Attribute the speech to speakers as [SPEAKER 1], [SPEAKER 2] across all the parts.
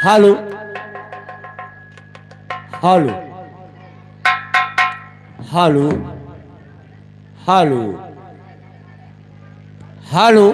[SPEAKER 1] હાલો હાલો હાલો હાલો હાલો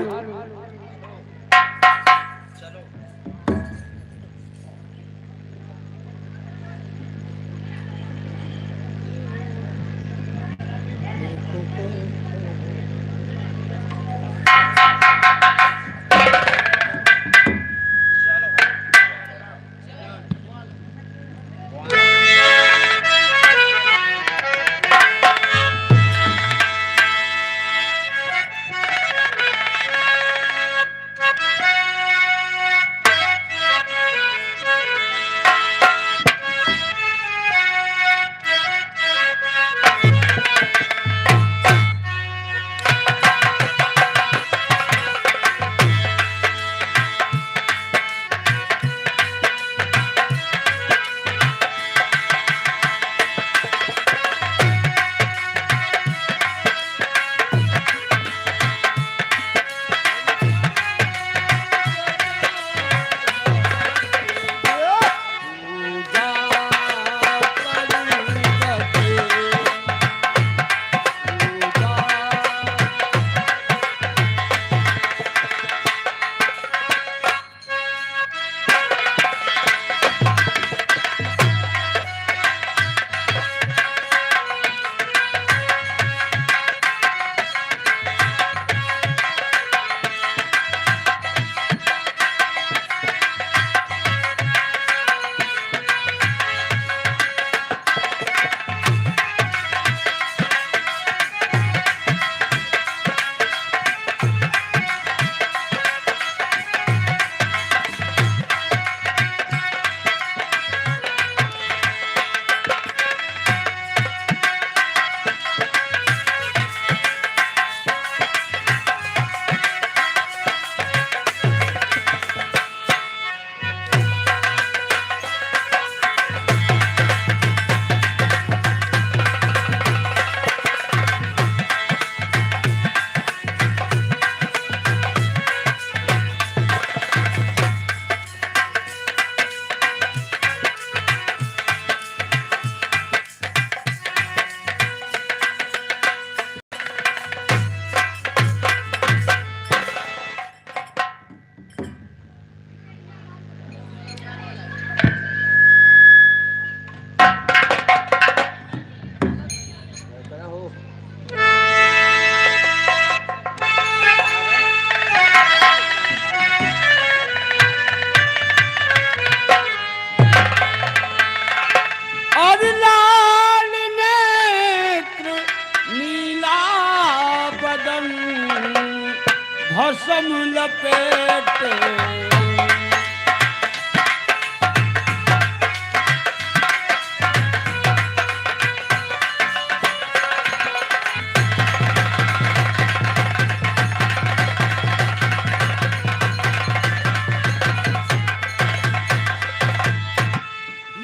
[SPEAKER 1] भस्म लपेटे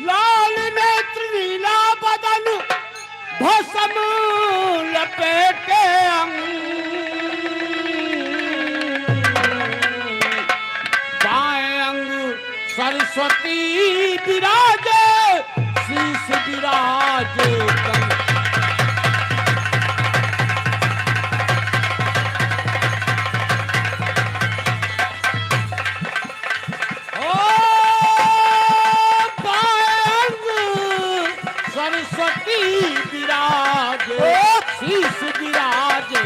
[SPEAKER 1] लाल नेत्र नीला बदन भस्म लपेटे सरस्वती विराजे शीश विराजे सरस्वती विराजे शीश विराजे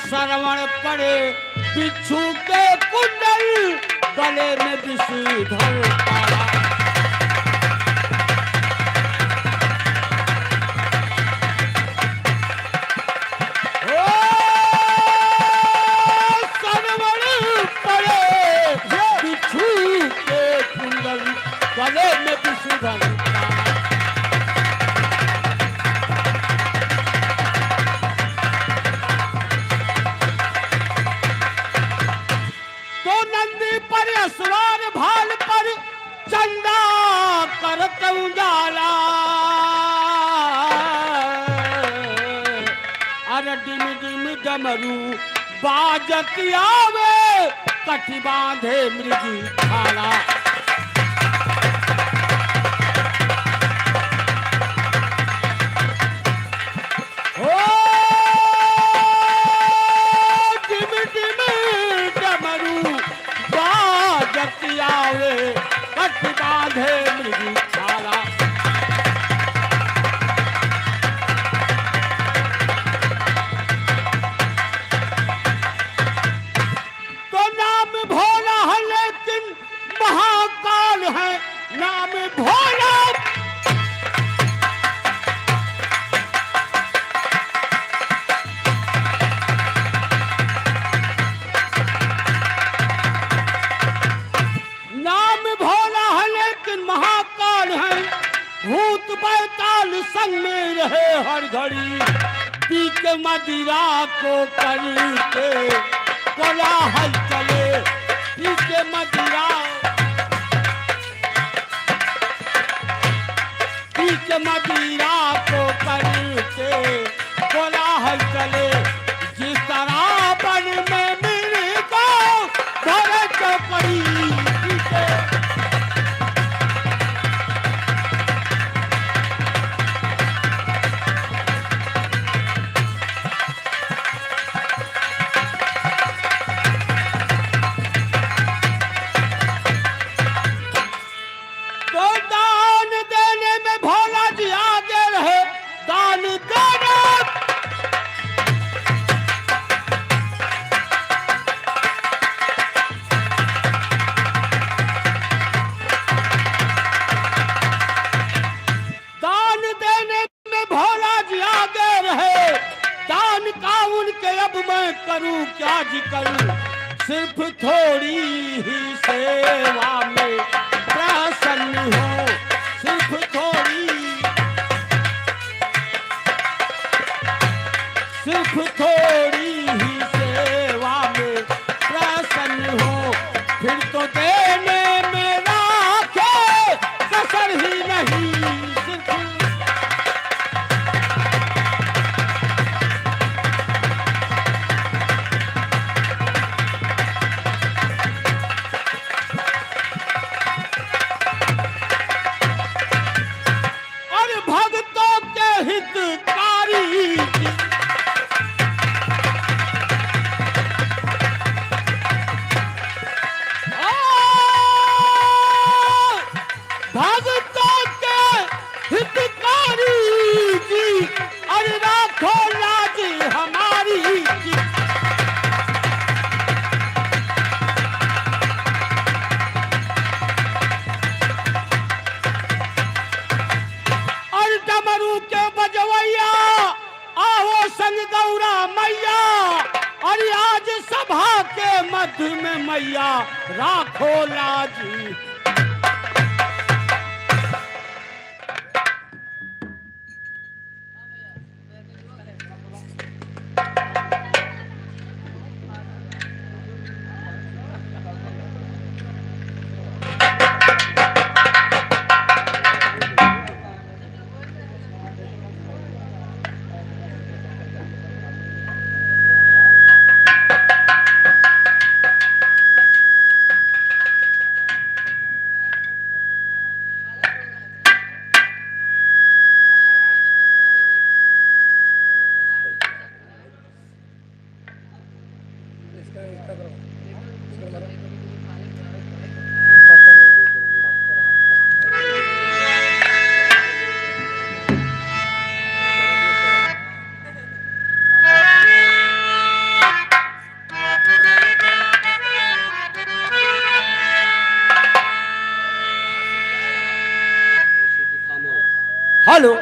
[SPEAKER 1] श्रवण पड़े बिच्छू के कुंडल गले में विषधर तारा श्रवण पड़े बिच्छू के कुंडल गले में विषधर नंदी पर असवार भाल पर चंदा करत उजाला। अरे डिम डिम डमरू बाजत आवे कठी बांधे मृगी खाला। हो डिम डिम डमरू बाजत आवे कठी बांधे मृगी खाला। महाकाल है नाम भोला। नाम भोला है लेकिन महाकाल है। भूत बैताल संग में रहे हर घड़ी। पी के मदिरा को करके कोलाहल चले। पी के मदिरा के मदिरा को करके कोलाहल चले। जिस तरह बन में मिल गो धरे चौकड़ी। तो दान देने में भोला जी आगे रहे। दान देना दान देने में भोला जी आगे रहे। दान का उनके अब मैं करूं क्या जी करूं। सिर्फ थोड़ी ही सेवा में प्रसन्न हो। सिर्फ थोड़ी ही सेवा में प्रसन्न हो। फिर तो देने में राखे कसर ही नहीं। सिर्फ और भक्तों के हितकारी। भक्तों के हितकारी जी। अरे राखो लाज हमारी जी। और डमरू के बजवैया आओ संग गौरा मैया। और आज सभा के मध्य में मैया राखो लाजी। हेलो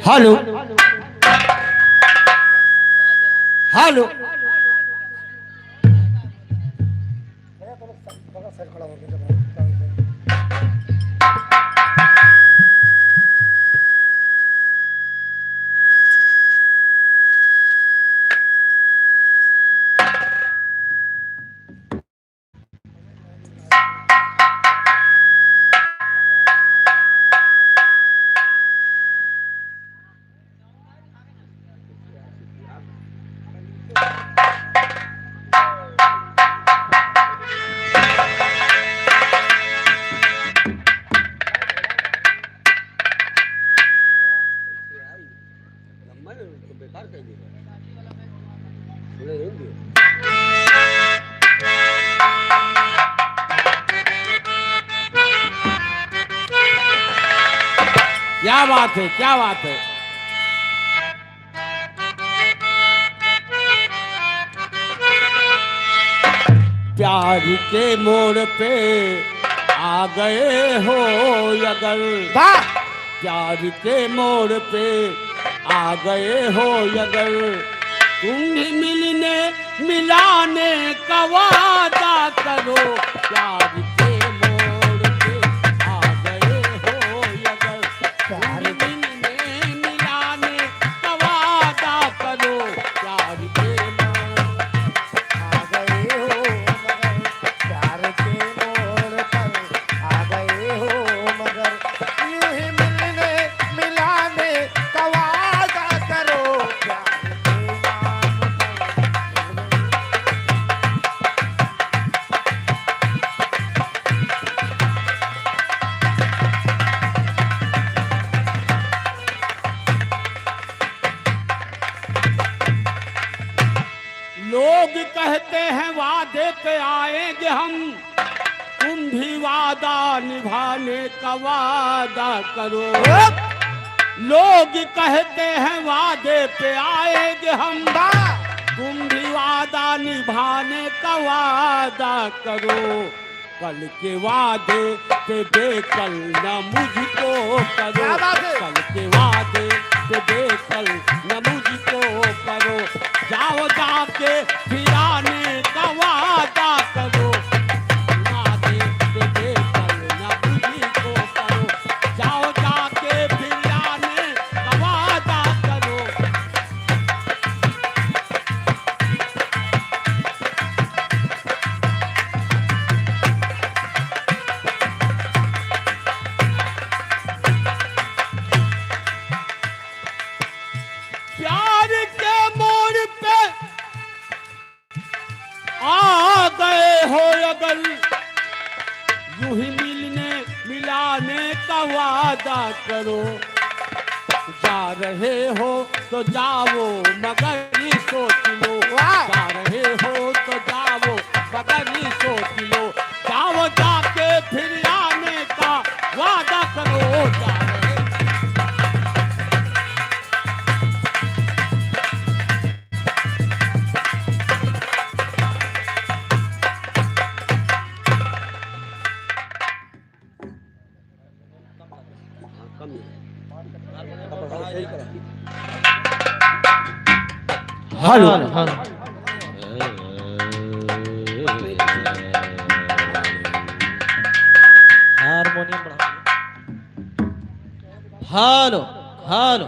[SPEAKER 1] हेलो हेलो क्या बात है, क्या बात है। प्यार के मोड़ पे आ गए हो अगर, प्यार के मोड़ पे आ गए हो अगर, तुम भी मिलने मिलाने का वादा करो। प्यार के मोड़ पे आ गए हो अगर, प्यार मिलने मिलाने का वादा करो। प्यार के मोड़ आ गए हो मगर, प्यार के मोड़ पर आ गए हो मगर, यूं ही मिलने मिलाने का वादा करो। प्यार लोग कहते हैं वादे पे आएंगे हम, तुम भी वादा निभाने का वादा करो। लोग कहते हैं वादे पे आएंगे हम, तुम भी वादा निभाने का वादा करो। कल के वादे पे बेकल न मुझको करो, कल के वादे पे बेकल न मुझको करो। जाओ जाके फिर आने का वादा करो, वादे पे बेकल न मुझको करो। जाओ जाके फिर आने का वादा करो। प्यार के मोड़ पे आ गए हो अगर, यूं ही मिलने मिलाने का वादा करो। जा रहे हो तो जाओ मगर ये सोच लो, जा रहे हो तो जाओ मगर ये सोच लो। जाओ जाके फिर आने का वादा करो। जा रहे हेलो
[SPEAKER 2] हारमोनियम बढ़ा। हेलो हेलो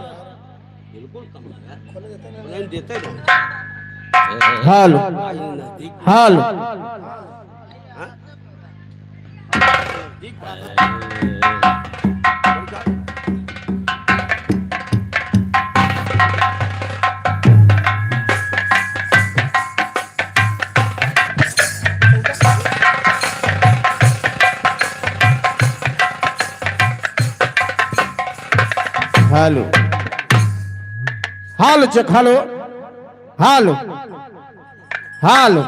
[SPEAKER 1] बिल्कुल कम लगा देते
[SPEAKER 2] hello hello hello hello check hello hello hello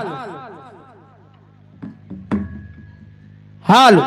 [SPEAKER 2] hello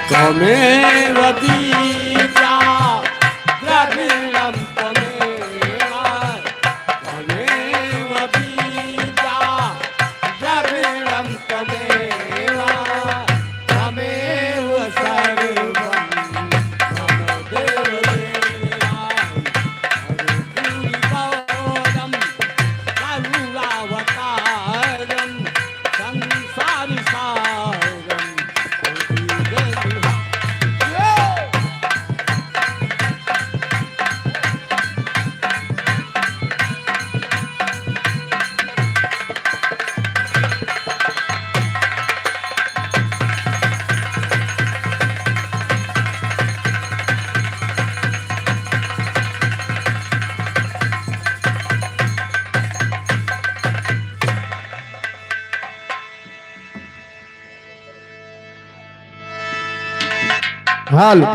[SPEAKER 1] त्वमेव दीप्ता द्रविणं त्वमेव त्वमेव दीप्ता द्रविणं त्वमेव त्वमेव सर्वं मम देवदेवां करुणावतारं संसारसारं
[SPEAKER 2] हालो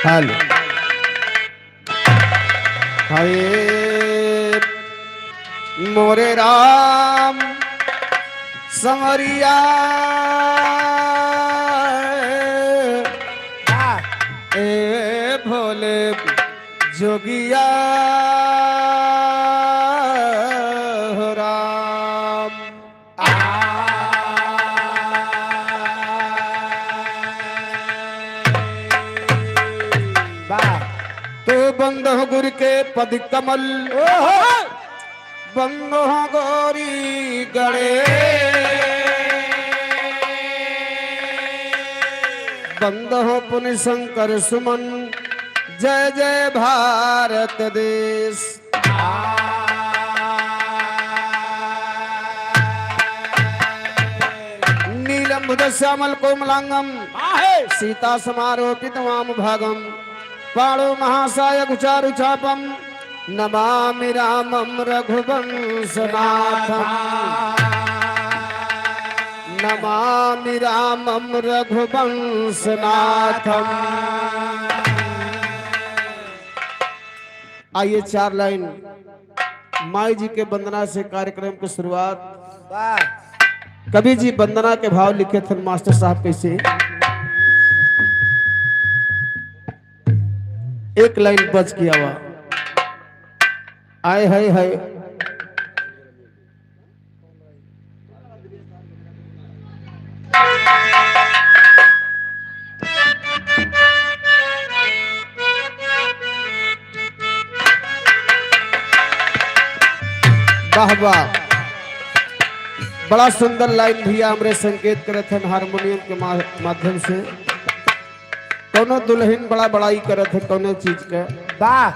[SPEAKER 2] हालो हाय मोरे राम संवरिया ए भोले जोगिया हो राम तो बंद हो गुरु के पद कमल बंद हो गौरी गणे बंद हो पुण्य शंकर सुमन जय जय भारत देश नीलम बुध श्यामल कोमलांगम सीता समारोपित वाम भागम पाणो महासाय गुचारु चापम नमामि रामं रघुवंशनाथम नमामि रामं रघुवंशनाथम। आइए 4 लाइन माई जी के वंदना से कार्यक्रम की शुरुआत। कवि जी वंदना के भाव लिखे थे मास्टर साहब कैसे। एक लाइन बच किया हुआ आए हाय हाय वाह वाह बड़ा सुंदर लाइन भैया हमरे संकेत करे थे हारमोनियम के माध्यम से। कोनो दुल्हन बड़ा बड़ाई करे थे कोनो चीज के। वाह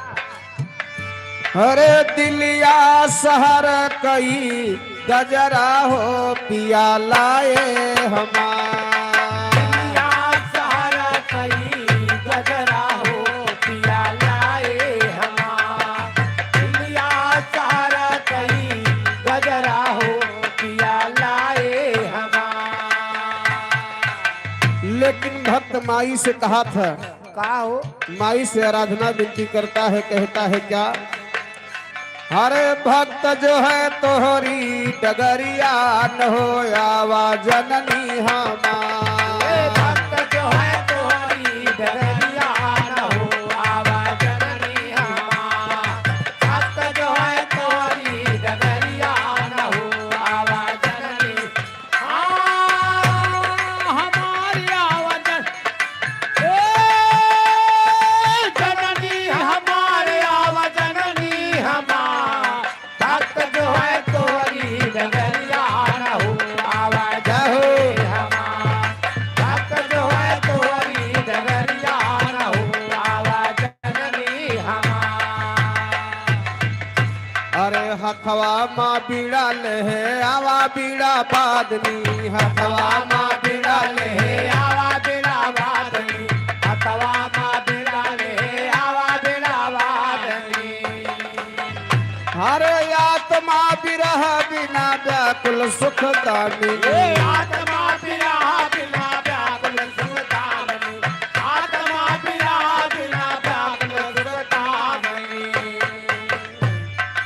[SPEAKER 2] अरे दिलिया शहर कई गजरा हो पिया लाए हमारा शहर कई गजरा हो पिया लाए हमारा दिलिया शहर कई गजरा हो पिया लाए हमारा। लेकिन भक्त माई से कहा था कहा हो माई से आराधना विनती करता है कहता है क्या हरे भक्त जो है तोहरी डगरिया न हो आवा जननी हमारे भक्त जो है तोहरी डगरिया न हो आवा जननी हमारा भक्त जो है तोहरी डगरिया न हो आवा जननी हमारी आवाज जननी हमारे आवा जननी हमारा हथवा माँ बीड़ा ले आवा बीड़ा बादनी हथवा माँ बीड़ा ले आवा बीड़ा बादनी हथवा माँ बीड़ा ले आवा बीड़ा बादनी हरे आत्मा विरह बिना व्याकुल सुख दानी आत्मा विरह बिना व्याकुल सुख दानी आत्मा विरह बिना व्याकुल सुख दानी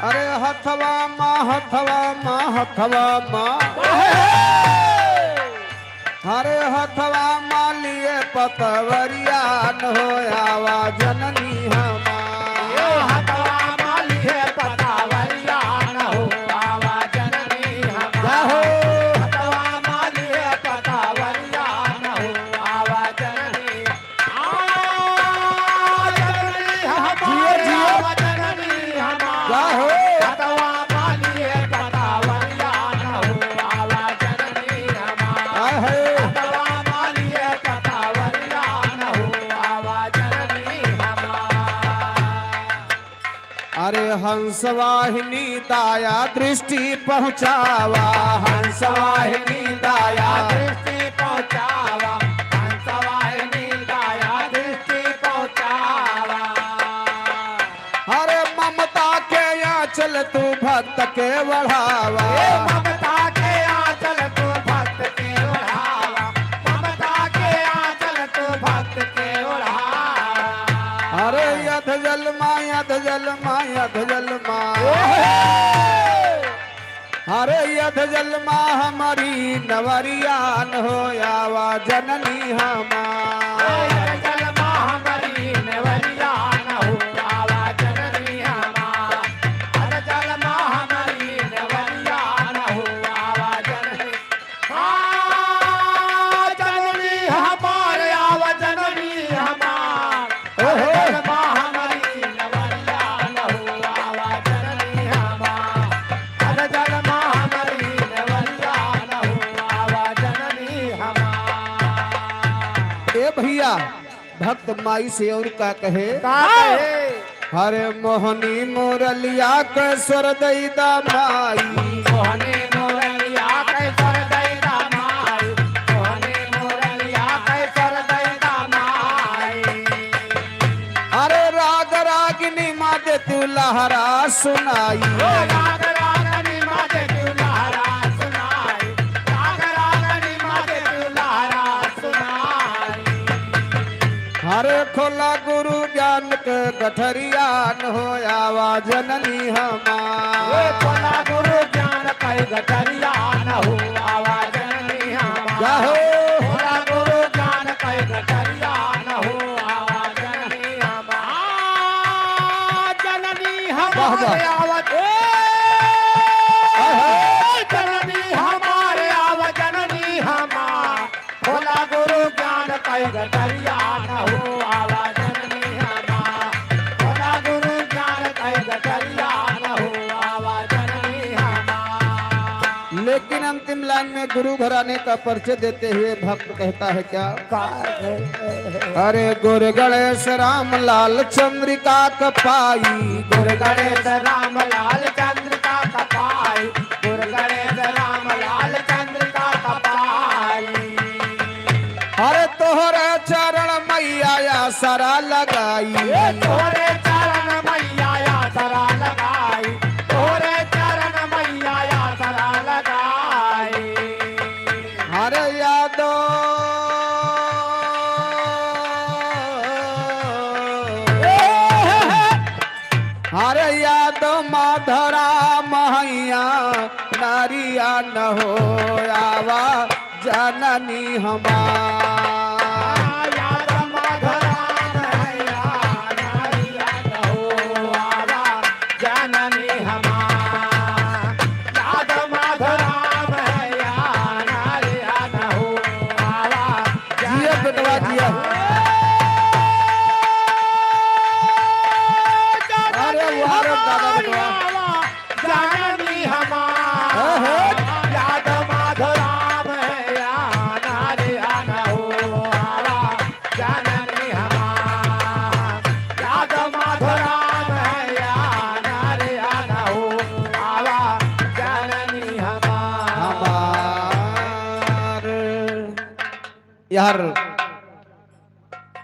[SPEAKER 2] अरे हथवा माँ हथवा माँ हथवा माँ हरे हथवा माँ लिए पतवरिया न हो आवा जननी हमारे हथवा माँ लिए पतवरिया न हो आवा जननी हमारे हथवा माँ लिए पतवरिया न हो आवा जननी हमारे आवा जननी हमारे हथवा माँ लिए पतवरिया न हो आवा जननी हमारे अरे हंसवाहिनी दाया दृष्टि पहुँचावा हंसवाहिनी दाया दृष्टि पहुँचावा हंसवाहिनी दाया दृष्टि पहुँचावा अरे ममता के आंचल तू भक्त के बढ़ावा ममता के आंचल तू भक्त के बढ़ावा ममता के आंचल तू भक्त के बढ़ावा अरे यथ जल मायथ जल मायथ जल मा अरे यथ जल मा हमारी नवरिया न हो आवा जननी हमारे जल मा हमारी नवरिया न हो आवा जननी हमारे जल मा हमारी नवरिया न हो आवा जननी जननी हमारे आवा जननी हमारे भैया भक्त माई से और का कहे हरे मोहनी मोरलिया के स्वर दैदा माई मोहनी मोरलिया के स्वर दैदा माई मोहनी मोरलिया के स्वर दैदा माई अरे राग रागिनी माँ दे तू लहरा सुनाई राग रागिनी माँ दे तू लहरा सुनाई राग रागिनी माँ दे तू लहरा सुनाई हरे खोला गुरु ज्ञान के गठरिया न हो आवा जननी हमारे खोला गुरु ज्ञान के गठरिया न हो आवा जननी हमारे खोला गुरु ज्ञान के गठरिया न हो आवा जननी हमारे जननी हमारे आवा जननी हमारे आवा जननी हमारे खोला गुरु ज्ञान के गठरिया न हो आवा जननी हमारे खोला गुरु ज्ञान के गठरिया न हो आवा जननी हमारे लेकिन अंतिम लाइन में गुरु घराने का परिचय देते हुए भक्त कहता है क्या अरे गुरु गणेश राम लाल चंद्रिका कपाई गुरु गणेश राम लाल चंद्रिका कपाई गुरु गणेश राम लाल चंद्रिका कपाई अरे तोहरे चरण मैया या सरा लगाई तोहरे चरण मैया या सरा लगाई तोहरे चरण मैया या सरा लगाई अरे यादो अरे यादो माधरा मैया नारिया न हो आवा जननी हमार याद माधरा मैया नारिया न हो आवा जननी हमार याद माधरा मैया नारिया न हो आवा जिया बेटवा जिया अरे वाह दादा बेटवा जननी हमार याद माधरा मैया नारिया न हो
[SPEAKER 3] यार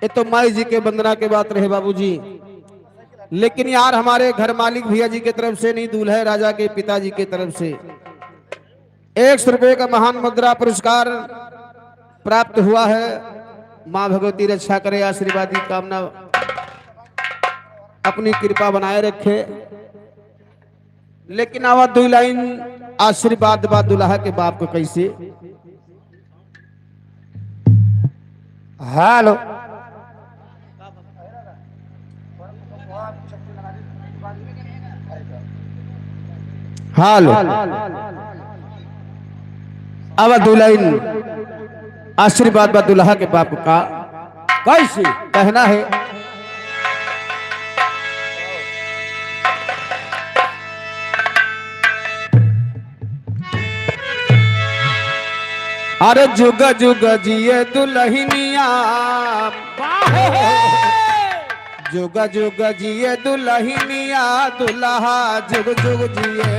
[SPEAKER 3] ये तो माई जी के वंदना के बात रहे बाबूजी, लेकिन यार हमारे घर मालिक भैया जी की तरफ से नहीं, दूल्हे राजा के पिताजी की तरफ से 100 रुपए का महान मुद्रा पुरस्कार प्राप्त हुआ है। मां भगवती रक्षा करे, आशीर्वाद की कामना, अपनी कृपा बनाए रखे। लेकिन आवा 2 लाइन आशीर्वाद बा दुल्हा के बाप को कैसे।
[SPEAKER 2] हेलो
[SPEAKER 3] हाल अब 2 लाइन आशीर्वाद बा दुल्हा के बाप का कैसे कहना है। अरे जुग जुग जिए दुल्हनिया, जुग जुग जिए दुल्हनिया, दुल्हा जुग जुग जिए।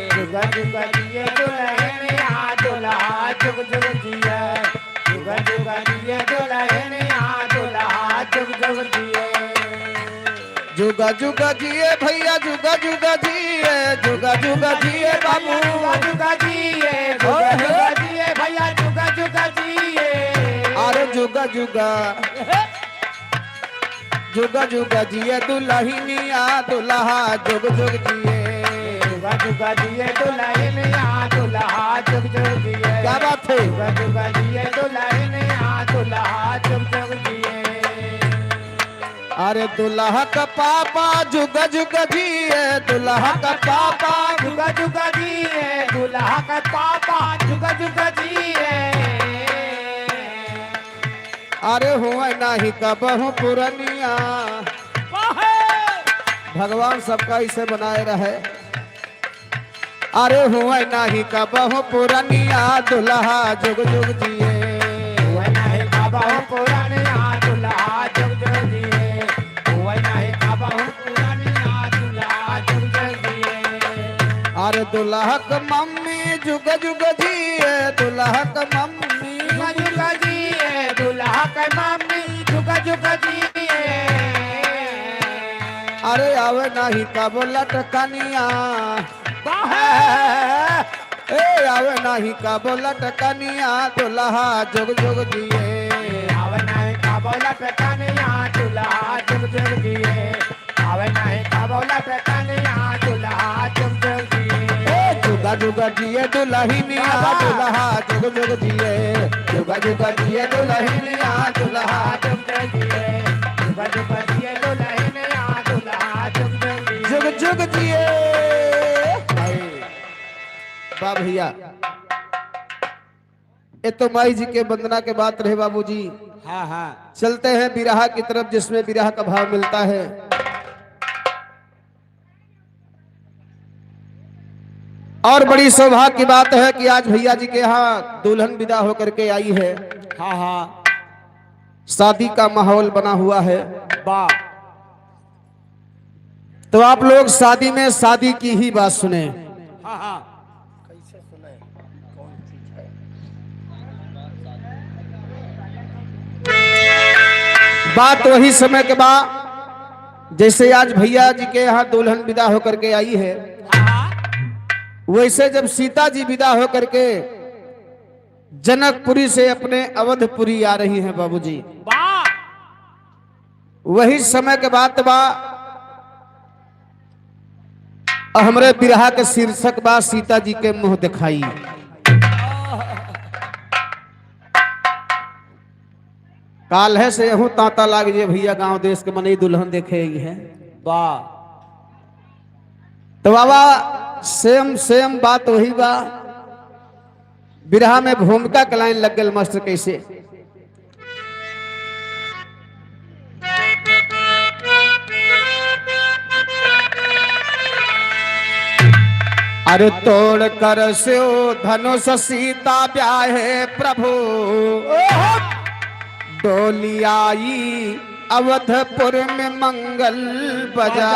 [SPEAKER 2] जुग जुग जिए दुल्हनिया, दुल्हा जुग जुग जिए। जुग जुग जिए दुल्हनिया, दुल्हा जुग जुग जिए।
[SPEAKER 3] जुग जुग जिए भैया, जुग जुग जिए, जुग जुग जिए बाबू,
[SPEAKER 2] जुग जिए, जुग जुग जिए भैया, जुग जुग जिए।
[SPEAKER 3] अरे जुग जुग जुग जुग जिए दुल्हनिया, दुल्हा जुग जुग जिए।
[SPEAKER 2] जुग जुग जिए दुल्हनिया, दुल्हा जुग जुग जिए।
[SPEAKER 3] क्या बात है।
[SPEAKER 2] जुग जुग जिए दुल्हनिया, दुल्हा जुग जुग जिए।
[SPEAKER 3] अरे दुल्हा का पापा जुग जुग जिए, दुल्हा का पापा
[SPEAKER 2] जुग जुग जिए, दुल्हा का पापा जुग जुग जिए।
[SPEAKER 3] अरे हुआ नहीं कबहू पुरनिया, भगवान सबका इसे बनाए रहे। अरे हुआ नहीं कबहू पुरनिया, दुल्हा जुग जुग जिए।
[SPEAKER 2] हुआ नहीं कबहू पुरनिया, दुल्हा जुग जुग जिए। हुआ नहीं कबहू पुरनिया, दुल्हा जुग जुग जिए।
[SPEAKER 3] अरे दुल्हा का मम्मी जुग जुग जिए, दुल्हा का मम्मी
[SPEAKER 2] जुग जुग जिए, दुल्हा का मम्मी जुग जुग जिए।
[SPEAKER 3] अरे आवे नहीं कब लटकनिया, ए आवे नहीं कब लटकनिया, दुल्हा जुग जुग जिए।
[SPEAKER 2] आवे नहीं कबो लटकनिया, दुल्हा जुग जुग जिए। आवे नहीं कबो लटकनिया, दुल्हा जुग जुग जिए।
[SPEAKER 3] जुगा जुगा जिए दुल्हनिया, दुल्हा जुग जुग जिए। जुगा जुगा जिए दुल्हनिया, दुल्हा
[SPEAKER 2] जुग जुग जिए। जुग जुग जिए दुल्हनिया, दुल्हा जुग जुग जिए।
[SPEAKER 3] जुग जुग जिए। वाह भैया, ये तो माई जी के वंदना के बात रहे बाबूजी।
[SPEAKER 1] हाँ हाँ
[SPEAKER 3] चलते हैं बिरहा की तरफ, जिसमें बिरहा का भाव मिलता है। और बड़ी सौभाग्य की बात है कि आज भैया जी के यहाँ दुल्हन विदा होकर के आई है।
[SPEAKER 1] हाँ हाँ
[SPEAKER 3] शादी का माहौल बना हुआ है।
[SPEAKER 1] वाह
[SPEAKER 3] तो आप लोग शादी में शादी की ही बात सुने।
[SPEAKER 1] हाँ हाँ
[SPEAKER 3] बात वही समय के बाद जैसे आज भैया जी के यहाँ दुल्हन विदा होकर के आई है, वैसे जब सीता जी विदा होकर के जनकपुरी से अपने अवधपुरी आ रही हैं बाबूजी,
[SPEAKER 1] वाह
[SPEAKER 3] वही समय के बाद बा हमरे बिरहा के शीर्षक बा सीता जी के मुंह दिखाई। काल है से यहूं तांता लाग जे भैया, गांव देश के मनई दुल्हन देखे है।
[SPEAKER 1] वाह
[SPEAKER 3] तो बाबा सेम बात वही बा। बिरहा में भूमिका के लाइन लग गल मास्टर कैसे। अरे तोड़ कर से धनुष सीता ब्याहे प्रभु, डोली आई अवधपुर में मंगल बजा।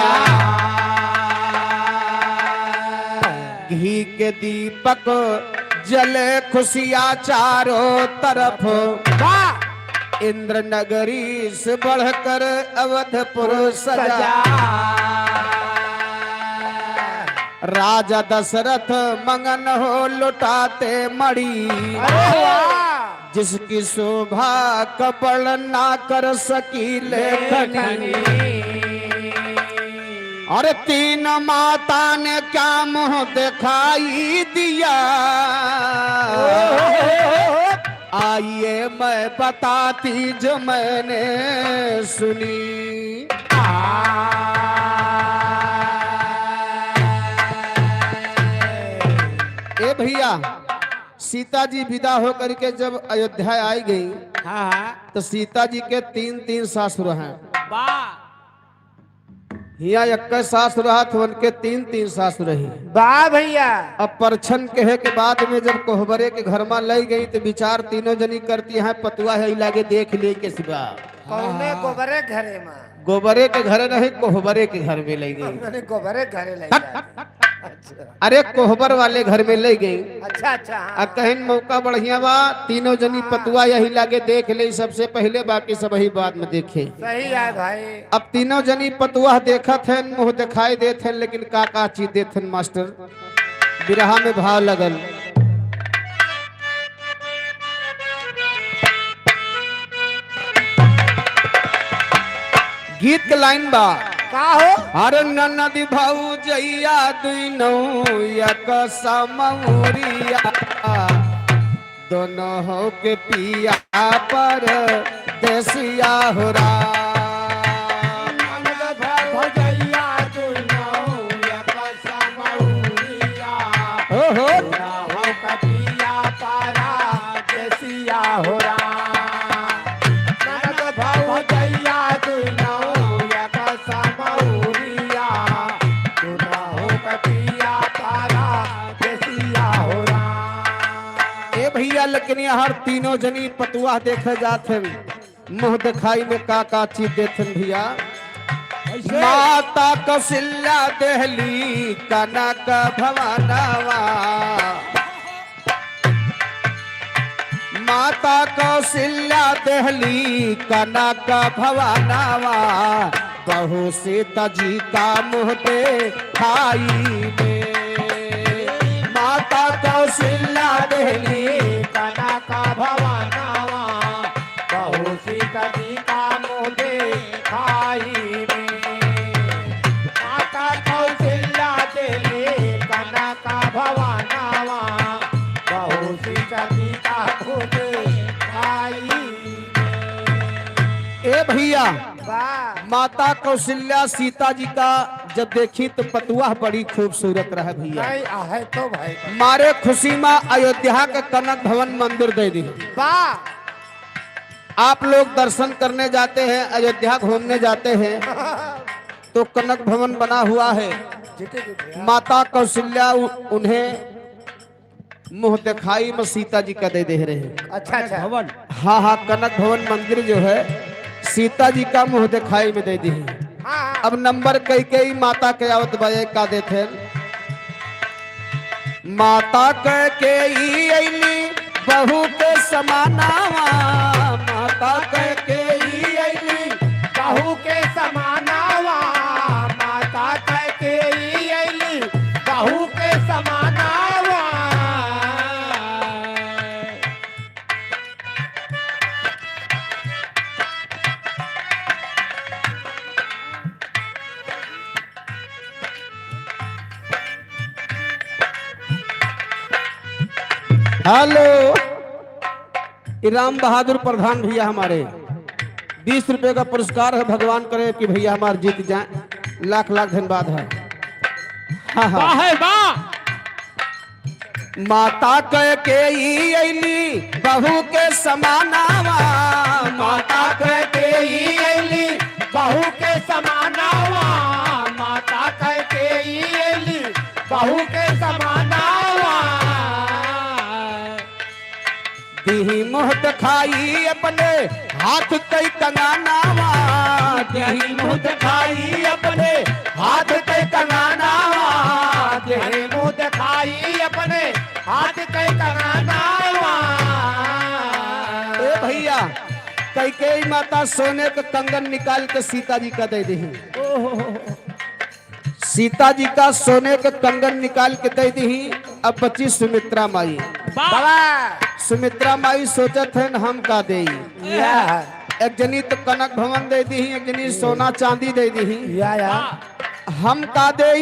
[SPEAKER 3] घी के दीपक जले खुशियां चारों तरफ,
[SPEAKER 1] वाह
[SPEAKER 3] इंद्र नगरी से बढ़कर अवधपुर सजा, राजा दशरथ मगन हो लुटाते मणि,
[SPEAKER 2] अरे वाह
[SPEAKER 3] जिसकी शोभा कपड़ ना कर सकी लेखनी। और तीन माता ने क्या मुंह दिखाई दिया, आइए मैं बताती जो मैंने सुनी। ए भैया, सीता जी विदा होकर के जब अयोध्या आई गई,
[SPEAKER 1] हाँ हाँ
[SPEAKER 3] तो सीता जी के तीन तीन सासुर हैं।
[SPEAKER 1] वाह
[SPEAKER 3] हिया एक सासुर रहा तो उनके तीन तीन सासुर रही।
[SPEAKER 2] वाह भैया
[SPEAKER 3] अब परछन कहे के बाद में जब कोहबरे के घर में लई गई तो विचार तीनों जनी करती है, पतुआ है लागे देख ले के सिवा।
[SPEAKER 2] कौने गोबरे घरे में
[SPEAKER 3] गोबरे के घर नहीं, कोहबरे के घर में ले गई।
[SPEAKER 2] मैंने गोबरे घरे ले अच्छा
[SPEAKER 3] अरे कोहबर वाले घर में ले गई।
[SPEAKER 2] अच्छा अच्छा हाँ।
[SPEAKER 3] अब कहीं मौका बढ़िया बा, तीनों जनी पतुआ यही लागे देख ले सबसे पहले, बाकी सब ही बाद में देखे।
[SPEAKER 2] सही है भाई।
[SPEAKER 3] अब तीनों जनी पतुआ देखा थे, मुंह दिखाई देते लेकिन का चीज देते मास्टर। बिरहा में भाव लगल, गीत के लाइन बा,
[SPEAKER 2] का हो
[SPEAKER 3] हर नदी भाऊ जैया दुनो एक समौरिया, दोनों हो के पिया पर देसिया हो राम।
[SPEAKER 2] भजैया दुनो एक समौरिया,
[SPEAKER 3] हो
[SPEAKER 2] हो कपिया पारा देसिया हो ननद भजैया दुनो एक समौरिया, दुनो हो कपिया पारा देसिया हो
[SPEAKER 3] ए भैया, लेकिन हर तीनों जनी पतुआ देखे जाते, मुंह दिखाई में का चीज देते भैया। माता कौशल्या देहली कनक भवनवा, माता कौशल्या देहली कनक भवनवा, बहू सीता जी का मुँह दिखाई में। माता कौशल्या देहली
[SPEAKER 2] कनक भवनवा, बहु सीता जी का मुँह दिखाई में। माता कौशल्या देली कनक भवनवा, बहु सीता जी का मुँह दिखाई में।
[SPEAKER 3] ए भैया,
[SPEAKER 2] वाह
[SPEAKER 3] माता कौशल्या सीता जी का जब देखी तो पतुआ बड़ी खूबसूरत रहा भैया।
[SPEAKER 2] नहीं आहे तो भाई
[SPEAKER 3] मारे खुशी में अयोध्या के कनक भवन मंदिर दे दी।
[SPEAKER 2] वाह
[SPEAKER 3] आप लोग दर्शन करने जाते हैं, अयोध्या घूमने जाते हैं तो कनक भवन बना हुआ है।
[SPEAKER 2] जीते जीते
[SPEAKER 3] माता कौशल्या उन्हें मुंह दिखाई में सीता जी का दे रहे हैं।
[SPEAKER 2] अच्छा अच्छा
[SPEAKER 1] भवन
[SPEAKER 3] हाँ हाँ, कनक भवन मंदिर जो है सीता जी का मुंह दिखाई में दे दी है।
[SPEAKER 2] हाँ
[SPEAKER 3] अब नंबर कई माता के आवत बजे का देते, माता के अली बहू के समानावा, माता के अली
[SPEAKER 2] बहू के समानावा, माता के अली बहू के समानावा।
[SPEAKER 3] हेलो, राम बहादुर प्रधान भैया हमारे 20 रुपए का पुरस्कार है। भगवान करे कि भैया हमारे जीत जाए, लाख लाख धन्यवाद है। हाँ हाँ,
[SPEAKER 1] वाह है वाह
[SPEAKER 3] माता के अली बहू के समानावा, माता के
[SPEAKER 2] अली बहू के समानावा, माता के अली बहू के समानावा।
[SPEAKER 3] दिही मुँह दिखाई अपने हाथ कई कंगानावा, दिही मुँह दिखाई अपने
[SPEAKER 2] हाथ के कंगानावा, तेरे मुँह दिखाई अपने हाथ के कंगानावा।
[SPEAKER 3] ए भैया, कई माता सोने का कंगन निकाल के सीता जी का दे दी। सीता जी का सोने का कंगन निकाल के दे दी। अब बची सुमित्रा माई।
[SPEAKER 2] बाबा
[SPEAKER 3] सुमित्रा माई सोचत है हम का दे।
[SPEAKER 2] या
[SPEAKER 3] एक जनी तो कनक भवन दे दी, एक जनी सोना चांदी दे दी।
[SPEAKER 2] या
[SPEAKER 3] हम का दे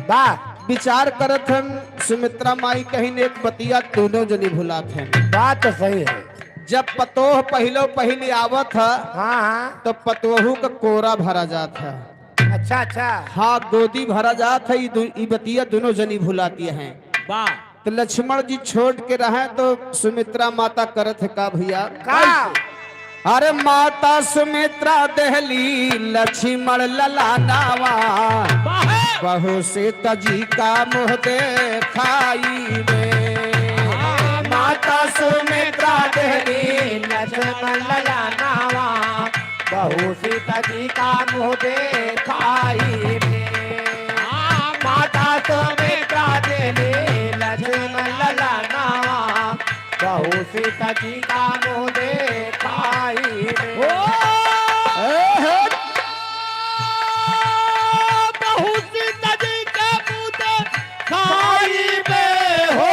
[SPEAKER 2] बा
[SPEAKER 3] विचार करत हन। सुमित्रा माई कहीं ने एक बतिया दोनों जनी भुलात हैं।
[SPEAKER 2] बात तो सही है।
[SPEAKER 3] जब पतोह पहलो पहली आवत है
[SPEAKER 2] हाँ हाँ
[SPEAKER 3] तो पतोहू का कोरा भरा जात है।
[SPEAKER 2] अच्छा अच्छा
[SPEAKER 3] हाँ गोदी भरा जात है। ई बतिया दोनों जनी भुलाती हैं।
[SPEAKER 1] वाह
[SPEAKER 3] तो लक्ष्मण जी छोड़ के रहे तो सुमित्रा माता करत है का भैया।
[SPEAKER 2] का
[SPEAKER 3] अरे माता सुमित्रा दहली लक्ष्मण ललानावा बहु सीता जी का मुँह देखाई रे।
[SPEAKER 2] माता सुमित्रा देवी लक्ष्मण ललानावा बहु सीता जी का मुँह देखाई रे। माता सुमित्रा देवी लक्ष्मण ललानावा बहु सीता जी का मुँह देखाई रे।
[SPEAKER 1] बहुत सीता जी का मुँह
[SPEAKER 2] खाई में हो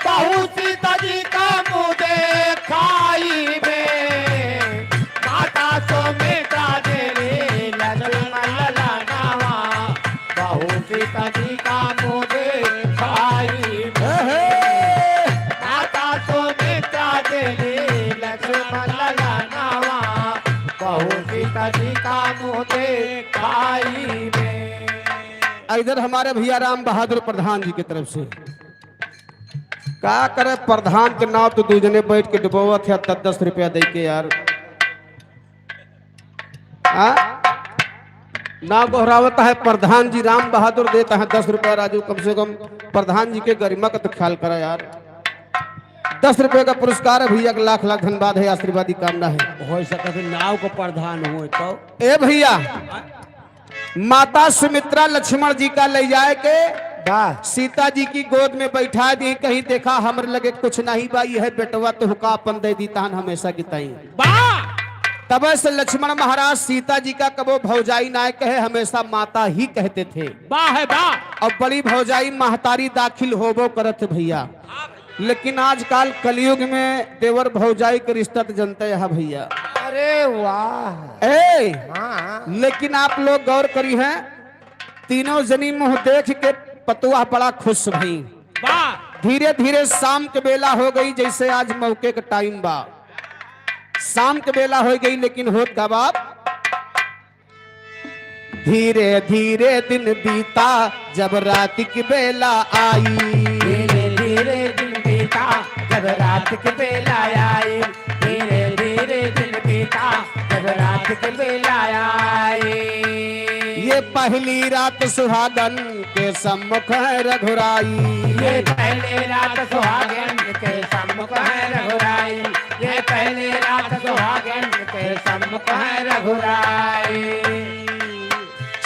[SPEAKER 2] बहु सीता जी का मुँह देखाई में। माता सुमित्रा देवी लक्ष्मण ललानावा बहु सीता जी का मुँह देखाई में। माता सुमित्रा देवी लक्ष्मण ललानावा बहु सीता जी का मुँह देखाई में।
[SPEAKER 3] इधर हमारे भैया राम बहादुर प्रधान जी की तरफ से का करे। प्रधान के नाव तो दो जने बैठ के डुबोवत है 10 रुपया दे के यार। नाव गोहरावता है प्रधान जी। राम बहादुर देता है 10 रुपया। राजू कम से कम प्रधान जी के गरिमा का तो ख्याल करा यार। 10 रुपये का पुरस्कार है भैया का। लाख लाख धन्यवाद है, आशीर्वादी कामना है।
[SPEAKER 1] हो सकते नाव को प्रधान हो तो
[SPEAKER 3] ए भैया माता सुमित्रा लक्ष्मण जी का ले जाए के
[SPEAKER 2] वाह
[SPEAKER 3] सीता जी की गोद में बैठा दी। कहीं देखा हमरे लगे कुछ नहीं बा, यह बेटवा तो हुका अपन दे दी तान हमेशा की ताई।
[SPEAKER 1] वाह
[SPEAKER 3] तब से लक्ष्मण महाराज सीता जी का कबो भौजाई ना कहे, हमेशा माता ही कहते थे।
[SPEAKER 1] वाह है वाह।
[SPEAKER 3] और बड़ी भौजाई महतारी दाखिल होबो करत भैया। लेकिन आजकल कलयुग में देवर भौजाई के रिश्ता तो जनते है भैया।
[SPEAKER 2] अरे वाह
[SPEAKER 3] ए
[SPEAKER 2] हाँ
[SPEAKER 3] लेकिन आप लोग गौर करी हैं, तीनों जनी मुंह देख के पतुआ बड़ा खुश भई।
[SPEAKER 1] वाह
[SPEAKER 3] धीरे धीरे शाम के बेला हो गई, जैसे आज मौके का टाइम बा। शाम के बेला हो गई लेकिन होत का बाप। धीरे धीरे दिन बीता जब रात की बेला आई।
[SPEAKER 2] धीरे धीरे दिन बीता जब रात के बेला आई। धीरे धीरे दिन बीता जब रात के बेला आई।
[SPEAKER 3] ये पहली रात सुहागन के सम्मुख है रघुराई।
[SPEAKER 2] ये पहले रात सुहागन के सम्मुख है रघुराई। ये पहले रात सुहागन के सम्मुख है रघुराई।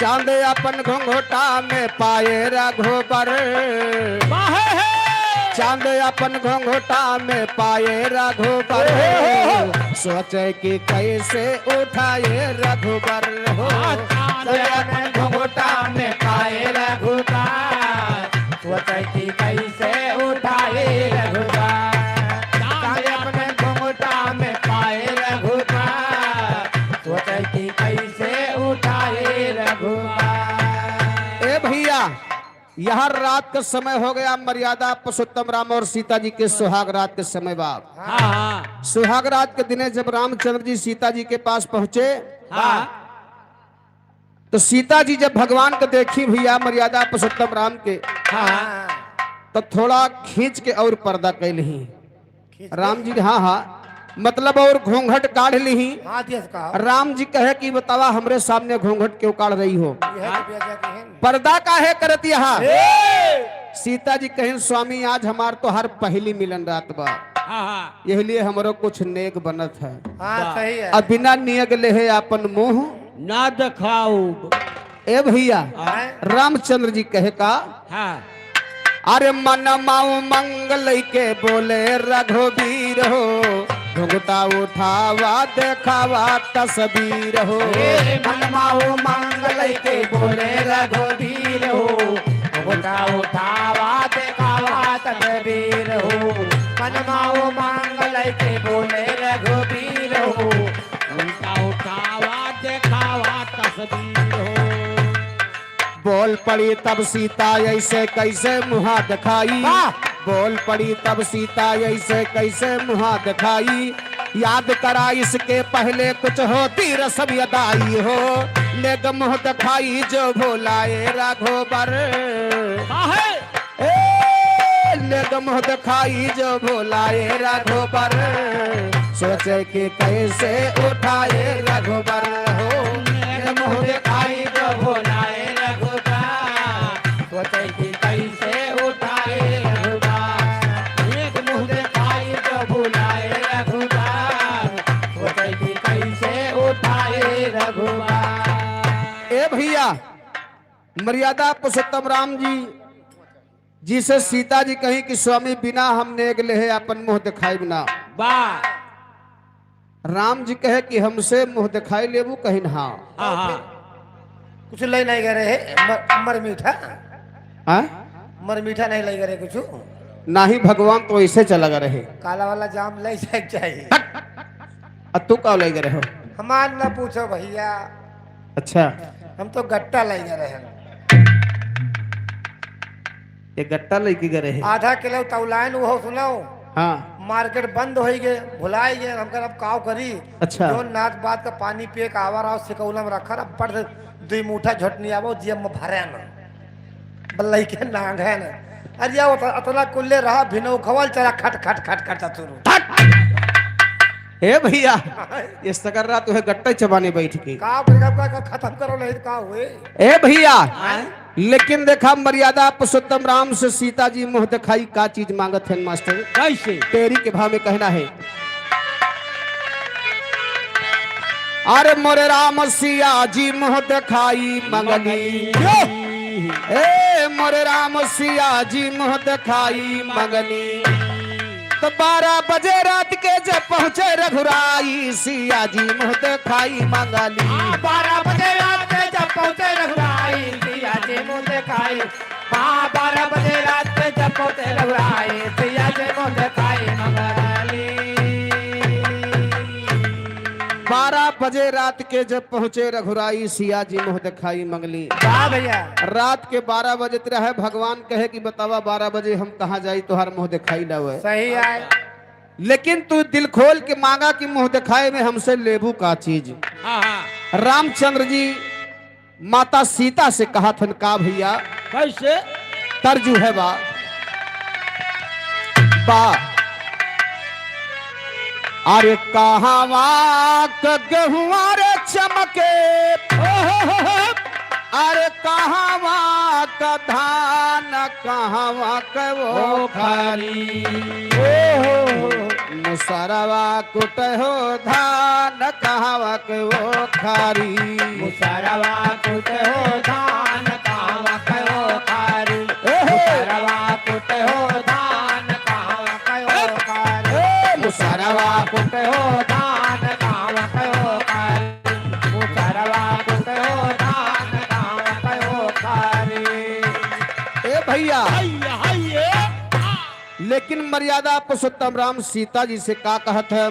[SPEAKER 3] चांद अपन घुंघोटा में पाए रघुबर।
[SPEAKER 1] वाह है
[SPEAKER 3] चांद अपन घुंघोटा में पाए रघुबर। सोचे कि कैसे उठाए रघुबर हो।
[SPEAKER 2] चांद घुंघोटा में पाए रघुबर। सोचे कि कैसे उठाए रघुबर। चांद अपने घुंघोटा में पाए रघुबर। सोचे कि कैसे उठाए रघुबर।
[SPEAKER 3] ए भैया यहाँ रात का समय हो गया। मर्यादा पुरुषोत्तम राम और सीता जी के सुहाग रात के समय बाप।
[SPEAKER 1] हाँ हाँ
[SPEAKER 3] सुहाग रात के दिने जब रामचंद्र जी सीता जी के पास पहुंचे
[SPEAKER 1] हाँ
[SPEAKER 3] तो सीता जी जब भगवान को देखी भैया मर्यादा पुरुषोत्तम राम के,
[SPEAKER 2] हाँ
[SPEAKER 3] तो थोड़ा खींच के और पर्दा कैल ही। राम जी हाँ हाँ मतलब और घूंघट काढ़ ली।
[SPEAKER 2] हाँ दिया का
[SPEAKER 3] राम जी कहे कि बतावा हमरे सामने घूंघट क्यों काढ़ रही हो।
[SPEAKER 2] यह तो बेजा के हैं।
[SPEAKER 3] पर्दा काहे करत यहाँ। सीता जी कहें स्वामी आज हमार तो हर पहली मिलन रात बा,
[SPEAKER 1] हाँ हाँ
[SPEAKER 3] यही लिए हमरो कुछ नेक बनत है।
[SPEAKER 2] हाँ सही है।
[SPEAKER 3] अब बिना नियग ले है अपन मुंह
[SPEAKER 1] ना दिखाओ।
[SPEAKER 3] ए भैया
[SPEAKER 2] हाँ?
[SPEAKER 3] रामचंद्र जी कहे का
[SPEAKER 1] हाँ
[SPEAKER 3] अरे मन माऊ मंगल के बोले रघुवीर हो। घुंघटा उठावा देखावा तस्वीर हो
[SPEAKER 2] हे मनमाओ मंगल के बोले रघुवीर हो उठा उठावा देखावा तदबीर हो मनमाओ मंगल के बोले रघुवीर हो
[SPEAKER 1] उल्टा उठावा देखावा तस्वीर हो।
[SPEAKER 3] बोल पड़ी तब सीता ऐसे कैसे मुहा दिखाई
[SPEAKER 2] वाह!
[SPEAKER 3] बोल पड़ी तब सीता ऐसे कैसे मुहा दिखाई याद करा इसके पहले कुछ होती रसम अदाई हो नेग मुह दिखाई जो भोलाए राघोबर
[SPEAKER 1] काहे
[SPEAKER 3] नेग मुह दिखाई जो भोलाए राघोबर सोचे कि कैसे उठाए राघोबर हो नेग मुह दिखाई जो भोलाए
[SPEAKER 2] सोचे कि कैसे उठाए रघुबार एक मुँह दिखाई तो भुलाए रघुबार सोचे कि कैसे उठाए रघुबार।
[SPEAKER 3] ए भैया मर्यादा पुरुषोत्तम राम जी से सीता जी कही कि स्वामी बिना हम नेग ले अपन मुंह दिखाई बिना
[SPEAKER 1] वाह
[SPEAKER 3] राम जी कहे कि हमसे मुंह दिखाई लेबू कहीं हाँ
[SPEAKER 1] हाँ
[SPEAKER 2] कुछ ले नहीं गए रहे मर मीठा
[SPEAKER 3] हाँ?
[SPEAKER 2] मर मीठा नहीं ले गए कुछ
[SPEAKER 3] ना ही भगवान तो ऐसे चला गए रहे
[SPEAKER 2] काला वाला जाम ले जाए चाहिए
[SPEAKER 3] तू कब ले गए हो
[SPEAKER 2] हमार न पूछो भैया
[SPEAKER 3] अच्छा
[SPEAKER 2] हम तो गट्टा ले गए रहे
[SPEAKER 3] ये गट्टा लेके गए रहे
[SPEAKER 2] आधा किलो तौलाइन वो सुनाओ
[SPEAKER 3] हाँ
[SPEAKER 2] मार्केट बंद हो गए भुलाई गए हम अब काव करी
[SPEAKER 3] अच्छा।
[SPEAKER 2] जो नाच बात का पानी पिए का आवा रहा सिकौला में रखा रहा पड़ दुई मुठा झटनी आवो जेब में भरे न बल्लई के नांग है न अरे या अतला कुल्ले रहा भिनो खवल चला खट खट खट खट शुरू
[SPEAKER 3] हे भैया ये सकर रहा तुहे गट्टा चबाने बैठ के
[SPEAKER 2] का खत्म करो नहीं का हुए
[SPEAKER 3] ए भैया लेकिन देखा मर्यादा पुरुषोत्तम राम से सीता जी मुंह दिखाई का चीज मांगत है मास्टर
[SPEAKER 1] कैसे
[SPEAKER 3] तेरी के भाव में कहना है अरे मोरे राम सिया जी मुंह दिखाई मंगली ए मोरे राम सिया जी मुंह दिखाई मंगली तो 12 बजे रात के जब पहुंचे रघुराई सिया जी मुंह दिखाई मंगली
[SPEAKER 2] 12 बजे रात में जब पहुंचे रघुराई सिया जी मुंह दिखाई 12 बजे रात में जब पहुंचे रघुराई सिया जी मुंह दिखाई मंगली
[SPEAKER 3] 12 बजे रात के जब पहुंचे रघुराई सिया जी मुंह दिखाई मंगली
[SPEAKER 2] वाह भैया
[SPEAKER 3] रात के 12 बजे रहे भगवान कहे कि बतावा 12 बजे हम कहाँ जाई तुहार मुंह दिखाई लावे
[SPEAKER 2] सही है
[SPEAKER 3] लेकिन तू दिल खोल के मांगा कि मुंह दिखाए में हमसे लेबू का चीज
[SPEAKER 1] हाँ हाँ
[SPEAKER 3] रामचंद्र जी माता सीता से कहा थन का भैया
[SPEAKER 1] कैसे
[SPEAKER 3] तर्जु है बा अरे कहावा गेहुआ रे चमके अरे कहावा का धान कहावा के वो खाली मुसरवा कुट हो धान कहावा के वो खारी
[SPEAKER 2] मुसरवा कुट हो धान कहावा के वो खारी मुसरवा कुट हो धान कहावा के वो खारी मुसरवा कुट हो धान कहावा के वो खारी मुसरवा कुट हो धान कहावा के वो खारी।
[SPEAKER 3] ए भैया
[SPEAKER 1] हाय हाय
[SPEAKER 3] लेकिन मर्यादा पुरुषोत्तम राम सीता जी से का कहत है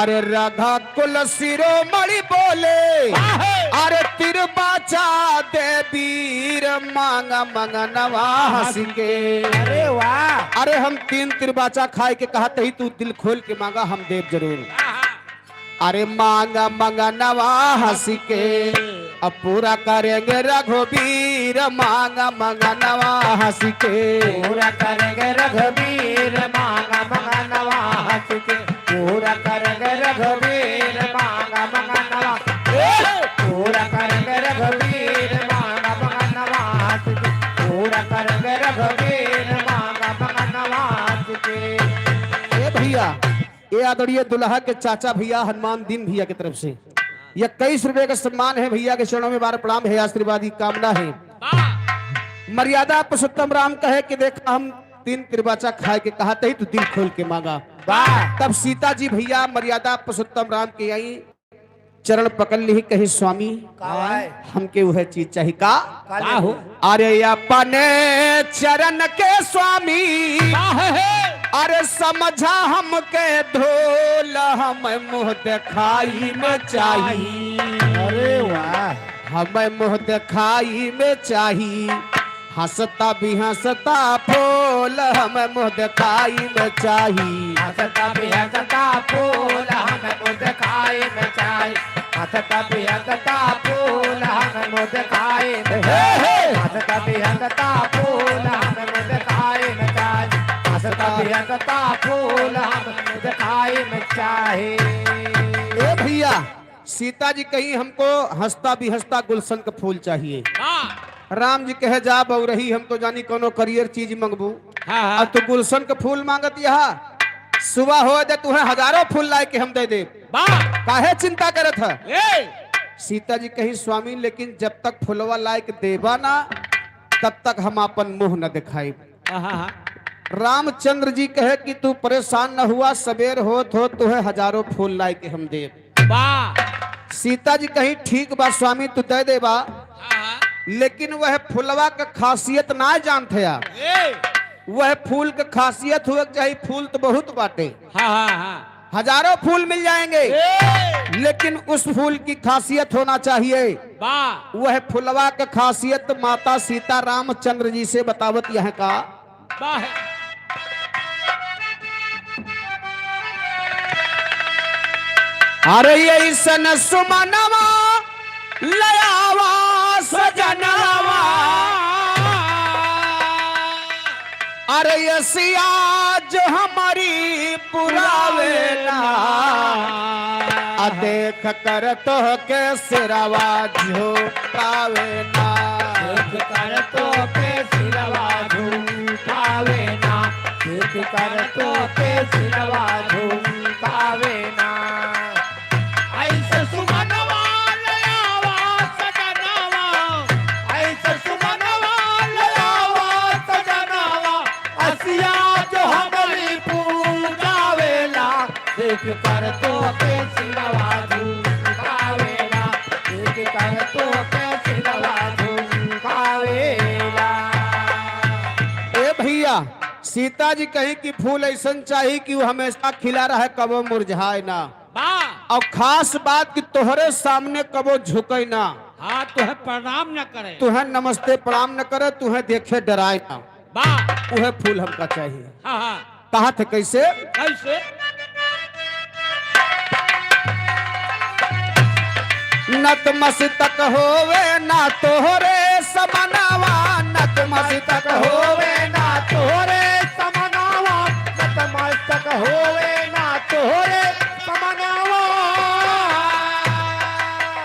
[SPEAKER 3] अरे राधा कुल शिरोमणि बोले अरे तिरबाचा दे वीर मांग मंगनवा हंस के
[SPEAKER 2] अरे वाह
[SPEAKER 3] अरे हम 3 तिरबाचा खाए के कहते ही तू दिल खोल के मांगा हम देव जरूर अरे मांगा मंगनवा हंस के अब पूरा करेंगे रघुवीर मांगा मंगनवा हंस के
[SPEAKER 2] पूरा करेंगे रघुवीर मांगा मंगनवा हंस के पूरा करेंगे रघुवीर मांगा मंगनवा पूरा करेंगे रघुवीर मांगा मंगनवा हंस के पूरा करेंगे रघुवीर मांगा मंगनवा हंस के।
[SPEAKER 3] ए भैया ये आदरणीय दुल्हा के चाचा भैया हनुमान दीन भैया की तरफ से 21 रुपए का सम्मान है भैया के चरणों में बार प्रणाम है आशीर्वाद की कामना है। मर्यादा पुरुषोत्तम राम कहे कि देखा हम 3 तिरबाचा खाए के कहा ही तू दिल खोल के मांगा
[SPEAKER 2] वाह
[SPEAKER 3] तब सीता जी भैया मर्यादा पुरुषोत्तम राम के आई चरण पकड़ ली, कहे स्वामी
[SPEAKER 2] का है
[SPEAKER 3] हमके वह चीज चाहिए का।
[SPEAKER 1] का हो
[SPEAKER 3] अरे अपने चरण के स्वामी
[SPEAKER 1] का है
[SPEAKER 3] अरे समझा हमके धोल हम मुँह दिखाई में चाहिए,
[SPEAKER 2] अरे वाह
[SPEAKER 3] हमें मुँह दिखाई में चाहिए, हंसता भी हंसता फूल हमें मुँह दिखाई में चाहिए।
[SPEAKER 2] हंसता भी हंसता फूल हमें मुँह दिखाई में चाहिए, हंसता भी हंसता फूल हमें मुँह दिखाई में चाहिए, हंसता भी हंसता फूल हमें मुँह दिखाई में चाहिए, हंसता भी हंसता फूल हमें मुँह दिखाई में चाहिए।
[SPEAKER 3] ए भैया सीता जी कहीं हमको हंसता भी हंसता गुलशन का फूल चाहिए।
[SPEAKER 1] हाँ
[SPEAKER 3] राम जी कहे जा बउरही हम तो जानी कोनो करियर चीज मंगबू,
[SPEAKER 1] हाँ
[SPEAKER 3] अब तो गुलशन का फूल मांगत यहाँ सुबह हो जाए तुम्हें हजारों फूल लाए के हम दे दे,
[SPEAKER 1] वाह
[SPEAKER 3] काहे चिंता करत है।
[SPEAKER 1] ए
[SPEAKER 3] सीता जी कही स्वामी लेकिन जब तक फुलवा लायक देवा ना तब तक हम अपन मुंह न दिखाई।
[SPEAKER 1] हाँ
[SPEAKER 3] रामचंद्र जी कहे कि तू परेशान न हुआ, सवेर हो तुम्हें हजारों फूल लाए के हम दे।
[SPEAKER 1] वाह
[SPEAKER 3] सीता जी कही ठीक बा स्वामी तू दे देबा, लेकिन वह फुलवा का खासियत ना जानते आप।
[SPEAKER 1] ए
[SPEAKER 3] वह फूल का खासियत हुआ चाहिए, फूल तो बहुत बाटे
[SPEAKER 1] हाँ
[SPEAKER 3] हजारों फूल मिल जाएंगे,
[SPEAKER 1] ए
[SPEAKER 3] लेकिन उस फूल की खासियत होना चाहिए।
[SPEAKER 1] वाह
[SPEAKER 3] वह फुलवा का खासियत माता सीता रामचंद्र जी से बतावत यह का।
[SPEAKER 1] वाह
[SPEAKER 3] अरे ऐसन सुमनवा लयावा सजनवा, अरे यसिया जो हमारी पुरावे ना, देख कर तो के सिरवा झुकावे ना,
[SPEAKER 2] देख कर तो के सिरवा झुकावे ना, देख कर तो के सिरवा झुकावे ना। ऐसे सुमनवा लयावा सजनवा, ऐसे सुमनवा लयावा सजनवा, असिया जो हमारी पूजावेला, देख कर तो के सिरवा झुकावेला, देख कर तो के सिरवा झुकावेला।
[SPEAKER 3] ए भैया सीता जी कहीं कि फूल ऐसा चाहिए कि वो हमेशा खिला रहा है, कबो मुरझाए ना,
[SPEAKER 1] वाह
[SPEAKER 3] और खास बात कि तोहरे सामने कबो झुके ना,
[SPEAKER 1] हाँ तुहे प्रणाम न करे
[SPEAKER 3] तुहे नमस्ते प्रणाम न करे, तुहे देखे डराए ना,
[SPEAKER 1] वाह
[SPEAKER 3] वह फूल हमका चाहिए।
[SPEAKER 1] हाँ
[SPEAKER 3] कहा थे कैसे
[SPEAKER 1] कैसे
[SPEAKER 2] नतमस्तक होवे ना तोहरे समनावा, नतमस्तक होवे ना तोहरे समनावा, नतमस्तक होवे ना तोहरे समनावा।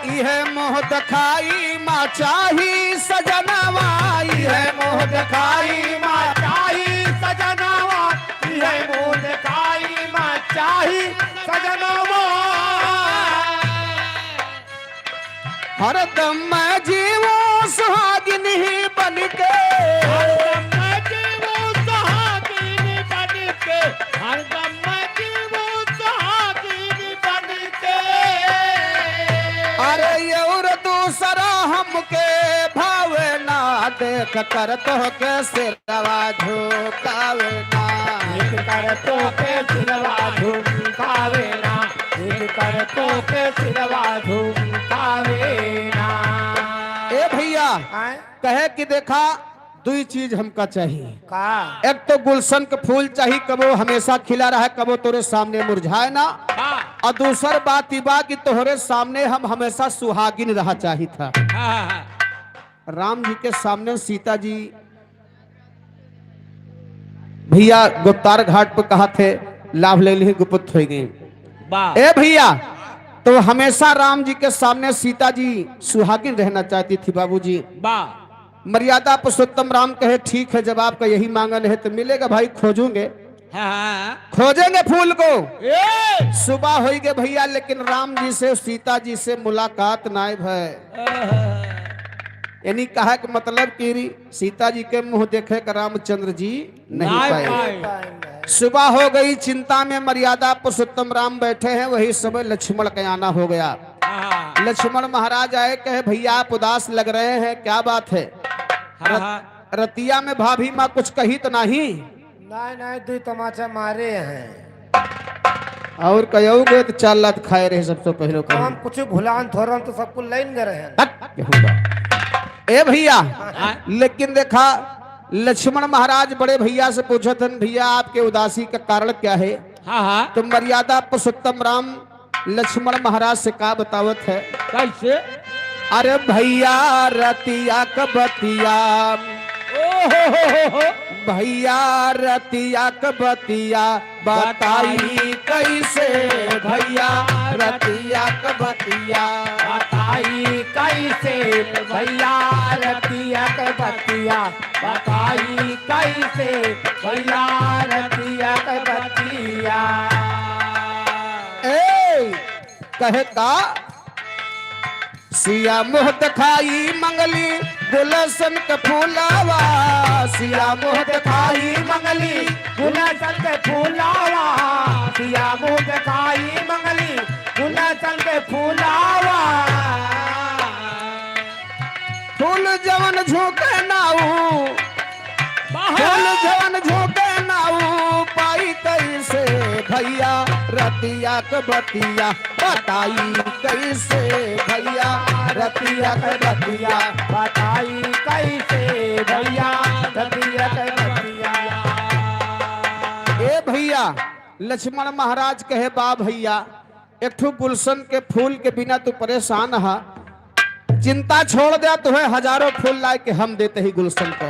[SPEAKER 2] यह मोह दिखाई माँ चाही सजनावा, यह मोह दिखाई माँ चाही सजनावा, यह मोह दिखाई माँ चाही सजनावा। हरदम मैं जीवो सुहागिन ही बन के,
[SPEAKER 1] हरदम मैं जीवूं सुहागिन बन के, हरदम मैं जीवूं सुहागिन बन के।
[SPEAKER 2] अरे ये और दूसरा हमके भावे ना, देख कर तो के सिरवा झुकावे ना, देख कर तो के सिरवा झुकावे ना, देख कर तो के सिरवा झुकावे ना।
[SPEAKER 3] ए भैया कहे कि देखा दुई चीज हमका चाहिए,
[SPEAKER 2] का
[SPEAKER 3] एक तो गुलशन का फूल चाहिए, कबो हमेशा खिला रहा है, कबो तोरे सामने मुरझाए ना,
[SPEAKER 1] हाँ
[SPEAKER 3] और दूसर बात ई बा कि तोहरे सामने हम हमेशा सुहागिन रहा चाहिए था।
[SPEAKER 1] हाँ
[SPEAKER 3] राम जी के सामने सीता जी भैया गुप्तार घाट पर कहा थे लाभ ले ली गुप्त हो गए।
[SPEAKER 1] वाह
[SPEAKER 3] ए भैया तो हमेशा राम जी के सामने सीता जी सुहागिन रहना चाहती थी बाबूजी।
[SPEAKER 1] वाह
[SPEAKER 3] मर्यादा पुरुषोत्तम राम कहे ठीक है, जब आपका यही मांगन है तो मिलेगा भाई, खोजूंगे
[SPEAKER 1] हाँ
[SPEAKER 3] खोजेंगे फूल को।
[SPEAKER 1] ए
[SPEAKER 3] सुबह हो गए भैया, लेकिन राम जी से सीता जी से मुलाकात नायब है। यानी कहा कि मतलब कि सीता जी के मुंह देखे कर रामचंद्र जी नहीं पाए। सुबह हो गई, चिंता में मर्यादा पुरुषोत्तम राम बैठे हैं, वही समय लक्ष्मण का आना हो गया। लक्ष्मण महाराज आए, कहे भैया आप उदास लग रहे हैं, क्या बात है? रतिया में भाभी माँ कुछ कही तो नहीं?
[SPEAKER 2] नहीं दो तमाचा मारे हैं
[SPEAKER 3] और कहोगे तो 4 लात खाए रहे सबसे पहले।
[SPEAKER 2] तो हम कुछ भुलान थोरन तो सबको लाइन गए हैं।
[SPEAKER 3] ए भैया, लेकिन देखा लक्ष्मण महाराज बड़े भैया से पूछा था, भैया आपके उदासी का कारण क्या है? तो मर्यादा पुरुषोत्तम राम लक्ष्मण महाराज से का बतावत है?
[SPEAKER 1] कैसे?
[SPEAKER 3] अरे भैया रतिया कबतिया, भैया रतिया कबतिया बताई कैसे, भैया रतिया कबतिया
[SPEAKER 2] बताई कैसे, भैया रतिया के बतिया बताई कैसे, भैया रतिया के बतिया।
[SPEAKER 3] ए कहे का सिया मुँह दिखाई मंगली गुलशन के फूलावा,
[SPEAKER 2] सिया मुँह दिखाई मंगली गुलशन के फूलावा, सिया मुँह दिखाई मंगली गुलशन के फूलावा।
[SPEAKER 3] फूल जवन झोंके नाऊ, फूल जवन झोंके नाऊ पाई कैसे, भैया रतिया के बतिया बताई कैसे, भैया रतिया के बतिया
[SPEAKER 2] बताई कैसे, भैया रतिया के बतिया।
[SPEAKER 3] ए भैया लक्ष्मण महाराज कहे बा भैया एक ठो गुलशन के फूल के बिना तू परेशान है, चिंता छोड़ दे, तुम्हें हजारों फूल लाए के हम देते ही गुलशन को।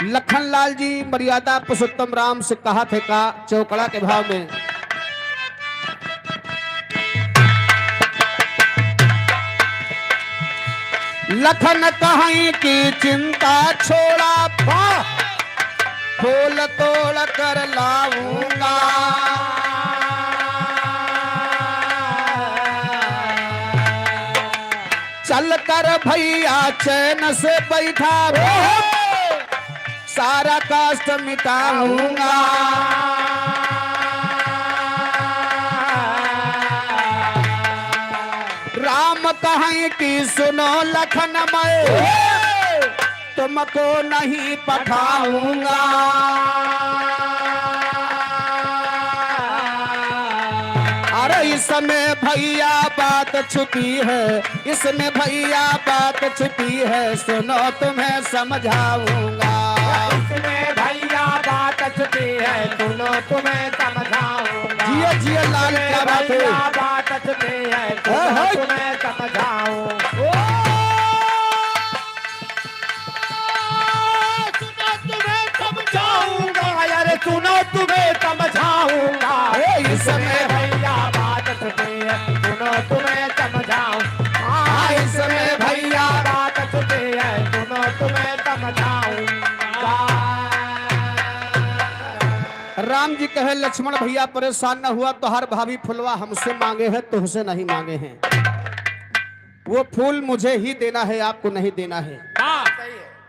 [SPEAKER 3] लखन लाल जी मर्यादा पुरुषोत्तम राम से कहा थे का चौकड़ा के भाव में, लखन कहीं की चिंता छोड़ा, फूल तोड़ कर लाऊंगा, चल कर भैया चैन से बैठा सारा कष्ट मिटाऊंगा। राम कहें कि सुनो लखन मैं तुमको नहीं पठाऊंगा, अरे इसमें भैया बात छुपी है, इसमें भैया बात छुपी है, सुनो तुम्हें समझाऊंगा,
[SPEAKER 2] इसमें भैया बात छुपी है, सुनो तुम्हें समझाऊंगा।
[SPEAKER 3] जिया जिया लाल क्या बात है?
[SPEAKER 2] बात छुपी है, सुनो तुम्हें समझाऊं। अरे सुनो तुम्हें समझाऊंगा, इसमें भैया बात छुपी है, सुनो तुम्हें समझाऊं। इसमें भैया बात छुपी है, सुनो तुम्हें समझाऊंगा।
[SPEAKER 3] राम जी कहे लक्ष्मण भैया परेशान न हुआ, तो हर भाभी फुलवा हमसे मांगे हैं, तुमसे नहीं मांगे हैं, वो फूल मुझे ही देना है, आपको नहीं देना है,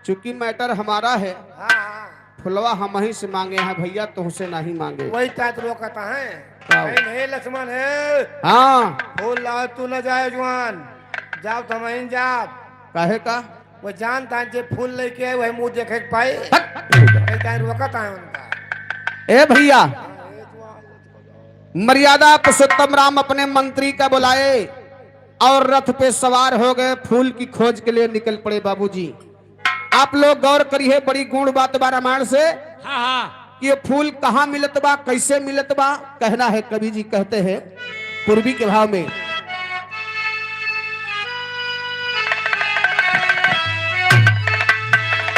[SPEAKER 3] चूंकि मैटर हमारा है, फुलवा हम ही से मांगे हैं भैया, तुमसे नहीं मांगे।
[SPEAKER 2] वही टाइप रोकता है, नहीं लक्ष्मण है,
[SPEAKER 3] हाँ
[SPEAKER 2] फूल लाओ तू न जाए जवान, जाओ तुम जाओ,
[SPEAKER 3] कहे का
[SPEAKER 2] वो जानता है फूल लेके वही मुंह देखे पाए, रोकता है उनका।
[SPEAKER 3] ए भैया मर्यादा पुरुषोत्तम राम अपने मंत्री का बुलाए और रथ पे सवार हो गए, फूल की खोज के लिए निकल पड़े। बाबूजी आप लोग गौर करिए, बड़ी गुण बात बा रामायण से कि ये फूल कहाँ मिलत बा, कैसे मिलत बा। कहना है कवि जी कहते हैं पूर्वी के भाव में,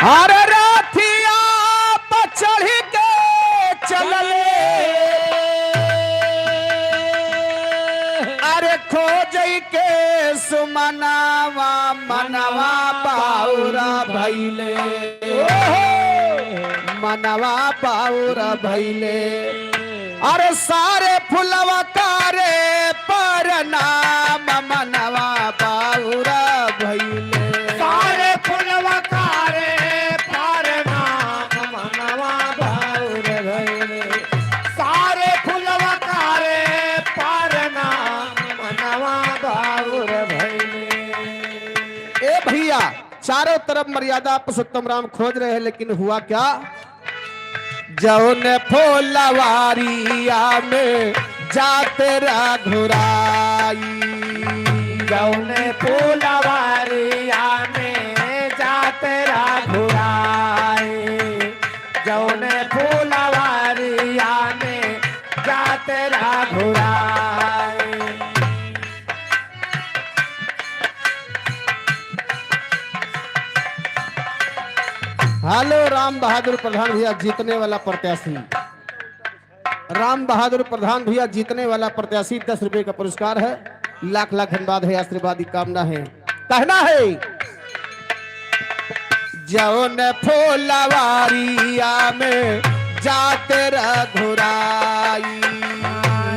[SPEAKER 3] अरे राथिया पर चढ़ के चलले, अरे खोज के सुमनावा मनवा पाउरा भैले, मनवा पाउरा भैले, अरे सारे फुलवा तारे पर नाम मनवा पाउरा भैले, चारों तरफ मर्यादा पुरुषोत्तम राम खोज रहे हैं, लेकिन हुआ क्या? जौन फुलवारिया में जाते रघुराई,
[SPEAKER 2] जौन फुलवारिया में जाते रघुराई, जौन फुलवारिया में जाते रघुराई।
[SPEAKER 3] हेलो राम बहादुर प्रधान भैया जीतने वाला प्रत्याशी, राम बहादुर प्रधान भैया जीतने वाला प्रत्याशी 10 रुपए का पुरस्कार है। लाख लाख धन्यवाद है, आशीर्वाद की कामना है। कहना है जौन फुलवारिया में जाते रघुराई,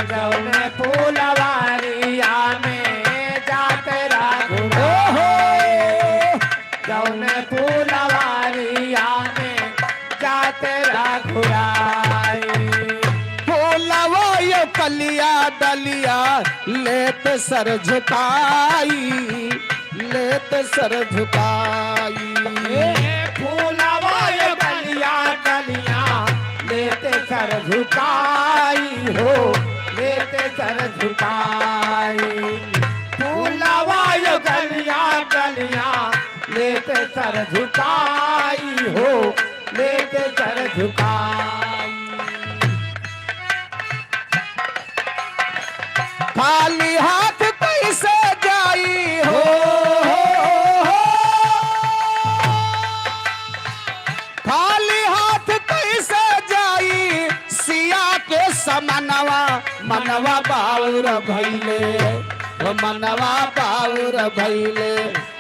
[SPEAKER 2] जौन फुलवारिया में जाते रघुराई, जौन फुलवारिया में जाते रघुराई।
[SPEAKER 3] फूलवा कलिया डलिया लेत सर झुकाई, लेत सर झुकाई।
[SPEAKER 2] फूलवा कलिया कलिया लेते सर झुकाई हो, लेते सर झुकाई। फूलवा कलिया कलिया लेते सर झुकाई हो, लेते सर झुकाई।
[SPEAKER 3] खाली हाथ कैसे जाई हो, खाली हाथ कैसे जाई सिया के समनवा, मनवा बाउर भैले, मनवा बाउर भैले।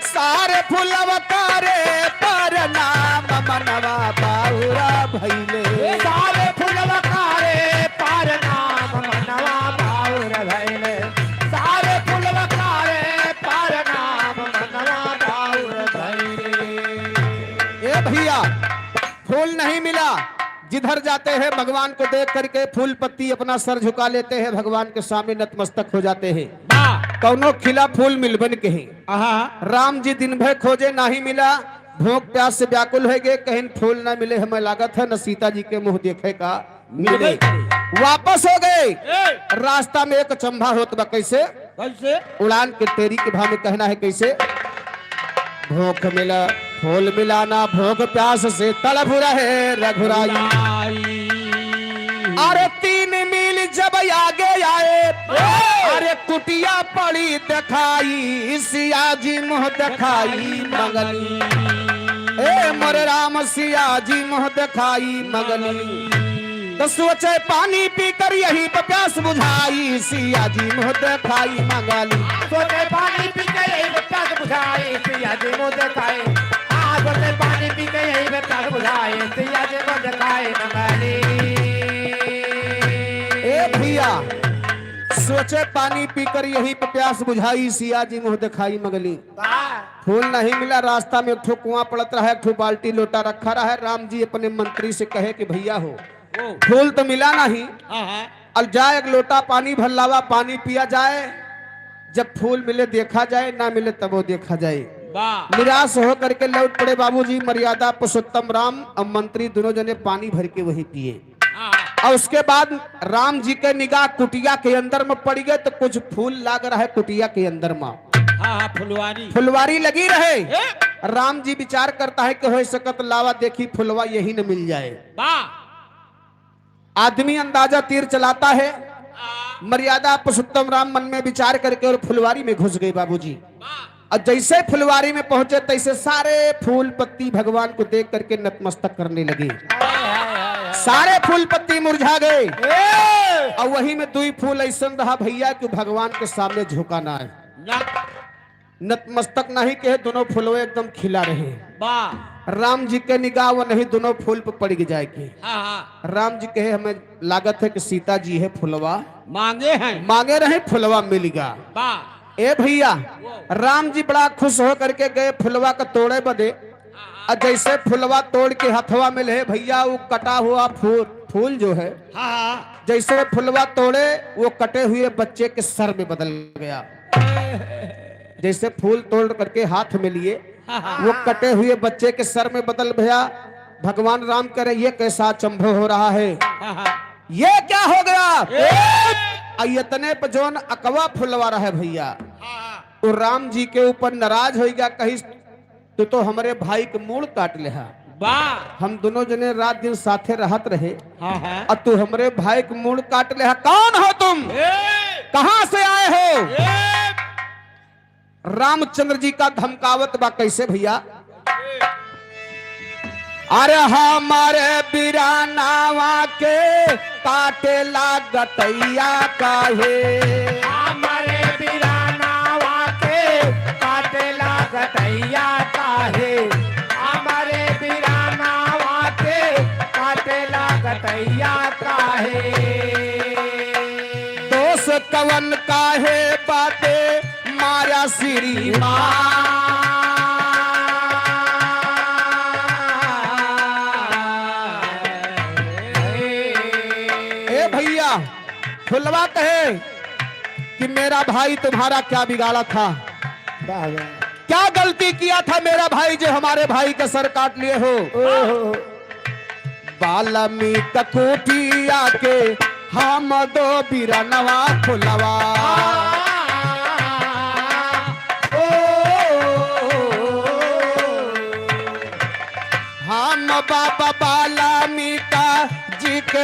[SPEAKER 3] सारे फुलवा तारे पर नाम, मनवा बाउर भैले।
[SPEAKER 2] सारे फुलवा तारे पर नाम, मनवा बाउर भैले। सारे फुलवा तारे पर नाम, मनवा बाउर भैले।
[SPEAKER 3] ए भैया फूल नहीं मिला, जिधर जाते हैं भगवान को देख करके फूल पत्ती अपना सर झुका लेते हैं, भगवान के सामने नतमस्तक हो जाते हैं। कौनो खिला फूल मिलबन के राम जी दिन भर खोजे नहीं मिला, भूख प्यास से व्याकुल हो गए, कहीं फूल ना मिले, हमें लागत है न सीता जी के मुंह देखे का मिले। वापस हो गए, रास्ता में एक चंबा होत बा, कैसे
[SPEAKER 1] कैसे?
[SPEAKER 3] उड़ान के तेरी के भाव में कहना है कैसे? भूख मिला फूल मिलाना, भूख प्यास से तड़प रहे रघुराई। अरे 3 मील जब आगे आए, अरे कुटिया पड़ी दिखाई, सिया जी मुँह दिखाई मगली। ए मोरे राम सिया जी मुँह दिखाई मगली। तो सोचे पानी पीकर यही पे प्यास बुझाई, सिया जी मुँह दिखाई मगली।
[SPEAKER 2] सोचे पानी पी के यही पे प्यास बुझाई, सिया जी मुँह दिखाई। सोचे पानी पी के यही पे प्यास बुझाई, सिया जी मुँह दिखाई मगली।
[SPEAKER 3] भैया सोचे पानी पीकर यही पे प्यास बुझाई, सिया जी मुँह दिखाई मगली। फूल नहीं मिला, रास्ता में एक ठो कुआं पड़त रहा, एक ठो बाल्टी लोटा रखा रहा। राम जी अपने मंत्री से कहे कि भैया हो फूल तो मिला नहीं, अब जाए एक लोटा पानी भर लावा, पानी पिया जाए, जब फूल मिले देखा जाए, ना मिले तब वो देखा जाए। निराश होकर के लौट पड़े बाबूजी। मर्यादा पुरुषोत्तम राम और मंत्री दोनों जने पानी भर के वही पिए। और उसके बाद राम जी के निगाह कुटिया के अंदर में पड़ गए, तो कुछ फूल लाग रहा है कुटिया के अंदर में।
[SPEAKER 1] फुलवारी
[SPEAKER 3] फुलवारी लगी रहे। राम जी विचार करता है कि हो सकत लावा देखी फुलवा यही न मिल जाए। आदमी अंदाजा तीर चलाता है। मर्यादा पुरुषोत्तम राम मन में विचार करके और फुलवारी में घुस गए बाबूजी। और जैसे फुलवारी में पहुंचे तैसे सारे फूल पत्ती भगवान को देख करके नतमस्तक करने लगे। सारे फूल पत्ती मुरझा गए और वही में 2 फूल ऐसा रहा भैया कि भगवान के सामने झुका ना है, नतमस्तक नहीं के दोनों फूलवे एकदम खिला रहे। राम जी के निगाह वो नहीं, दोनों फूल पर पड़ जाएगी। राम जी कहे हमें लागत है कि सीता जी है फुलवा मांगे रहे, फुलवा मिलेगा। ए भैया राम जी बड़ा खुश हो करके गए फुलवा का तोड़े बदे। और जैसे फुलवा तोड़ के हथवा में ले भैया, वो कटा हुआ फूल जो है जैसे फुलवा तोड़े वो कटे हुए बच्चे के सर में बदल गया। जैसे फूल तोड़ करके हाथ में लिए वो कटे हुए बच्चे के सर में बदल भैया भगवान राम करे ये कैसा चंभव हो रहा है, ये क्या हो गया। इतने पर जोन अकवा फुलवा रहा है भैया, तो राम जी के ऊपर नाराज हो गया, कही तो हमारे भाई के मूल काट ले हा। हम दोनों जने रात दिन साथे रहत रहे, और तू हमारे भाई के मूल काट ले हा। कौन हो तुम, कहां से आए हो। रामचंद्र जी का धमकावत बा कैसे भैया, अरे हमारे बिरानावा के काटे लागतैया काहे,
[SPEAKER 2] हमारे बिरानावा के काटे लागतैया काहे, हमारे बिरानावा के काटे लागतैया काहे।
[SPEAKER 3] दोष कवन काहे बाते मारा श्री भैया। फुलवा कहे कि मेरा भाई तुम्हारा क्या बिगाड़ा था, क्या गलती किया था मेरा भाई जो हमारे भाई का सर काट लिए हो। वाल्मीकि कुटिया के हम दो बिरनवा फुलवा, हम बाबा वाल्मीकि जी के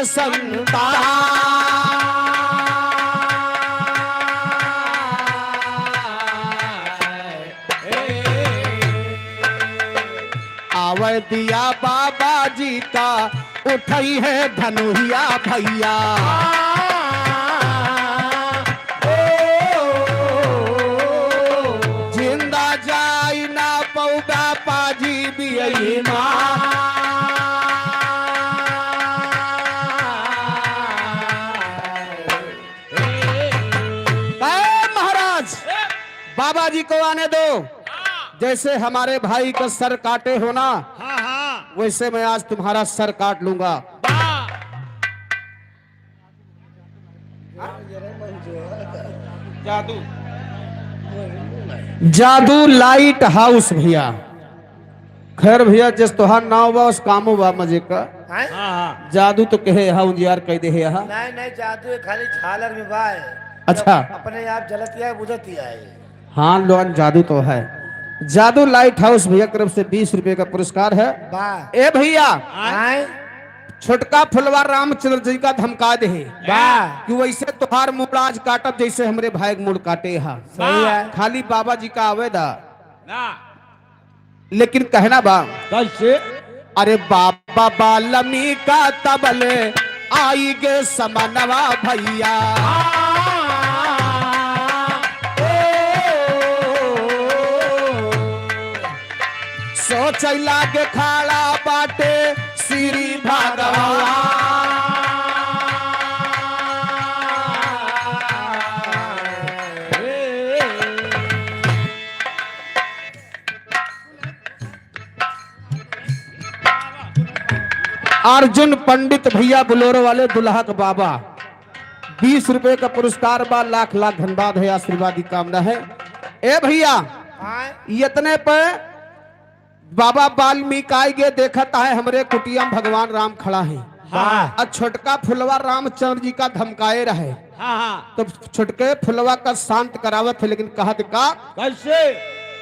[SPEAKER 3] आवे दिया बाबा जी का उठाई है धनुहिया भैया। जिंदा जाई ना पौगा पाजी भी महाराज बाबा जी को आने दो, जैसे हमारे भाई का सर काटे हो ना, वैसे मैं आज तुम्हारा सर काट लूंगा। जादू लाइट हाउस भैया। खैर भैया जिस तोहार नाव बा उस कामो बा मजे का, जादू तो कहे हा उजियार कह दे हा।
[SPEAKER 2] नहीं नहीं, जादू खाली झालर में बा है।
[SPEAKER 3] अच्छा,
[SPEAKER 2] अपने आप जलती है बुझती है।
[SPEAKER 3] हाँ लोन जादू तो है। जादू लाइट हाउस भैया तरफ से 20 रुपए का पुरस्कार है। ए भैया छोटका फुलवा रामचंद्र जी का धमका दे कि वैसे तुहार मूड आज काटब जैसे हमरे भाई के मूड काटे हा।
[SPEAKER 2] सही है।
[SPEAKER 3] खाली बाबा जी का आवेदा लेकिन कहना बा
[SPEAKER 1] कैसे,
[SPEAKER 3] अरे बाबा वाल्मीकि का तबले आई गे समनवा भैया। सोच लागे खाड़ा बाटे श्री अर्जुन पंडित भैया बुलोरो वाले दुल्हा का बाबा 20 रुपए का पुरस्कार बा। लाख लाख धन्यवाद है, आशीर्वाद की कामना है। ए भैया इतने पे बाबा वाल्मीकि आएंगे, देखता है हमरे कुटिया में भगवान राम खड़ा है। और छोटका फुलवा रामचंद्र जी का धमकाए रहे। तो छोटके फुलवा का शांत करावत है, लेकिन कहत का
[SPEAKER 1] कैसे,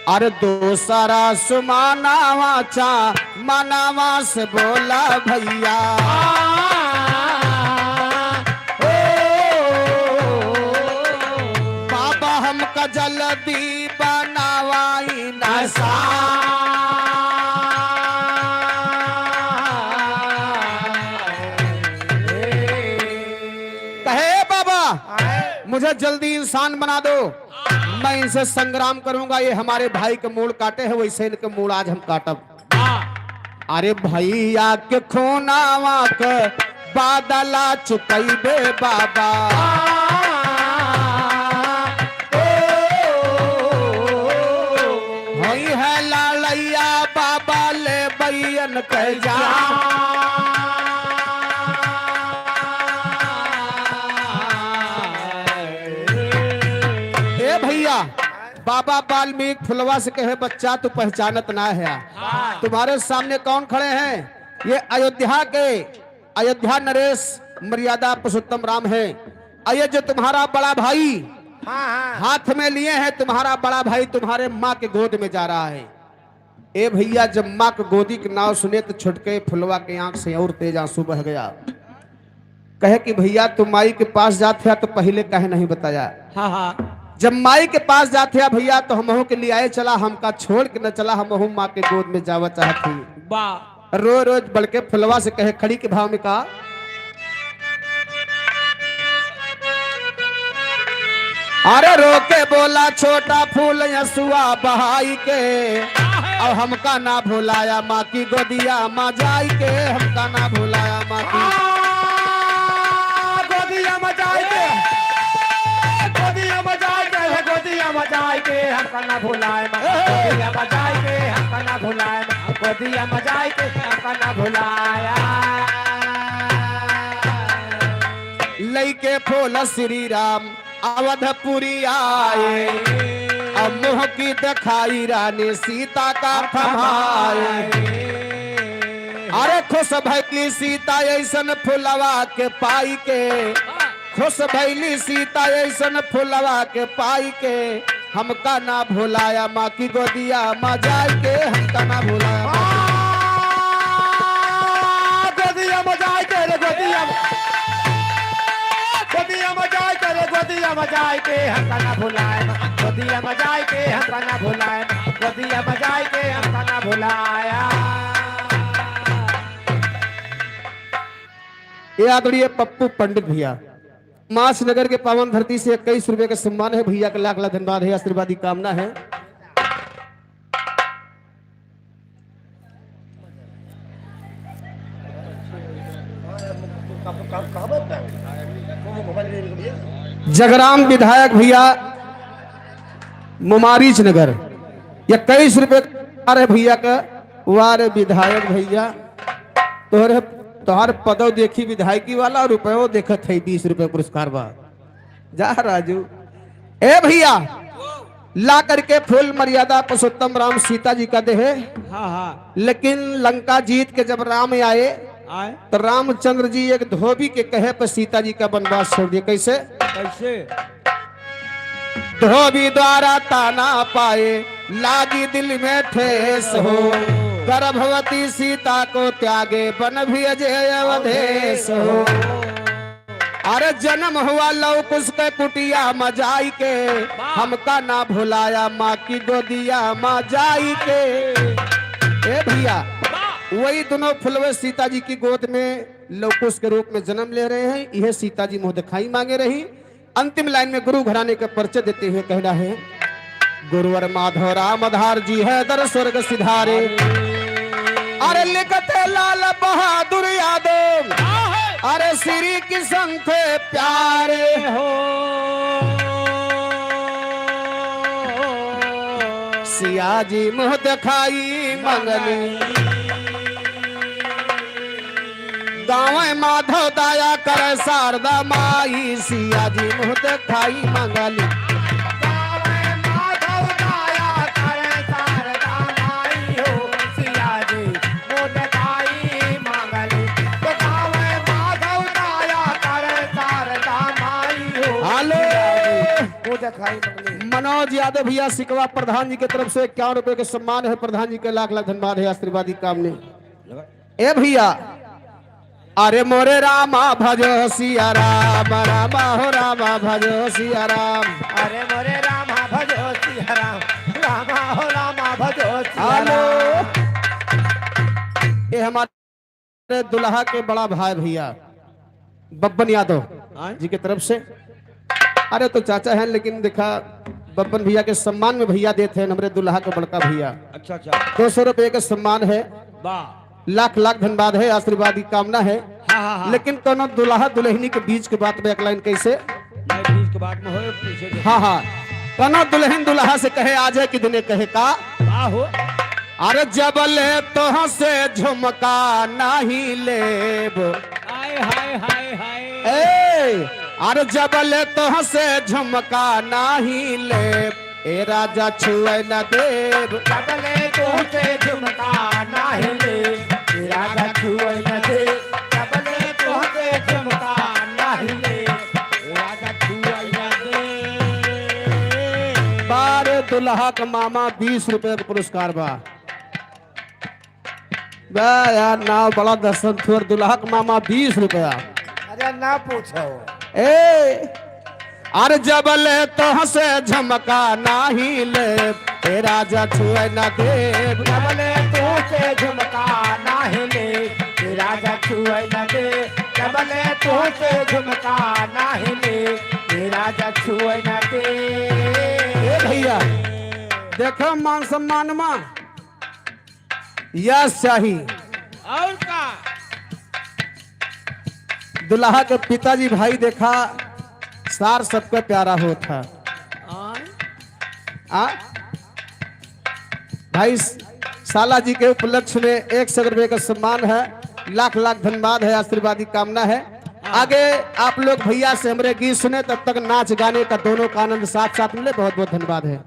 [SPEAKER 3] अरे दोसरा सुमानावा चा मनावा से बोला भैया। बाबा हमका जल्दी बनावाई नशा। कहे बाबा मुझे जल्दी इंसान बना दो, मैं इनसे संग्राम करूंगा। ये हमारे भाई के मूड काटे हैं, वैसे इनके मूड आज हम काटब। अरे भैया के खूनावा के बादला चुकैबे बाबा। होई है लालैया बाबा ले बैन कह जा। बाबा वाल्मीकि फुलवा से कहे बच्चा तू पहचानत ना है। तुम्हारे सामने कौन खड़े हैं? ये अयोध्या नरेश मर्यादा पुरुषोत्तम राम है। ये जो तुम्हारा बड़ा भाई हाथ में लिए हैं, तुम्हारा बड़ा भाई तुम्हारे माँ के गोद में जा रहा है। ए भैया, जब माँ के गोदी के नाव सुने तो छुटके फुलवा के आंख से और तेज आंसू बह गया। कहे कि भैया तुम माई के पास जाते तो पहले कहे नहीं बताया। जब माई के पास जाते भैया तो हमहू के लिए आए चला, हमका छोड़ के न चला, हमहू माँ के गोद में जावा चाहती। रोज रोज बड़के फुलवा से कहे खड़ी के भाव में कहा, अरे रोके बोला छोटा फूल यसुआ बहाई के, और हमका ना भुलाया माँ की गोदिया माँ जाई के, हमका ना भुलाया माँ की
[SPEAKER 2] गोदिया मजाई के, गोदिया मजाई के, गोदिया मजाई के, हमका ना भुलाए माँ, गोदिया मजाई के, हमका ना भुलाए माँ, गोदिया मजाई के, हमका ना भुलाया।
[SPEAKER 3] लइके फूल श्री राम अवधपुरी आए, अब मुँह की दिखाई रानी सीता का थमाए। अरे खुश भैली सीता ऐसन फुलवा के पाई के, खुश भैली सीता ऐसन फुलवा के पाई के, हमका ना भुलाया माँ की गोदिया माँ जाई के, हमका ना भुलाया
[SPEAKER 2] गोदिया मजाई के, गोदिया गोदिया मजाई के, गोदिया मजाई के, हमका ना भुलाए, गोदिया मजाई के, हमका ना भुलाए, गोदिया मजाई के, हमका ना भुलाया।
[SPEAKER 3] ये आदरणीय पप्पू पंडित भैया मास नगर के पावन धरती से 21 रुपए का सम्मान है। भैया का लाख लाख धन्यवाद है, आशीर्वाद की कामना है। जगराम विधायक भैया मुमारीच नगर 21 रुपए अरे भैया का वारे विधायक भैया तोहर पदव देखी विधायकी वाला और रुपयो देखत है 20 रुपए पुरस्कार बा। जा राजू ए भैया ला करके फूल मर्यादा पुरुषोत्तम राम सीता जी का दे है। लेकिन लंका जीत के जब राम आए तो रामचंद्र जी एक धोबी के कहे पर सीता जी का वनवास छोड़ दिए। कैसे
[SPEAKER 1] कैसे?
[SPEAKER 3] धोबी द्वारा ताना पाए लागी दिल में ठेस हो, गर्भवती सीता को त्यागे बन भी अजय अवधेश हो। अरे जन्म हुआ लवकुश के कुटिया मजाई के, हमका ना भुलाया माँ की गोदिया माँ जाई के। ए भैया वही दोनों फुलवे सीता जी की गोद में लवकुश के रूप में जन्म ले रहे हैं। यह सीता जी मुँह दिखाई मांगे रही। अंतिम लाइन में गुरु घराने का परिचय देते हुए कहना है, गुरुवर माधव राम आधार जी है दर स्वर्ग सिधारे। अरे लिखते लाल बहादुर यादव, अरे श्री किशन थे प्यारे हो। सिया जी मुँह दिखाई मंगली, गाँव माधव दाया करे शारदा माई। सिया जी मुँह दिखाई मंगली,
[SPEAKER 2] माधव दाया करे शारदा माई हो। सिया जी मुँह दिखाई मंगली, तो गाँव माधव दाया करे शारदा माई हो।
[SPEAKER 3] हालो
[SPEAKER 2] मुँह दिखाई मंगली।
[SPEAKER 3] मनोज यादव भैया सिकवा प्रधान जी की तरफ से 51 रुपए के सम्मान है। प्रधान जी के लाख लाख धन्यवाद है, आशीर्वादी काम ने। ए भैया अरे मोरे रामा भजो सिया राम, रामा हो रामा भजो सिया राम।
[SPEAKER 2] अरे मोरे रामा भजो सिया राम, रामा हो रामा भजो सिया
[SPEAKER 3] हेलो
[SPEAKER 2] राम।
[SPEAKER 3] ये हमारे दुल्हा के बड़ा भाई भैया बब्बन यादव जी की तरफ से। अरे तो चाचा हैं लेकिन देखा बब्बन भैया के सम्मान में भैया देते हैं हमारे दुल्हा के बड़का भैया।
[SPEAKER 1] अच्छा
[SPEAKER 3] 200 रुपए का सम्मान है,
[SPEAKER 1] वाह
[SPEAKER 3] लाख लाख धन्यवाद है, आशीर्वाद की कामना है। लेकिन कोनो दुल्हा दुल्हनी के बीच के बात में एक लाइन कैसे
[SPEAKER 1] बीच के बाद में हो पीछे
[SPEAKER 3] हाँ कोनो दुल्हन दुल्हा से कहे आज है कि दिने कहे का
[SPEAKER 1] हो।
[SPEAKER 3] अरे जबले तो से झुमका नहीं लेब,
[SPEAKER 1] हाय हाय हाय हाय।
[SPEAKER 3] ए अरे जबले तो से झुमका नहीं लेब, ए राजा छुए न देव
[SPEAKER 2] कबले तोते झुमका नाही ले राजा छुए न दे कबले तोते झुमका नाही ले राजा छुए न दे।
[SPEAKER 3] बार दुल्हा का मामा 20 रुपए का पुरस्कार बा यार नाव बड़ा दर्शन थोर दुल्हा का मामा 20 रुपया।
[SPEAKER 2] अरे ना पूछो
[SPEAKER 3] ए अरे जबले तो हसे झमका नाही ले ए राजा छुए न देव
[SPEAKER 2] कबले तोते झुमका नाही ले राजा छुए न दे कबले तोते झुमका नाही ले राजा छुए न दे।
[SPEAKER 3] ए भैया देखो मान सम्मान में यश चाहिए
[SPEAKER 1] और का
[SPEAKER 3] दुल्हा के पिताजी भाई देखा सार सबका प्यारा होता आ भाई साला जी के उपलक्ष्य में 100 रुपए का सम्मान है। लाख लाख धन्यवाद है, आशीर्वाद की कामना है। आगे आप लोग भैया से हमारे गीत सुने, तब तक नाच गाने का दोनों का आनंद साथ साथ मिले। बहुत बहुत धन्यवाद है।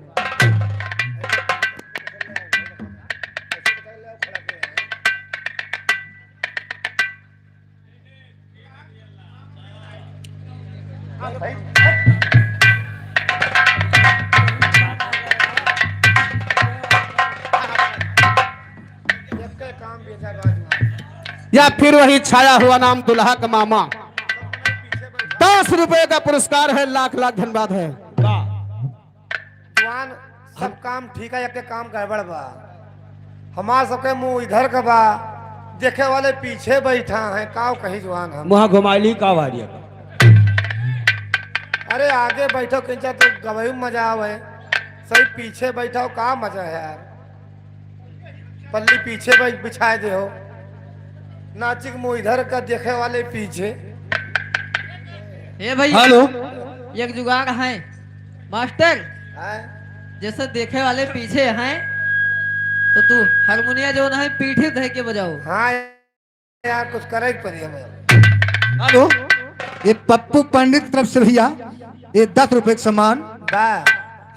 [SPEAKER 3] या फिर वही छाया हुआ नाम दुल्हा का मामा 10 रुपए का पुरस्कार है। लाख लाख धन्यवाद है।
[SPEAKER 2] जवान सब काम ठीक है, एक काम गड़बड़ बा। हमार सबके मुंह इधर का बा, देखे वाले पीछे बैठा है का कहीं जवान हम।
[SPEAKER 1] मुहा घुमाइली का वारिया का
[SPEAKER 2] अरे आगे बैठो किंचा तो गवाई में मजा आवे, सही पीछे बैठो का मजा है यार। पल्ली पीछे बिछाए दे हो, नाचिक मुंह इधर का देखे वाले पीछे।
[SPEAKER 4] ए भैया
[SPEAKER 3] हेलो
[SPEAKER 4] एक जुगाड़ है मास्टर,
[SPEAKER 2] हैं?
[SPEAKER 4] जैसे देखे वाले पीछे हैं तो तू हारमोनिया जो है पीठी धर के बजाओ।
[SPEAKER 2] हाँ यार कुछ करे ही पड़ी हमें।
[SPEAKER 5] हेलो, ये पप्पू पंडित की तरफ से भैया ये 10 रुपए का सम्मान।
[SPEAKER 2] बा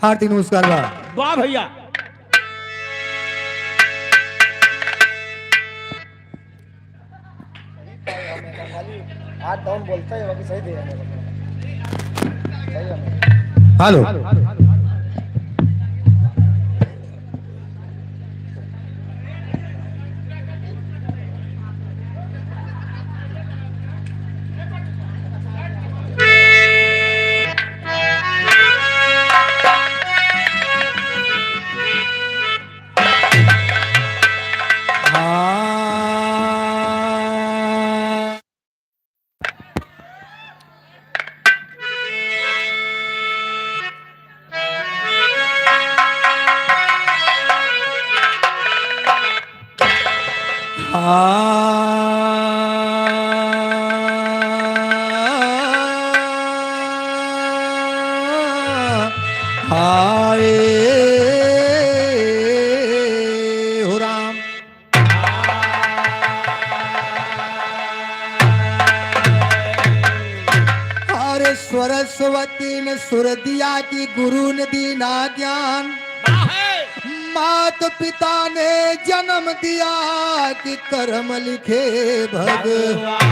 [SPEAKER 5] हार्दिक नमस्कार बा।
[SPEAKER 1] वाह भैया
[SPEAKER 2] हाथ डाउन बोलता है बाकी सही दे
[SPEAKER 5] हेलो, हाय हो राम। अरे सरस्वती ने सुर दिया कि गुरु ने दीना ज्ञान, मात पिता ने जन्म दिया कि कर्म लिखे भगवान।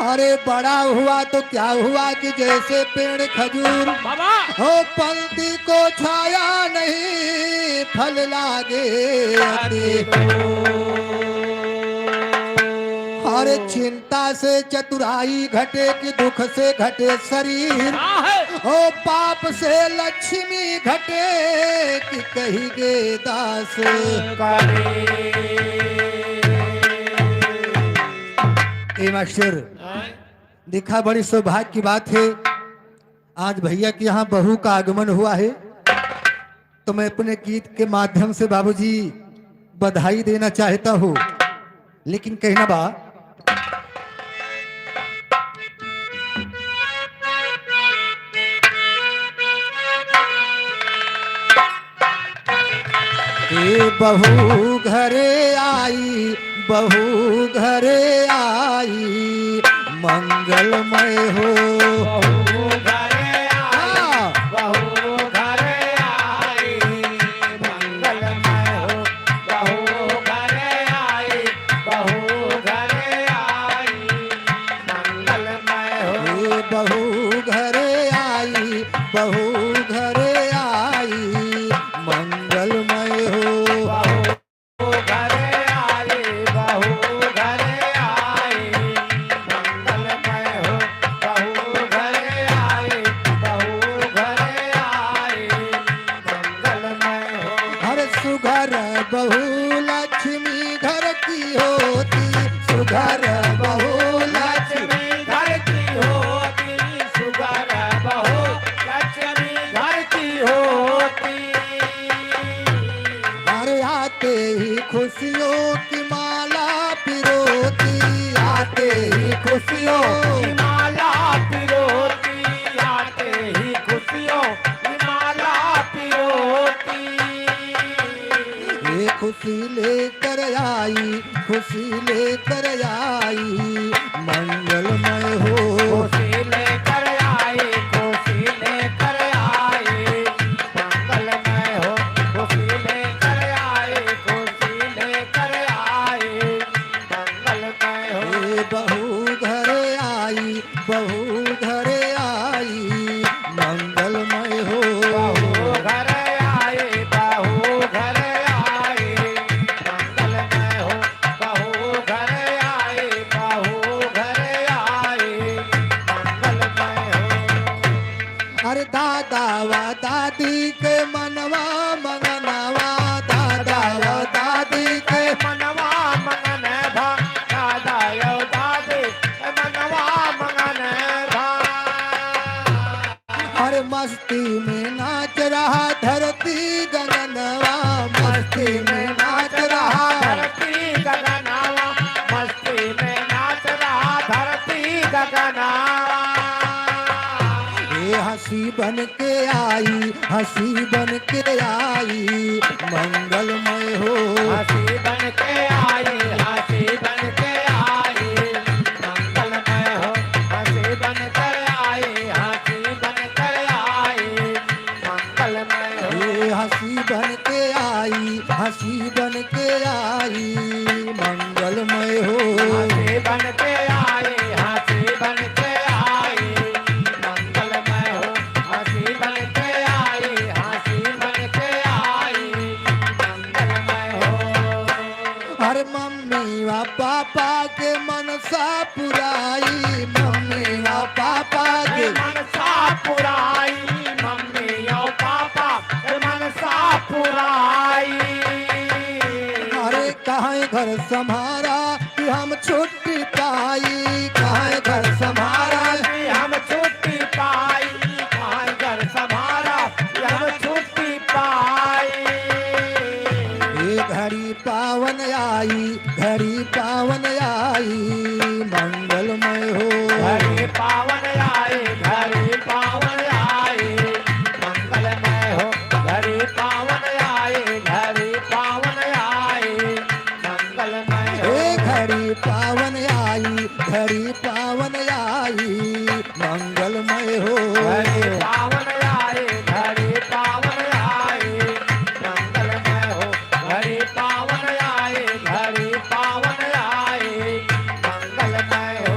[SPEAKER 5] अरे बड़ा हुआ तो क्या हुआ कि जैसे पेड़ खजूर
[SPEAKER 1] बाबा
[SPEAKER 5] हो, पंक्ति को छाया नहीं फल लागे अति। अरे चिंता से चतुराई घटे कि दुख से घटे शरीर, हो पाप से लक्ष्मी घटे कि कही गे दास। ए मास्टर देखा, बड़ी सौभाग्य की बात है आज भैया के यहाँ बहू का आगमन हुआ है, तो मैं अपने गीत के माध्यम से बाबूजी बधाई देना चाहता हूँ। लेकिन कहना बा ए बहू घरे आई, बहू घरे आई, मंगलमय हो।
[SPEAKER 2] बहू घरे
[SPEAKER 5] सुघर बहू
[SPEAKER 2] लक्ष्मी घर की होती, सुगर बहू लक्ष्मी घर की होती।
[SPEAKER 5] अरे आते ही खुशियों की माला पिरोती, आते ही खुशियों
[SPEAKER 2] की माला पिरोती, आते ही खुशियों की माला पिरोती।
[SPEAKER 5] ये खुशी लेकर आई, खुशी लेकर आई, मंगलमय हो।
[SPEAKER 2] खुशी लेकर आई, खुशी लेकर आई, मंगलमय हो। खुशी लेकर आई, खुशी लेकर आई, मंगलमय हो।
[SPEAKER 5] ए बहू घर आई, बहू घर आई, मंगलमय हो।
[SPEAKER 2] बहू घर आई, बहू घर आई, मंगलमय हो। बहू घर आई, बहू घर आई, मंगलमय हो।
[SPEAKER 5] अरे दादा व दादी के मनवा मंगनवा, दादा व दादी के
[SPEAKER 2] मनवा मंगन भा, दादा यो दादी मनवा मंगन भा।
[SPEAKER 5] हर मस्ती में नाच रहा धरती गगनवा, मस्ती में नाच रहा।
[SPEAKER 2] धरती गगनावा, मस्ती में नाच रहा धरती गगनावा।
[SPEAKER 5] ये हंसी बन के आई, हंसी बन के आई, मंगलमय हो।
[SPEAKER 2] हंसी बन के आई, हंसी बन के आई, मंगलमय हो। हंसी बन के आई, हंसी बन के आई, मंगलमय हो।
[SPEAKER 5] ये हंसी बन के आई, हंसी बन के आई, मंगलमय हो।
[SPEAKER 2] हंसी बन के आई, हंसी बन के आई, मंगलमय हो। हंसी बन के आई, हंसी बन के आई, मंगलमय हो।
[SPEAKER 5] अरे मम्मी व पापा के मनसा पुराई, मम्मी व पापा के
[SPEAKER 2] मनसा पुराई, मम्मी और पापा मनसा पुराई।
[SPEAKER 5] अरे कहाँ घर संभारा कि हम छुट्टी पाई, कहाँ घर संभारा
[SPEAKER 2] हम छुट्टी पाई, कहाँ घर संभारा हम छुट्टी पाई।
[SPEAKER 5] ये घड़ी पावन आई, घड़ी पावन आई, मंगलमय हो।
[SPEAKER 2] घड़ी पावन आए, घड़ी पावन आए, मंगलमय हो। घड़ी पावन आए, घड़ी पावन आए, मंगलमय हो।
[SPEAKER 5] ए घड़ी पावन आई, घड़ी पावन आई, मंगलमय हो।
[SPEAKER 2] घड़ी पावन आए, घड़ी पावन आए, मंगलमय हो। घड़ी पावन आए, घड़ी पावन आए, मंगलमय हो।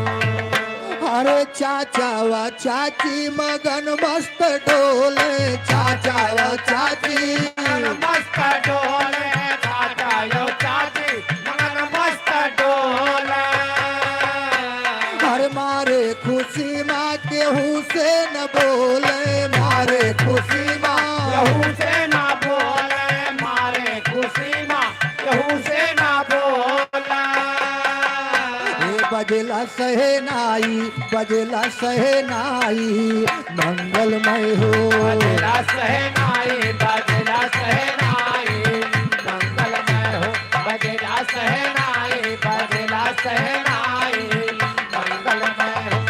[SPEAKER 5] अरे चाचा व चाची मगन मस्त डोले, चाचा व चाची
[SPEAKER 2] मगन मस्त डोले, चाचा यो चाची मगन मस्त डोले।
[SPEAKER 5] अरे मारे खुशी माँ केहू से न बोले, मारे खुशी माँ
[SPEAKER 2] यहू से ना बोले, मारे खुशी माँ यहू से ना बोले।
[SPEAKER 5] ये बजला सहनाई, बजला सहनाई, मंगलमय हो।
[SPEAKER 2] बजला सहनाई, बजला सहनाई, मंगलमय हो। बजला सहनाई, बजला सहनाई, मंगलमय हो।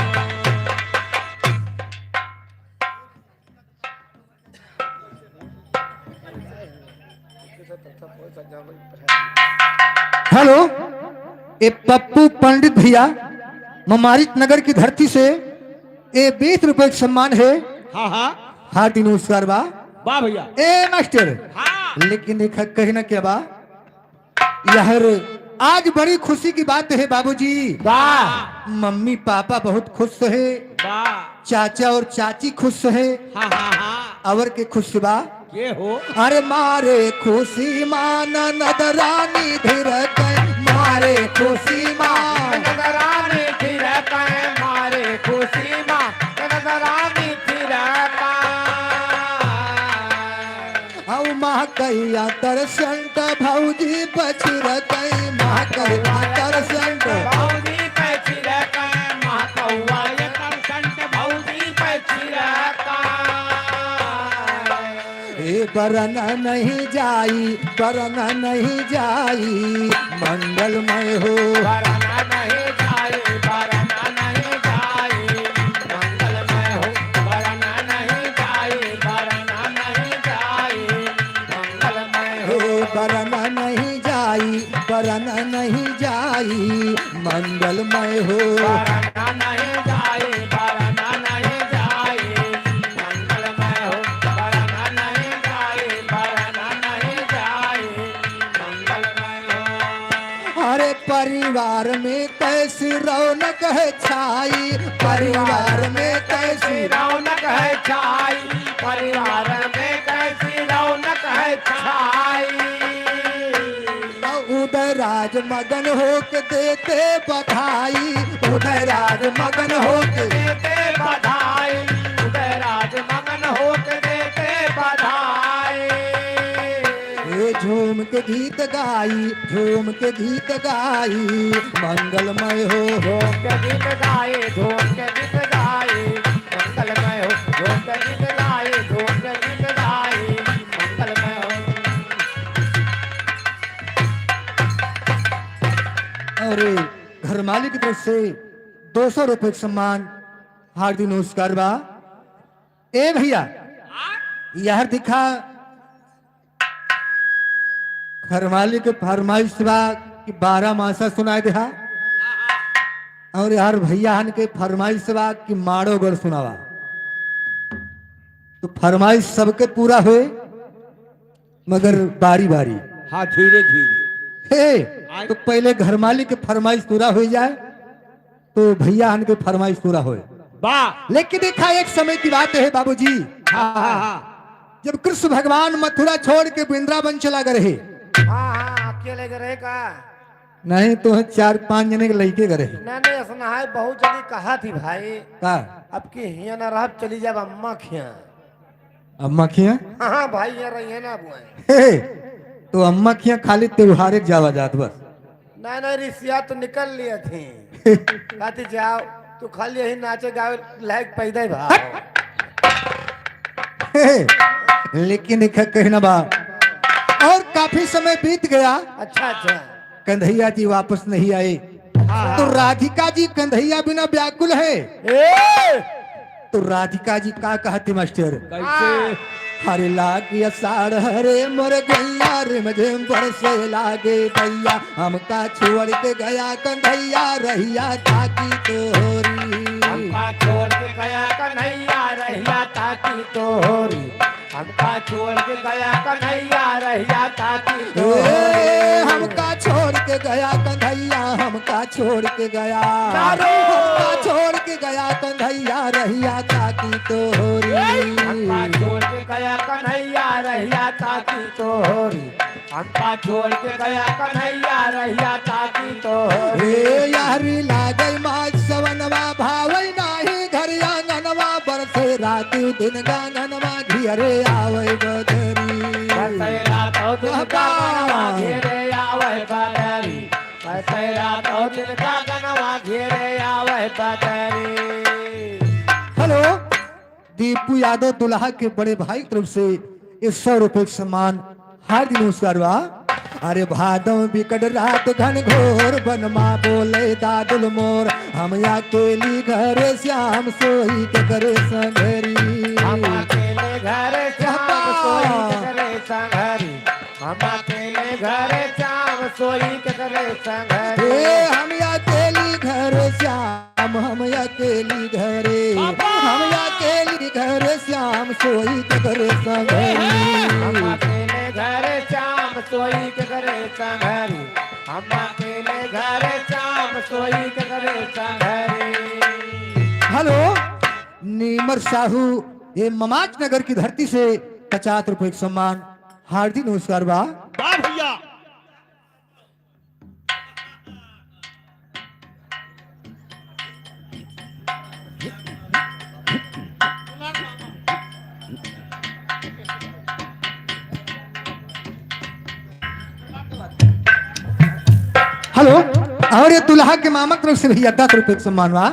[SPEAKER 5] हेलो, ये पप्पू पंडित भैया ममारित नगर की धरती से ये 20 रुपए का सम्मान है।
[SPEAKER 1] हाँ हाँ
[SPEAKER 5] हार्दिक नमस्कार बा।
[SPEAKER 1] वाह भैया
[SPEAKER 5] ए मास्टर,
[SPEAKER 1] हाँ
[SPEAKER 5] लेकिन एक कहीं ना क्या बा यार, आज बड़ी खुशी की बात है बाबूजी।
[SPEAKER 1] वाह
[SPEAKER 5] मम्मी पापा बहुत खुश है,
[SPEAKER 1] वाह
[SPEAKER 5] चाचा और चाची खुश है,
[SPEAKER 1] हाँ हाँ हाँ
[SPEAKER 5] और के खुश बा।
[SPEAKER 1] ये हो
[SPEAKER 5] अरे मारे खुशी मान नदरानी धीर मारे खुशी मान
[SPEAKER 2] नगरानी फिरता है, मारे खुशी माँ नगरानी फिरता।
[SPEAKER 5] औ माँ कैया दर्शन भौजी बचिरत, माँ कैया दर्शन
[SPEAKER 2] भौजी
[SPEAKER 5] ए बरना नहीं जाई, बरना नहीं जाई, मंगलमय हो।
[SPEAKER 2] बरना नहीं जाए, बरना नहीं जाए, मंगलमय हो। बरना नहीं जाए, बरना नहीं जाए, मंगलमय हो।
[SPEAKER 5] ए बरना नहीं जाई, बरना नहीं जाई, मंगलमय हो।
[SPEAKER 2] बरना नहीं जाए, बरना नहीं जाए, मंगलमय हो। बरना नहीं जाए, बरना नहीं जाए, मंगलमय हो।
[SPEAKER 5] अरे परिवार में कैसी रौनक है छाई, परिवार में कैसी
[SPEAKER 2] रौनक है छाई, परिवार में कैसी रौनक है छाई।
[SPEAKER 5] उदयराज मगन होके देते बधाई, उदयराज मगन होके
[SPEAKER 2] देते बधाई, उदयराज मगन होके देते बधाई।
[SPEAKER 5] ये झूम के गीत गाई, झूम के गीत गाई, मंगलमय हो।
[SPEAKER 2] झूम के गीत गाए, झूम के गीत गाए, मंगलमय हो। झूम के गीत गाए, झूम के गीत गाए, मंगलमय हो।
[SPEAKER 5] और घर मालिक की तरफ से 200 रुपए का सम्मान, हार्दिक नमस्कार बा। ए भैया यह दिखा घर मालिक के फरमाइश बा कि 12 मासा सुनाए देहा, और यार भैया हन के फरमाइश बा कि माड़ो गढ़ सुनावा। तो फरमाइश सबके पूरा हुए, मगर बारी बारी।
[SPEAKER 1] हाँ धीरे धीरे।
[SPEAKER 5] हे तो पहले घर मालिक के फरमाइश पूरा हो जाए तो भैया हन के फरमाइश पूरा होए।
[SPEAKER 1] वाह।
[SPEAKER 5] लेकिन देखा एक समय की बात है बाबूजी,
[SPEAKER 1] हाँ हाँ हाँ।
[SPEAKER 5] जब कृष्ण भगवान मथुरा छोड़ के वृंदावन चला गए रहे।
[SPEAKER 2] हाँ हाँ, अकेले गए का
[SPEAKER 5] नहीं तो 4-5 जने के लड़के गए रहे।
[SPEAKER 2] नहीं सुना है, बहुत जल्दी कहा थी भाई
[SPEAKER 5] का
[SPEAKER 2] अब की हिया ना रह चली जाब अम्मा खिया।
[SPEAKER 5] अम्मा खिया?
[SPEAKER 2] हाँ भाई यहाँ रही है ना बुआ।
[SPEAKER 5] हे तो अम्मा खिया खाली त्योहार जावा जात बस।
[SPEAKER 2] नहीं नहीं, रिसिया तो निकल लिए थी। कहती जाओ तू खाली यही नाचे गावे लायक पैदा ही भाव।
[SPEAKER 5] लेकिन एक कहना बा, और काफी समय बीत गया,
[SPEAKER 2] अच्छा अच्छा।
[SPEAKER 5] कन्हैया जी वापस नहीं आए। तो राधिका जी कन्हैया बिना व्याकुल है।
[SPEAKER 2] ए!
[SPEAKER 5] तो राधिका जी का कहती मास्टर?
[SPEAKER 1] कैसे?
[SPEAKER 5] हरे लागे अषाढ़ हरे मोर गैया, रिमझिम बरसे लागे भैया, हमका छोड़ के गया कन्हैया, रहिया ताकी तोरी।
[SPEAKER 2] हमका छोड़ के गया कन्हैया, रहिया ताकी तोरी। हमका छोड़ के गया कन्हैया, रहिया ताकी तोरी।
[SPEAKER 5] हमका छोड़ के गया कन्हैया, हमका छोड़ के गया,
[SPEAKER 2] चारो!
[SPEAKER 5] हमका छोड़ के गया कन्हैया, रहिया ताकी तोरी।
[SPEAKER 2] हमका छोड़ के गया कन्हैया, रहिया ताकी तोरी। हमका छोड़ के गया कन्हैया, रहिया ताकी तोरी।
[SPEAKER 5] हे यारी लागई माज सवनवा, भावई नाही घर आंगनवा, बरसे राती दिन गांगनवा, घियरे आवै बदरी।
[SPEAKER 2] बरसे रातो दिन गांगनवा, घेरे आवै बदरी। बरसे रातो दिन गांगनवा, घेरे आवै बदरी।
[SPEAKER 5] हेलो, दीपू यादव दुल्हा के बड़े भाई की तरफ से 100 रुपए का सम्मान, हार्दिक नमस्कार बा। अरे भादव बिकट रात घन घोर, बनमा बोले दादुल मोर, हम अकेली घरे श्याम सोई के करे संघरी।
[SPEAKER 2] हम अकेले घर श्याम सोई के करे संघरी। हम अकेले घर श्याम सोई के करे संघरी।
[SPEAKER 5] हे हम अकेली घरे श्याम, हम अकेली घरे, हम अकेली घरे श्याम सोई के करे संघरी।
[SPEAKER 2] हम अकेले घर श्याम सोई के करे संघरी। हम अकेले घर श्याम सोई के करे संघरी।
[SPEAKER 5] हेलो, नीमर साहू ये ममाच नगर की धरती से 50 रुपए का सम्मान, हार्दिक नमस्कार बा।
[SPEAKER 1] वाह भैया।
[SPEAKER 5] हेलो, और ये दुल्हा के मामा की तरफ से भैया 10 रुपए का सम्मान बा।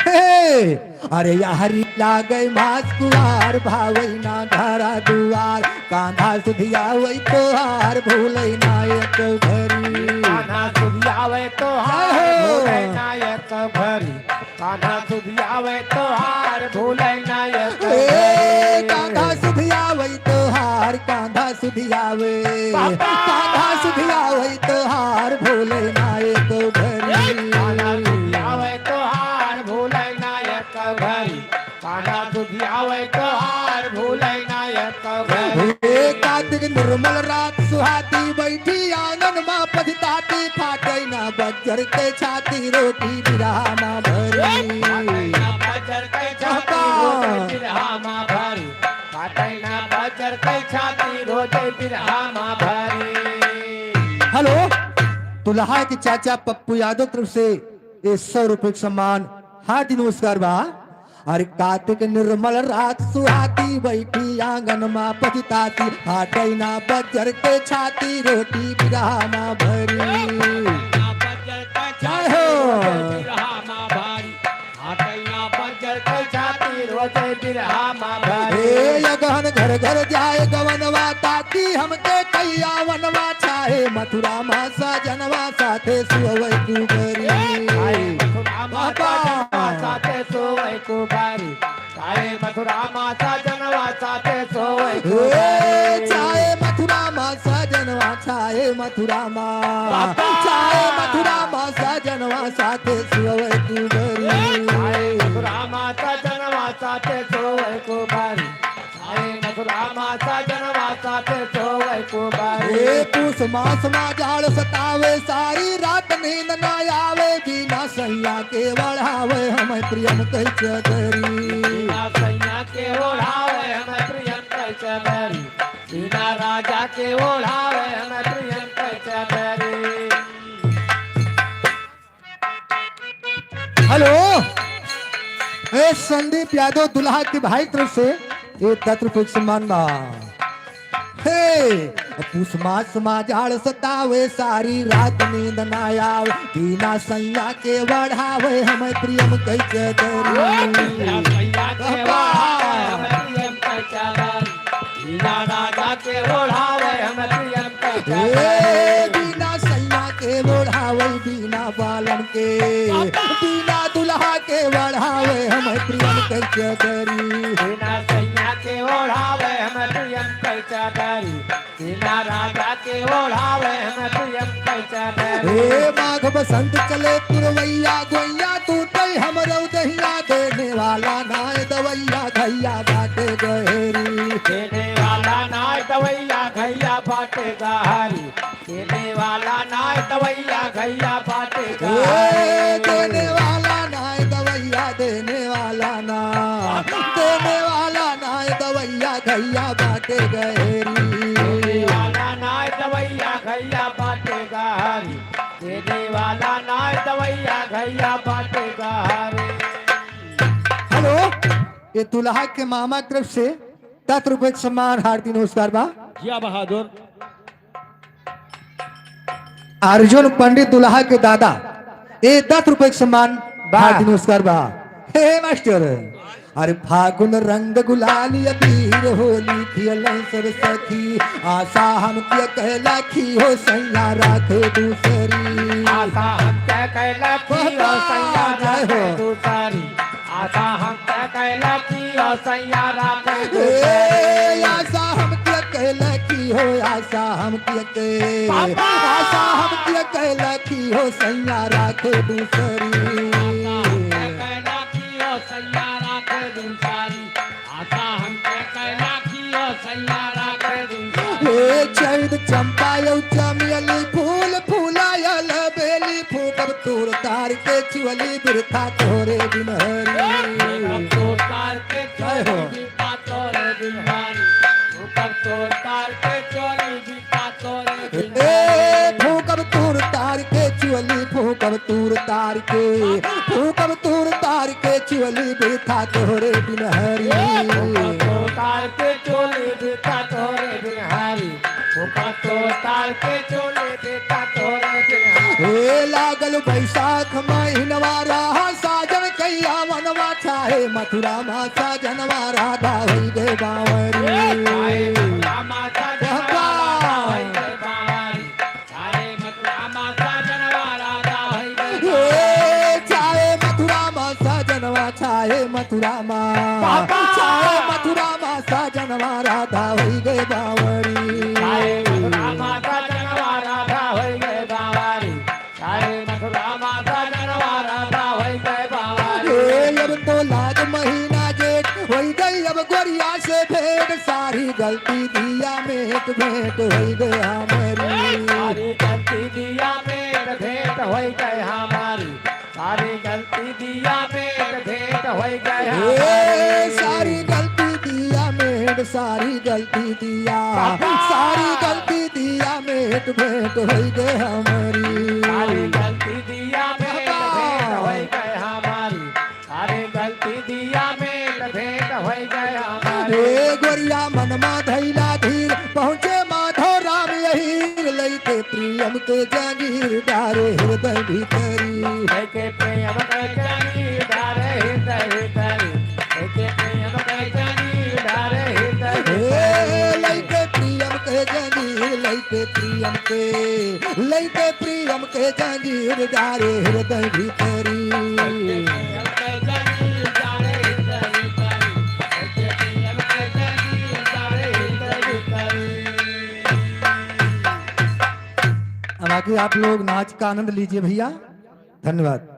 [SPEAKER 5] हे, अरे यारी लागे मास कुआर भावई ना घरा दुआर कांधा सुधिया वही तोहार भूलै ना एक घरी
[SPEAKER 2] कान्हा सुधियावे तोहार भूलै ना एक घरी कान्हा सुधियावे तोहार भूलै ना एक घरी
[SPEAKER 5] कांधा सुधिया वही तोहार कांधा सुधियावे कांधा सुधियावे तोहार भूलै ना एक घरी
[SPEAKER 2] कान्हा सुधियावे तोहार भूलै ना एक घरी कान्हा सुधियावे तोहार भूलै ना एक घरी
[SPEAKER 5] कार्तिक निर्मल रात सुहाती बैठी आंगन में पछताती फाटे ना बज्जर के छाती रोटी बिरहा ना भरी
[SPEAKER 2] बजर कै छाती रोजे बिरहा मा भरी काटै ना बजर कै छाती रोजे बिरहा मा भरी।
[SPEAKER 5] हेलो दुल्हा के चाचा पप्पू यादव तरफ से 100 रुपए का सम्मान हार्दिक नमस्कार बा। अरे कार्तिक निर्मल रात सुहाती बैठी आंगन में पछताती फाटे ना बज्जर के छाती रोटी बिरहा ना भरी
[SPEAKER 2] बजर कै छाती रोजे बिरहा मा भरी काटै ना बजर कै छाती रोजे बिरहा मा भरी।
[SPEAKER 5] ए गहन घर घर जाए गवनवा ताती हमके कैया वनवा छाए मथुरा मासा जनवा साथे सुवै कुबरी
[SPEAKER 2] साथे सोवै कुबारी चाहे मथुरा माता जनवा साथे सोवै कुबारी
[SPEAKER 5] चाहे मथुरा मासा जनवा छाए मथुरा मा चाहे मथुरा मासा जनवा साथे सुवै कुबरी
[SPEAKER 2] मथुरा माता जनवा साथे सोवै कुबारी चाहे मथुरा माता जनवा साथे सोवै कुबारी।
[SPEAKER 5] पूस मास मा जाड़ सतावे सारी रात नींद न आवे बिना सैया के बढ़ावे हम प्रियम कैसे करी
[SPEAKER 2] बिना सैया के ओढ़ावे हम प्रियम कैसे करी बिना राजा के ओढ़ावे हम प्रियम कैसे करी।
[SPEAKER 5] हेलो ए संदीप यादव दुल्हा के भाई तरफ से 10 रुपए का सम्मान बा। पूस मास मा जाड़ सतावे सारी रात नींद न आवे बिना सैया के बढ़ावे हम प्रियम कैसे करी
[SPEAKER 2] सैया के ओढ़ावे हम प्रियम कैसे करी बिना राजा के ओढ़ावे हम प्रियम कैसे करी।
[SPEAKER 5] बिना सैया के बढ़ावे बिना बालन के बिना दुल्हा के बढ़ावे हम प्रियम कैसे करी
[SPEAKER 2] बिना सैया के ओढ़ावे हम प्रियम कैसे करी बिना राजा के ओढ़ावे हम प्रियम कैसे करी।
[SPEAKER 5] माघ बसंत चले पुरवैया गोइया टूटे हमरो दहिया देने वाला नाय दवैया घैया बाटे गहरी
[SPEAKER 2] देने वाला नाय दवैया घैया बाटे गहरी देने वाला नाय दवैया घैया बाटे गहरी
[SPEAKER 5] देने वाला नाय दवैया देने वाला ना देने वाला नाय दवैया घैया बाटे गहरी
[SPEAKER 2] देने वाला नाय दवैया घैया बाटे गहरी देने वाला नाय दवैया घैया बाटे गहरी।
[SPEAKER 5] हेलो ये दुल्हा के मामा की तरफ से 10 रुपए का सम्मान हार्दिक नमस्कार बा।
[SPEAKER 1] जिया बहादुर
[SPEAKER 5] अर्जुन पंडित दुल्हा के दादा ये 10 रुपए का सम्मान हार्दिक नमस्कार बा। हे मास्टर अरे फागुन रंग गुलाली अबीर होली खेल सर सखी आशा हम के कहला की हो सैया राखे दूसरी
[SPEAKER 2] आशा हम तय कैला की ओ सैया राखे दूसरी आशा हम तय कैला की ओ सैया राखे दूसरी
[SPEAKER 5] आशा हम के कहला की हो आशा हम के आशा हम के कहला की हो सैया राखे दूसरी
[SPEAKER 2] कैला की ओ सैया राखे दूसरी आशा हम तय कैला की ओ सैया राखे दूसरी।
[SPEAKER 5] चैद चंपा यौ चमेली फूल फूलायल बेली फूकब तोर तार के चिवली बिरथा तोरे बिनहरी
[SPEAKER 2] तार के चोरी बिका तोरे बिनहरी ऊपर तोर तार के चोरी बिका तोरे बिनहरी
[SPEAKER 5] फूकब तोर तार के चिवली फूकब तोर तार के फूकब तोर तार के चिवली बिरथा तोरे बिनहरी
[SPEAKER 2] तार के चोली बिका तोरे बिनहरी ऊपर तोर तार के चोली बिका तोरे बिनहरी।
[SPEAKER 5] लागल बैसाख महीनवा रहा साजन कैया वनवा मथुरा माता जनवा राधा होई गए बावरी
[SPEAKER 2] माता जनवा राधा होई गए बावरी चाहे मथुरा माता जनवा राधा होई गए
[SPEAKER 5] चाहे मथुरा माता जनवा छाए मथुरा छाए मथुरा माता जनवा राधा होई गए बावरी
[SPEAKER 2] चाहे मथुरा माता जनवा राधा होई गए बावरी चाहे मथुरा माता जनवा राधा होई गए बावरी
[SPEAKER 5] अब तो लाज महीना जेठ होई गई अब गोरिया से भेंट सारी गलती दिया मेट भेंट होई गए हमारी
[SPEAKER 2] सारी गलती दिया मेट भेंट होई गए हमारी सारी गलती दिया मेट भेंट होई गए हमारी
[SPEAKER 5] सारी गलती दिया मेट सारी गलती दिया सारी गलती दिया मेट भेंट होई गए हमारी
[SPEAKER 2] सारी गलती दिया मेट भेंट होई गए हमारी सारी गलती दिया मेट भेंट होई गए हमारी
[SPEAKER 5] गोरिया मनमा धैला धीर पहुँचे माधव राम यही लैके प्रियम के जागीर डारे हृदय भीतरी
[SPEAKER 2] लेके प्रेम के जानी डारे हृदय भीतरी लेके प्रेम के जानी डारे हृदय भीतरी
[SPEAKER 5] लैके प्रियम के जागीर लैके प्रियम के जागीर डारे हृदय भीतरी अब आगे आप लोग नाच का आनंद लीजिए भैया धन्यवाद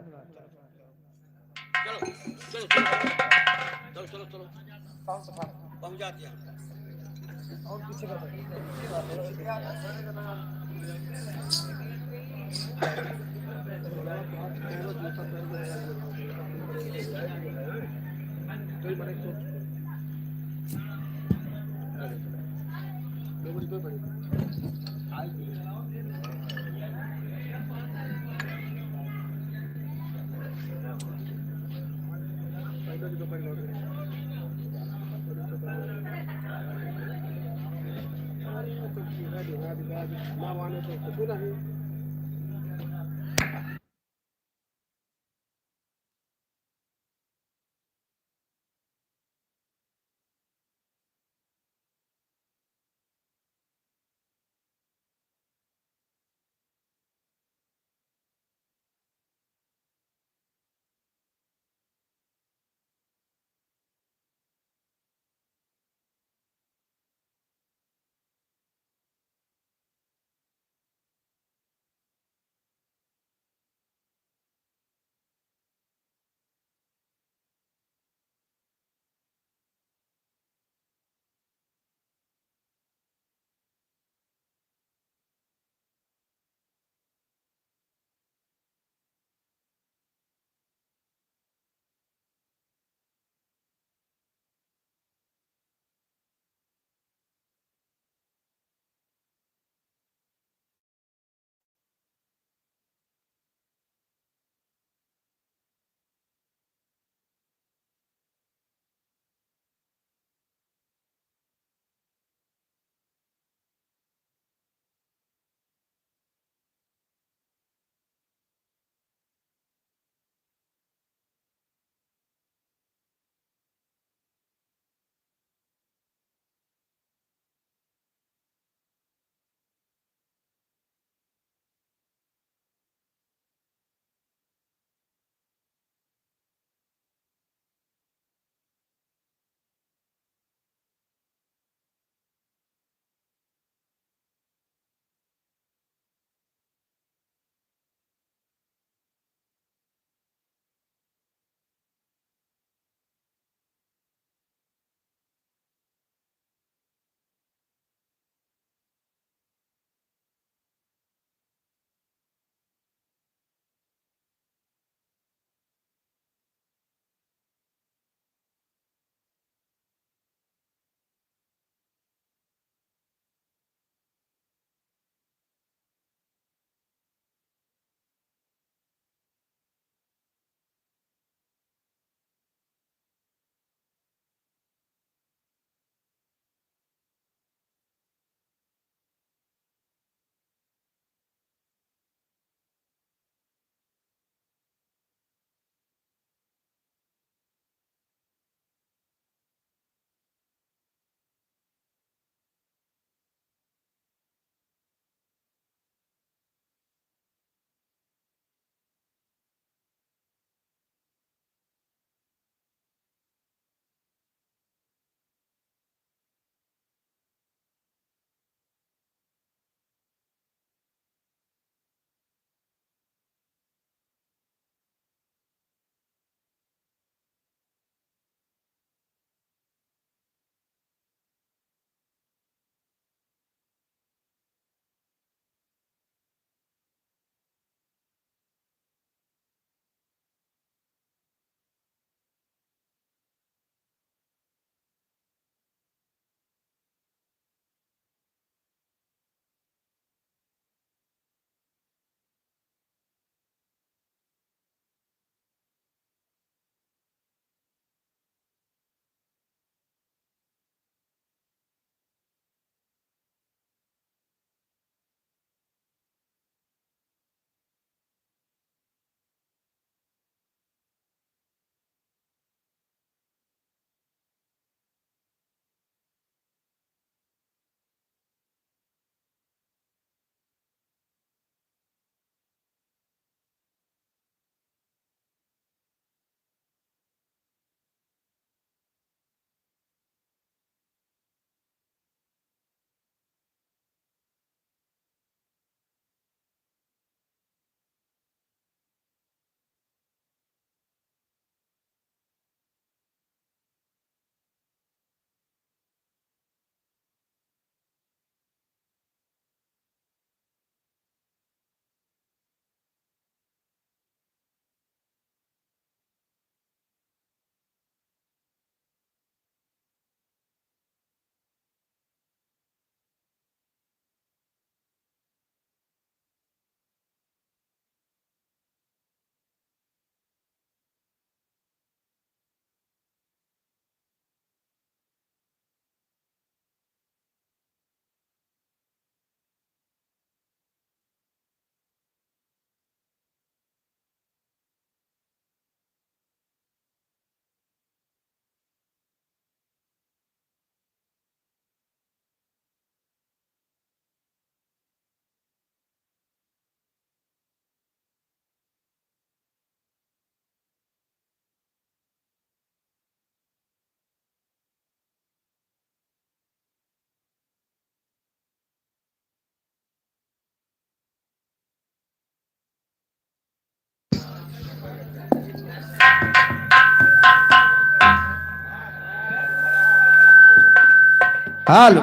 [SPEAKER 3] हाल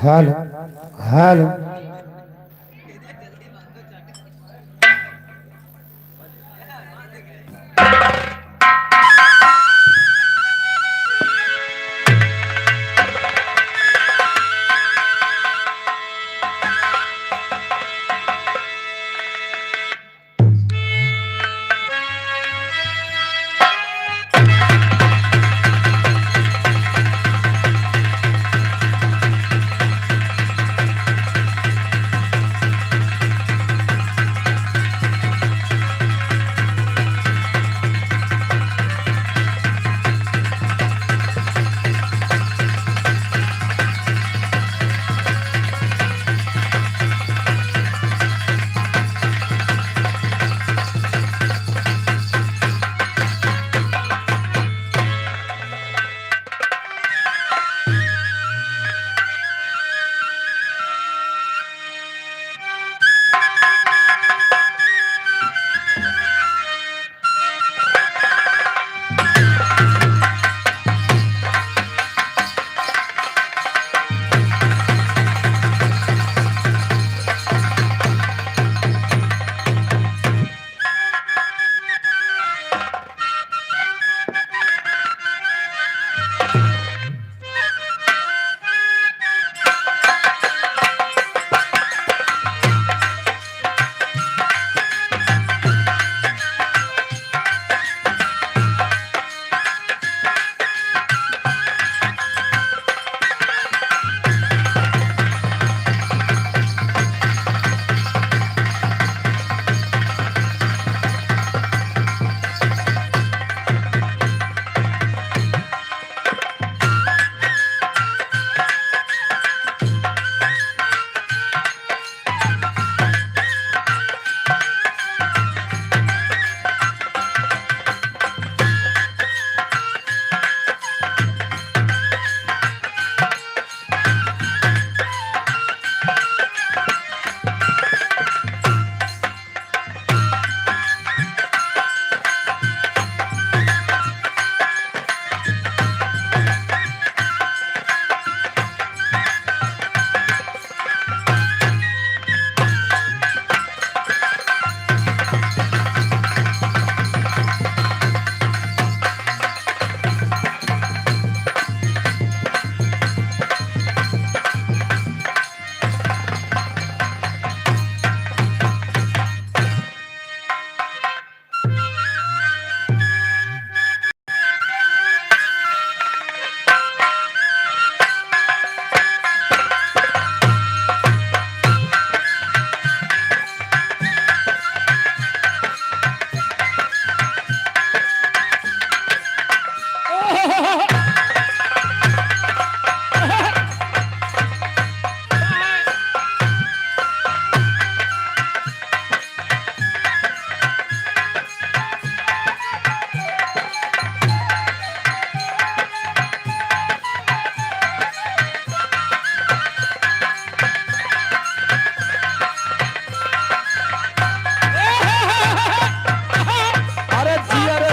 [SPEAKER 5] हाल हाल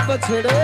[SPEAKER 3] बछड़े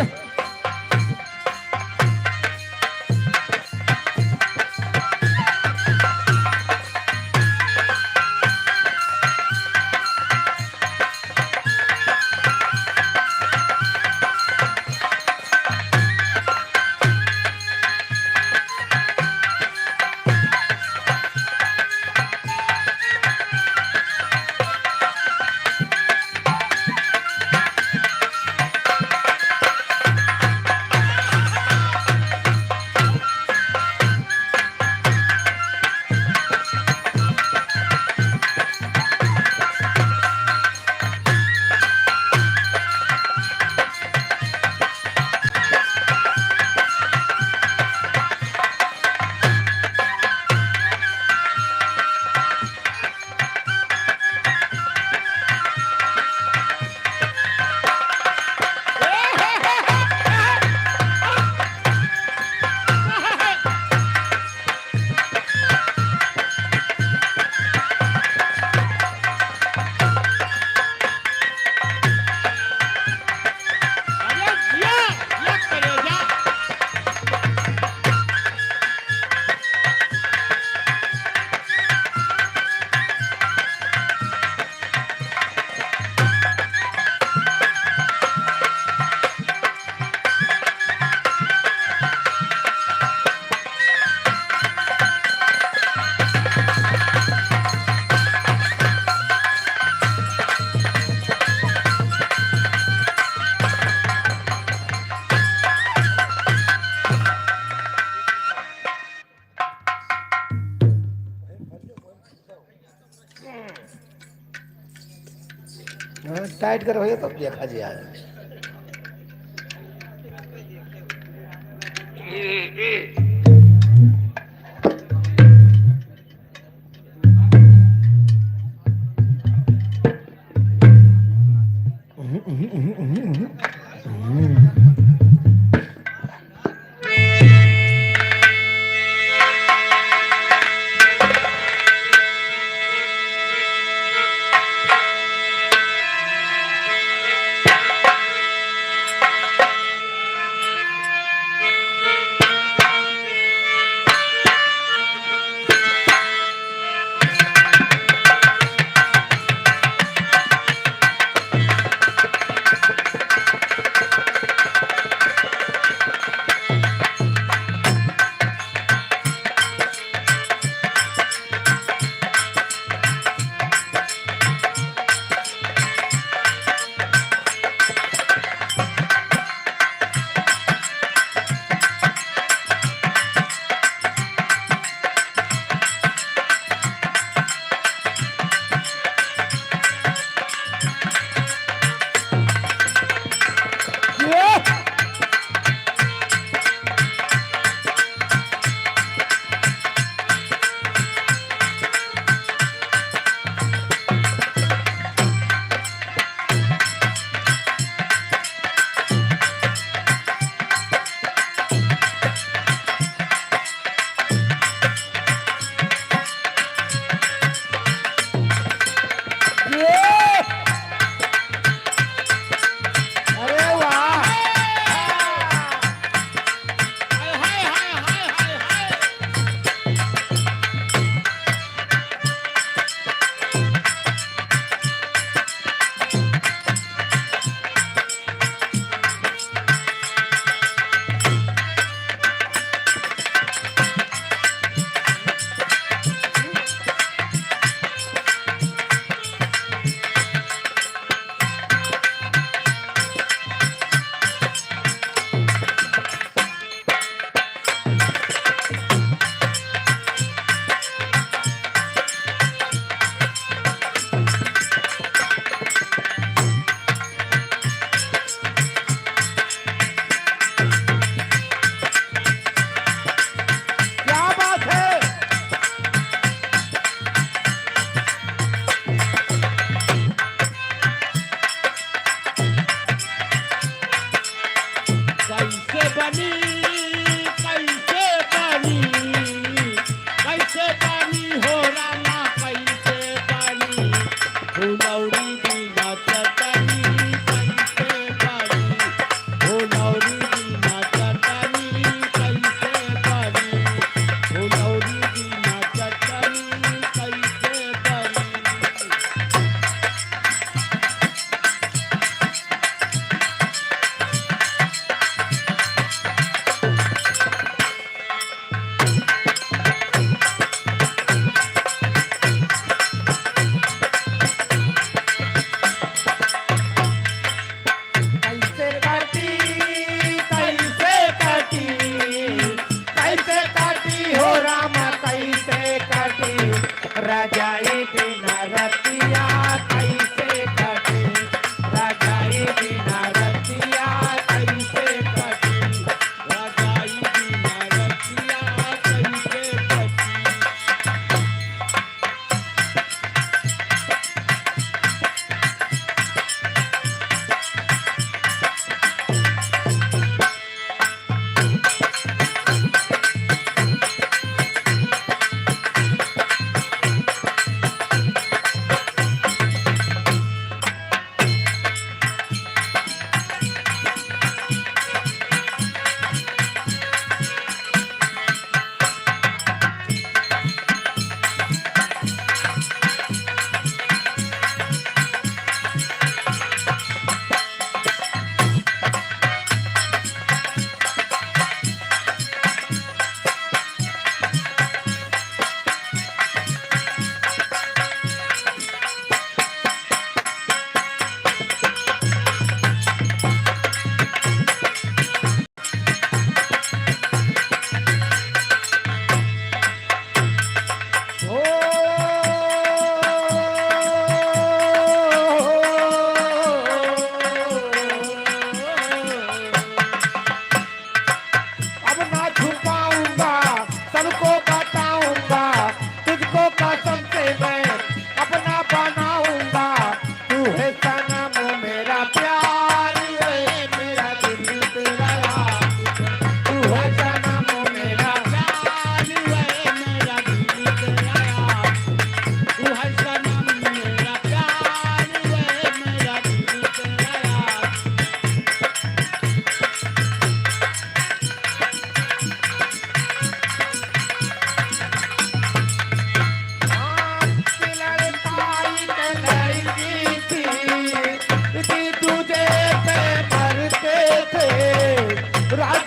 [SPEAKER 2] साइड कर भैया तब देखा जाए।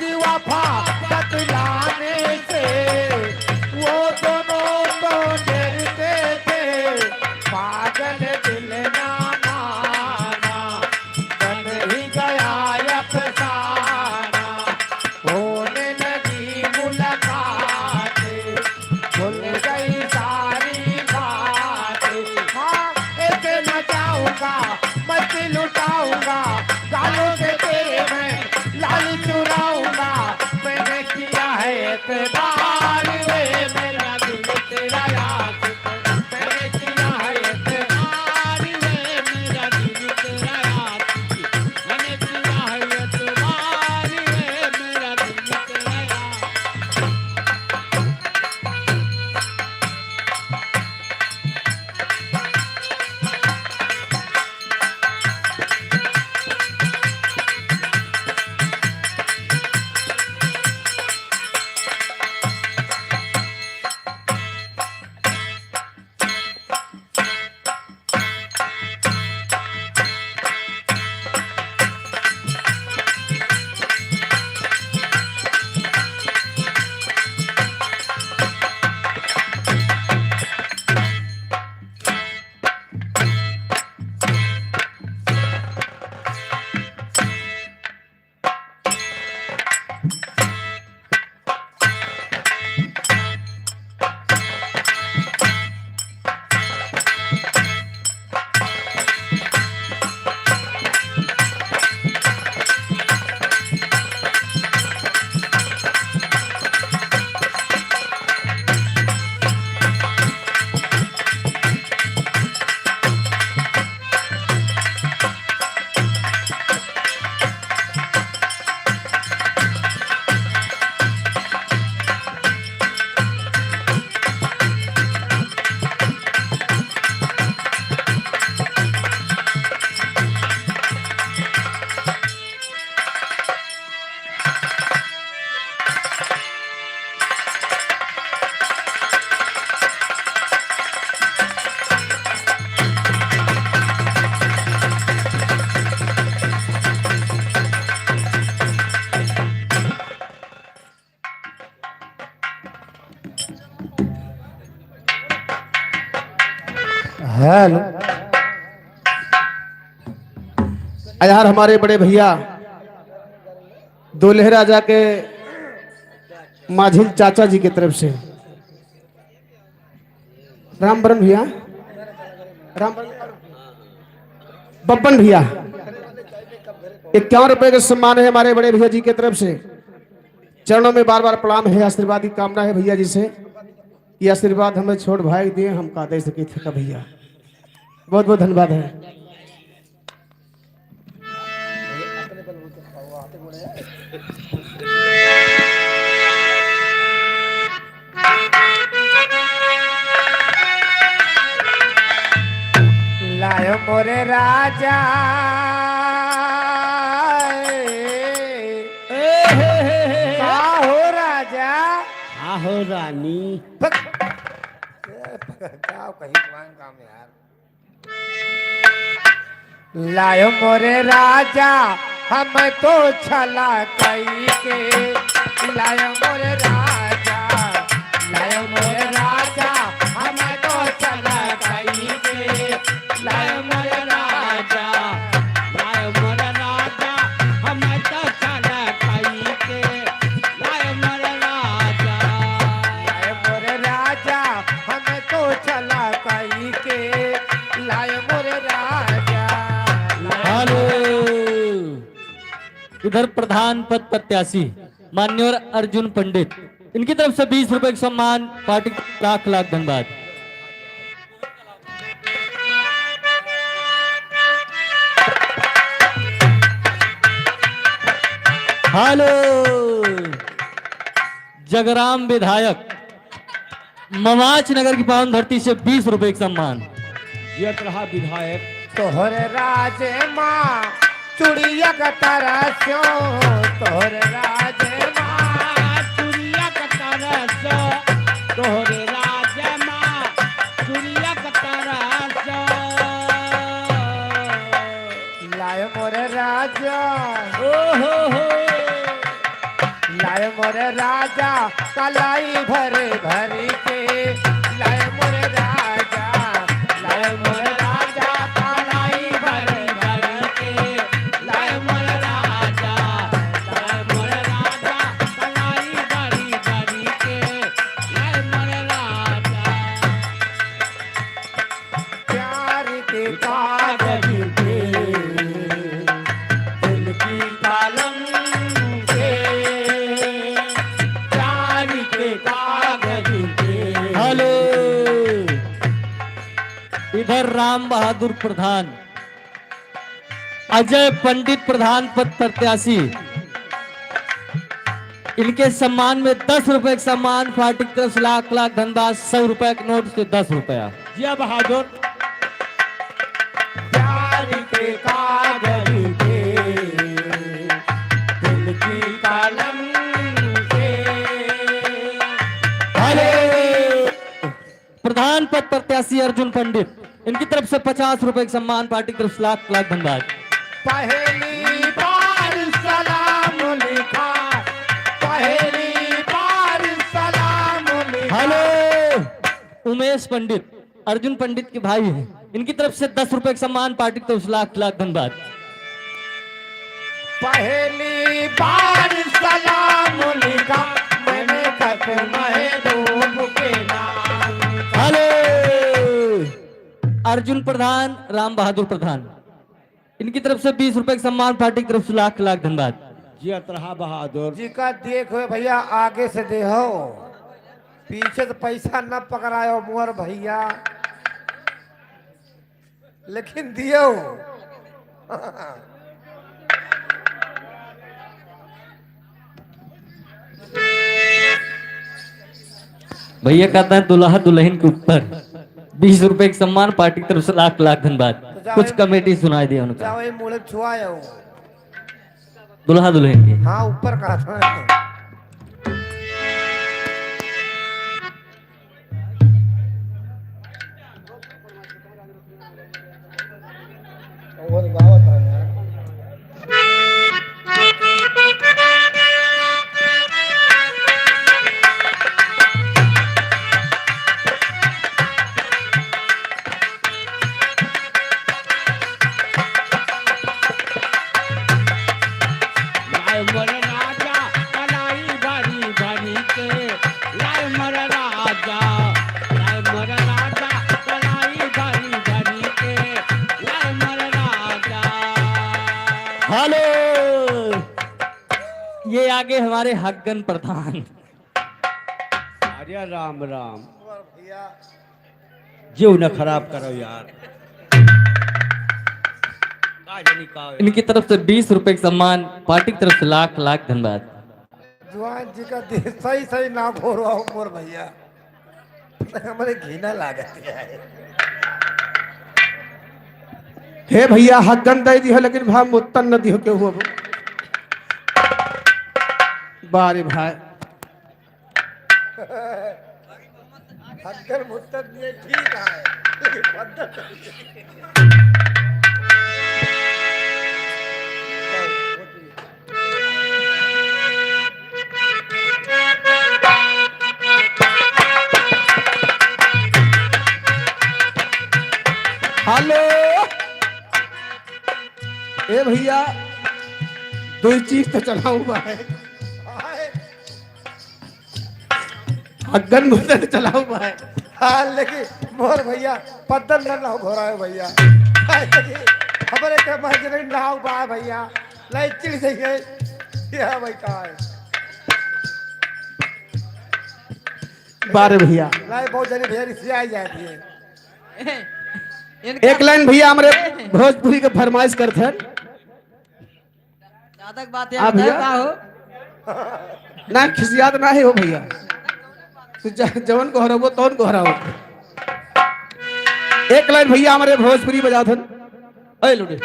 [SPEAKER 2] आज वफा बतलाने से वो दोनों तो डरते थे, पागल दिल ना माना, बन ही गया अफसाना। होने लगी मुलाकातें, भूल गई सारी बातें। हाँ ऐसे न जाऊंगा, मस्ती लुटाऊंगा, गालों से तेरे मैं लाल चुराऊंगा। मैंने किया है एतबार वे मेरा दिल तेरा याद, मैंने किया है एतबार वे मेरा दिल तेरा याद, मैंने किया है एतबार वे मेरा दिल तेरा याद।
[SPEAKER 5] हेलो
[SPEAKER 3] यार हमारे बड़े भैया दुल्हे राजा के माझिल चाचा जी की तरफ से रामबरन भैया, बब्बन भैया 51 रुपए का सम्मान है हमारे बड़े भैया जी की तरफ से। चरणों में बार बार प्रणाम है, आशीर्वाद की कामना है भैया जी से। ये आशीर्वाद हमें छोड़ भाई दिए, हम का दे सके थे का भैया, बहुत बहुत धन्यवाद है।
[SPEAKER 2] लायो मोरे राजा का हो राजा,
[SPEAKER 1] आहो रानी,
[SPEAKER 2] क्या कहीं काम यार। लायो मोरे राजा हम तो छला कई के, लायो मोरे राजा, लायो मोरे राजा हम तो छला कई के, लायो मोरे राजा,
[SPEAKER 1] लायो मोरे राजा हम तो चला खाई के, लायो मोरे राजा,
[SPEAKER 2] लायो मोरे राजा हम तो छला कई के, लायो मोरे राजा।
[SPEAKER 6] हेलो, इधर प्रधान पद प्रत्याशी मान्यवर अर्जुन पंडित, इनकी तरफ से 20 रुपए का सम्मान, पार्टी लाख लाख धन्यवाद। हेलो, जगराम विधायक मवाच नगर की पावन धरती से 20 रुपए का सम्मान।
[SPEAKER 1] ये रहा विधायक
[SPEAKER 2] तोहर राज माँ चुड़िया का तरसो, तोहर राज माँ
[SPEAKER 1] चुरिया का तरस, तोहरे राजा माँ चुरिया का तरस।
[SPEAKER 2] लायो मोरे राजा,
[SPEAKER 1] ओ हो,
[SPEAKER 2] मोरे राजा कलाई भरे भरी के लाए मोरे राजा लाए मोरे राजा कलाई भरे भरी के लाए मोरे राजा लाए मोरे राजा कलाई भरी भरी के लाए मोरे राजा प्यार के कागज पे दिल की कलम के प्यार के कागज पे
[SPEAKER 6] हेलो, इधर राम बहादुर प्रधान, अजय पंडित प्रधान पद प्रत्याशी, इनके सम्मान में 10 रुपए का सम्मान, पार्टी की तरफ से लाख लाख धनराशि, 100 रुपए के नोट से 10 रुपया।
[SPEAKER 1] जिया बहादुर
[SPEAKER 2] प्यार के कागज पे दिल की कलम से
[SPEAKER 6] प्रधान पद प्रत्याशी अर्जुन पंडित, इनकी तरफ से 50 रुपए का सम्मान, पार्टी की तरफ से लाख लाख धन्यवाद।
[SPEAKER 2] पहली बार सलाम लिखा पहली बार सलाम लिखा
[SPEAKER 6] हेलो, उमेश पंडित अर्जुन पंडित के भाई हैं, इनकी तरफ से 10 रुपए का सम्मान, पार्टी की तरफ से लाख लाख धन्यवाद।
[SPEAKER 2] पहली बार सलाम लिखा मैंने खत महबूब के नाम
[SPEAKER 6] हेलो, अर्जुन प्रधान राम बहादुर प्रधान, इनकी तरफ से 20 रुपए का सम्मान, पार्टी की तरफ से लाख लाख धन्यवाद।
[SPEAKER 1] जिया रहा बहादुर
[SPEAKER 2] जी का देखो भैया आगे से देखो पीछे तो पैसा न पकड़ायो मोर भैया लेकिन दियो
[SPEAKER 6] भैया कहता है दुल्हा दुल्हन के ऊपर 20 रुपए का सम्मान, पार्टी की तरफ से लाख लाख धन्यवाद। कुछ कमेटी सुनाई दिया उनका,
[SPEAKER 2] जाओ ये मुड़े छुआयो
[SPEAKER 6] दुल्हा दुल्हन की।
[SPEAKER 2] हाँ ऊपर कहा था वो गावत है यार
[SPEAKER 1] लाए मोरे राजा कलाई भरी भरी के लाए मोरे राजा लाए मोरे राजा कलाई भरी भरी के लाए मोरे राजा।
[SPEAKER 6] हेलो, ये आगे हमारे हक्कन प्रधान,
[SPEAKER 1] अरे राम राम,
[SPEAKER 2] भैया
[SPEAKER 1] जीव न खराब करो यार।
[SPEAKER 6] इनकी तरफ से 20 रुपए का सम्मान, पार्टी की तरफ से लाख लाख धन्यवाद।
[SPEAKER 2] जवान जी का सही सही ना घोरो मोर भैया हमारे घीना लागत है
[SPEAKER 3] हे भैया हकन दे दी है लेकिन भाव मुत्तन न दियो के हुआ बारे भाई
[SPEAKER 2] हक्कर मुत्तत ये ठीक है लेकिन पद्धत
[SPEAKER 3] हेलो, ए भैया दो चीज तो चला हुआ है, हकन मुद्दे तो चला हुआ है।
[SPEAKER 2] हाँ लेकिन मोर भैया पद्धत न लाओ घोरा है भैया हमारे के मजरे नाव बा भैया लाई चिड़ जाइए ये भाई का है
[SPEAKER 3] बारे भैया
[SPEAKER 2] लाई बहुत जनी भैया रिसी आई जाती है
[SPEAKER 3] एक लाइन भैया हमारे भोजपुरी के फरमाइश करते हैं
[SPEAKER 4] ज्यादा बात
[SPEAKER 3] हाँ भैया।
[SPEAKER 4] का हो
[SPEAKER 3] ना खिसियात ना है हो भैया, तो जवन को हराबो तौन को हराओ। एक लाइन भैया हमारे भोजपुरी बजा थे, अरे लुटे